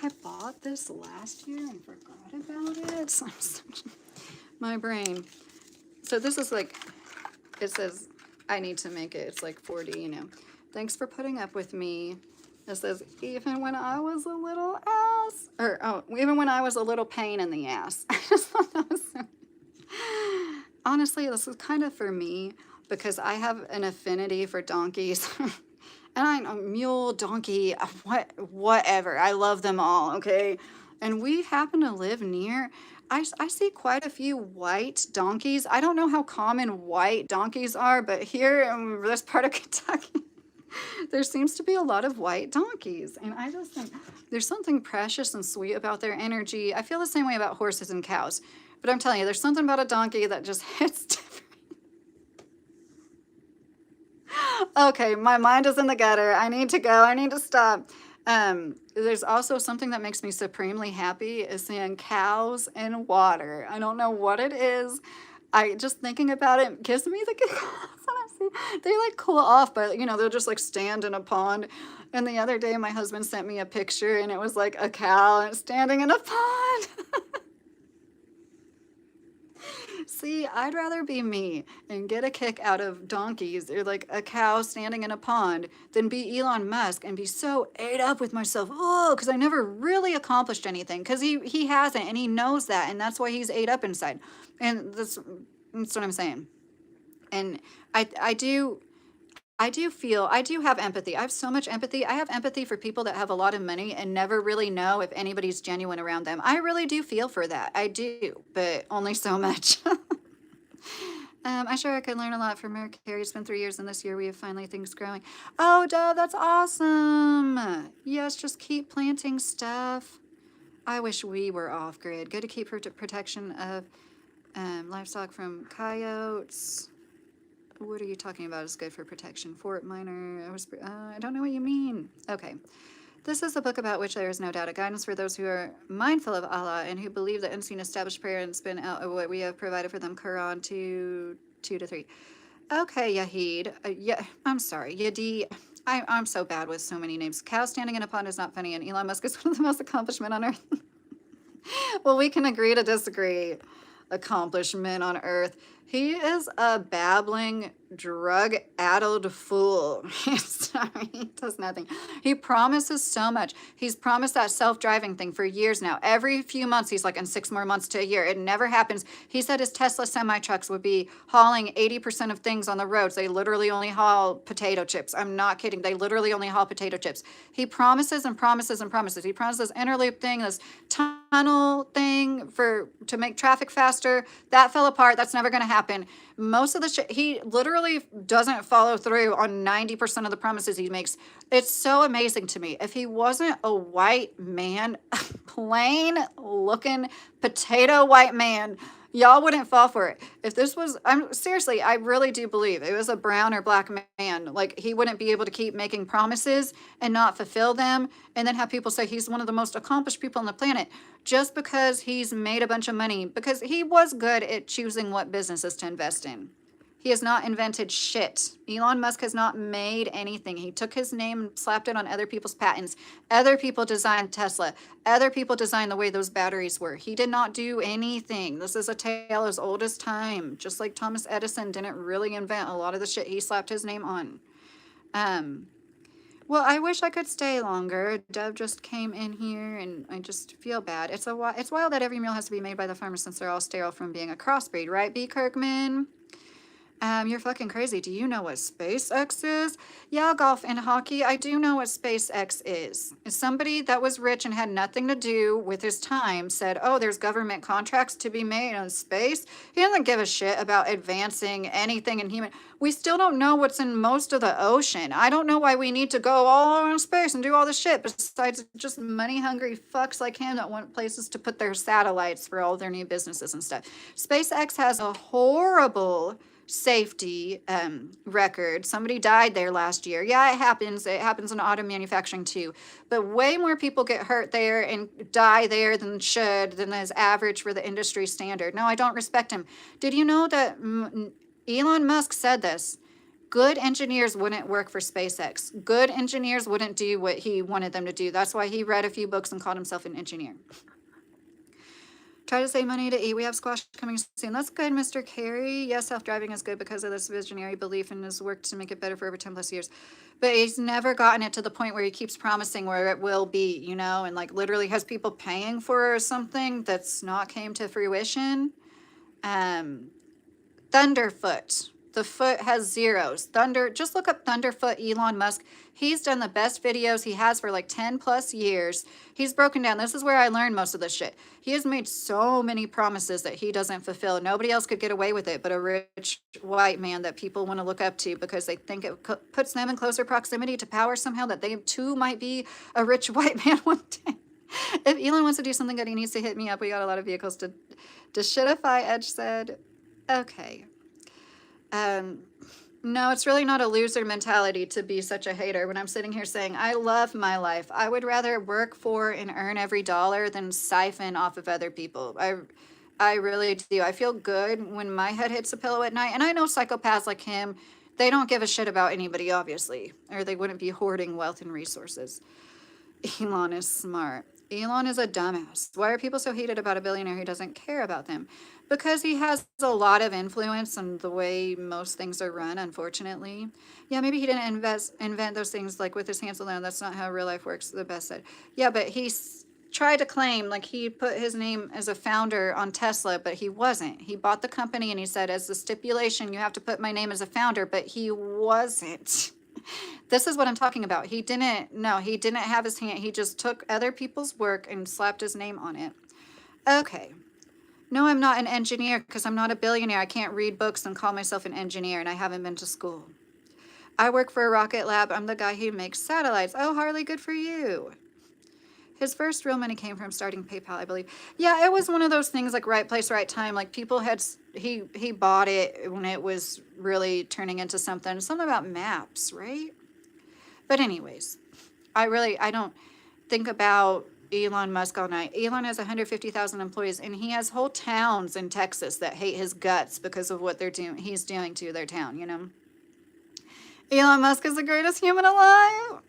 I bought this last year and forgot about it. My brain. So this is like, it says, I need to make it. It's like 40, you know. Thanks for putting up with me. It says, even when I was a little ass. Or, oh, even when I was a little pain in the ass. I just thought that was so... Honestly, this is kind of for me because I have an affinity for donkeys. And I'm a mule, donkey, whatever. I love them all, okay? And we happen to live near, I see quite a few white donkeys. I don't know how common white donkeys are, but here in this part of Kentucky, there seems to be a lot of white donkeys. And I just think there's something precious and sweet about their energy. I feel the same way about horses and cows. But I'm telling you, there's something about a donkey that just hits different. Okay, my mind is in the gutter. I need to go. I need to stop. There's also something that makes me supremely happy is seeing cows in water. I don't know what it is. I just thinking about it gives me the giggles when I see they like cool off, but you know, they'll just like stand in a pond. And the other day my husband sent me a picture and it was like a cow standing in a pond. See, I'd rather be me and get a kick out of donkeys or like a cow standing in a pond than be Elon Musk and be so ate up with myself. Oh, because I never really accomplished anything because he hasn't and he knows that. And that's why he's ate up inside. And that's what I'm saying. And I do have empathy. I have so much empathy. I have empathy for people that have a lot of money and never really know if anybody's genuine around them. I really do feel for that. I do, but only so much. I'm sure I could learn a lot from Mercury. It's been 3 years and this year we have finally things growing. Oh, Dove, that's awesome. Yes, just keep planting stuff. I wish we were off grid. Good to keep protection of livestock from coyotes. What are you talking about is good for protection? Fort Minor, I don't know what you mean. Okay. This is a book about which there is no doubt a guidance for those who are mindful of Allah and who believe that unseen established prayer and spin out what we have provided for them. Quran 2:2-3. Okay, Yahid. Yeah, I'm sorry. Yadi. I'm so bad with so many names. Cow standing in a pond is not funny, and Elon Musk is one of the most accomplishment on earth. Well, we can agree to disagree. Accomplishment on earth. He is a babbling, drug-addled fool. Sorry, he does nothing. He promises so much. He's promised that self-driving thing for years now. Every few months, he's like, in 6 more months to a year. It never happens. He said his Tesla semi-trucks would be hauling 80% of things on the roads. They literally only haul potato chips. I'm not kidding. They literally only haul potato chips. He promises and promises and promises. He promises this interloop thing, this tunnel thing to make traffic faster. That fell apart. That's never going to happen. Most of the shit, he literally doesn't follow through on 90% of the promises he makes. It's so amazing to me. If he wasn't a white man, plain looking potato white man, y'all wouldn't fall for it. If this was, seriously, I really do believe it was a brown or black man, like he wouldn't be able to keep making promises and not fulfill them and then have people say he's one of the most accomplished people on the planet just because he's made a bunch of money, because he was good at choosing what businesses to invest in. He has not invented shit. Elon Musk has not made anything. He took his name and slapped it on other people's patents. Other people designed Tesla. Other people designed the way those batteries were. He did not do anything. This is a tale as old as time. Just like Thomas Edison didn't really invent a lot of the shit he slapped his name on. Well, I wish I could stay longer. Dove just came in here and I just feel bad. It's wild that every meal has to be made by the farmer since they're all sterile from being a crossbreed, right, B. Kirkman? You're fucking crazy. Do you know what SpaceX is? Yeah, golf and hockey. I do know what SpaceX is. It's somebody that was rich and had nothing to do with his time said, oh, there's government contracts to be made on space. He doesn't give a shit about advancing anything in human. We still don't know what's in most of the ocean. I don't know why we need to go all around space and do all this shit besides just money hungry fucks like him that want places to put their satellites for all their new businesses and stuff. SpaceX has a horrible safety record. Somebody died there last year. Yeah, it happens. It happens in auto manufacturing too. But way more people get hurt there and die there than should, than is average for the industry standard. No, I don't respect him. Did you know that Elon Musk said this? Good engineers wouldn't work for SpaceX. Good engineers wouldn't do what he wanted them to do. That's why he read a few books and called himself an engineer. Try to save money to eat. We have squash coming soon. That's good, Mr. Carey. Yes, self-driving is good because of this visionary belief and his work to make it better for over 10 plus years. But he's never gotten it to the point where he keeps promising where it will be, you know, and like literally has people paying for something that's not came to fruition. Thunderfoot. The foot has zeros. Thunder, just look up Thunderfoot Elon Musk. He's done the best videos he has for like 10 plus years. He's broken down. This is where I learned most of this shit. He has made so many promises that he doesn't fulfill. Nobody else could get away with it but a rich white man that people want to look up to because they think it puts them in closer proximity to power somehow, that they too might be a rich white man one day. If Elon wants to do something good, he needs to hit me up. We got a lot of vehicles to shitify, Edge said. Okay. No, it's really not a loser mentality to be such a hater when I'm sitting here saying, I love my life. I would rather work for and earn every dollar than siphon off of other people. I really do. I feel good when my head hits a pillow at night. And I know psychopaths like him, they don't give a shit about anybody, obviously, or they wouldn't be hoarding wealth and resources. Elon is smart. Elon is a dumbass. Why are people so heated about a billionaire who doesn't care about them? Because he has a lot of influence on the way most things are run, unfortunately. Yeah, maybe he didn't invent those things like with his hands alone. That's not how real life works, the best said. Yeah, but he tried to claim like he put his name as a founder on Tesla, but he wasn't. He bought the company and he said, as the stipulation, you have to put my name as a founder, but he wasn't. This is what I'm talking about. He didn't have his hand. He just took other people's work and slapped his name on it. Okay. No, I'm not an engineer because I'm not a billionaire. I can't read books and call myself an engineer, and I haven't been to school. I work for a rocket lab. I'm the guy who makes satellites. Oh, Harley, good for you. His first real money came from starting PayPal, I believe. Yeah, it was one of those things like right place, right time. Like people had, he bought it when it was really turning into something about maps, right? But anyways, I don't think about Elon Musk all night. Elon has 150,000 employees, and he has whole towns in Texas that hate his guts because of what he's doing to their town, you know? Elon Musk is the greatest human alive.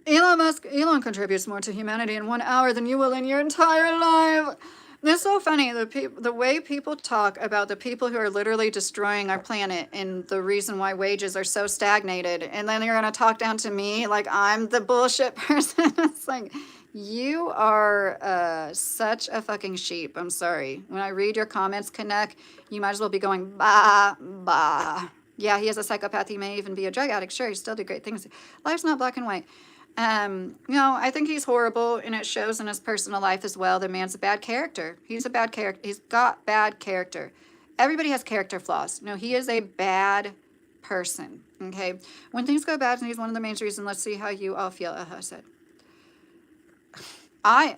Elon contributes more to humanity in 1 hour than you will in your entire life. It's so funny, the way people talk about the people who are literally destroying our planet and the reason why wages are so stagnated, and then you're going to talk down to me like I'm the bullshit person. It's like, you are such a fucking sheep. I'm sorry. When I read your comments, Connect, you might as well be going, bah, bah. Yeah, he is a psychopath. He may even be a drug addict. Sure, he still did great things. Life's not black and white. I think he's horrible, and it shows in his personal life as well. The man's a bad character. He's a bad character. He's got bad character. Everybody has character flaws. No, he is a bad person, okay? When things go bad, and he's one of the main reasons, let's see how you all feel. I said. I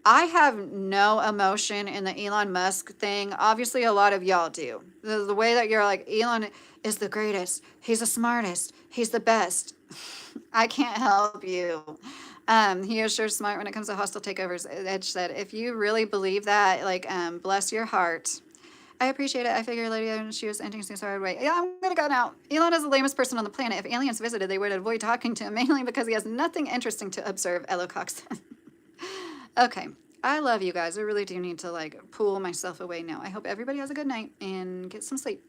have no emotion in the Elon Musk thing. Obviously, a lot of y'all do. The way that you're like, Elon is the greatest. He's the smartest. He's the best. I can't help you. He is sure smart when it comes to hostile takeovers. Edge said, if you really believe that, like, bless your heart. I appreciate it. I figure later she was ending things hard way. Yeah, I'm gonna go now. Elon is the lamest person on the planet. If aliens visited, they would avoid talking to him, mainly because he has nothing interesting to observe. Elo Cox. Okay, I love you guys. I really do need to like pull myself away now. I hope everybody has a good night and get some sleep.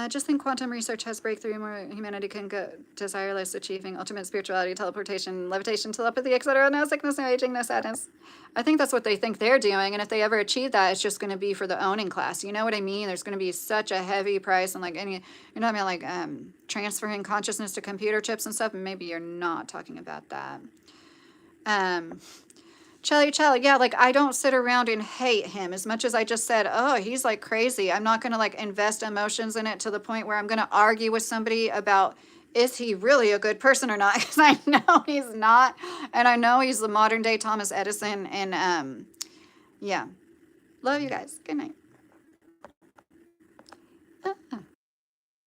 Just think quantum research has breakthrough where humanity can go desireless, achieving ultimate spirituality, teleportation, levitation, telepathy, etc. No sickness, no aging, no sadness. I think that's what they think they're doing, and if they ever achieve that, it's just going to be for the owning class. You know what I mean? There's going to be such a heavy price, and like any, you're not gonna like transferring consciousness to computer chips and stuff. And maybe you're not talking about that. Chelly, yeah, like I don't sit around and hate him as much as I just said, oh, he's like crazy. I'm not gonna like invest emotions in it to the point where I'm gonna argue with somebody about is he really a good person or not? Because I know he's not, and I know he's the modern day Thomas Edison. And yeah, love you guys. Good night.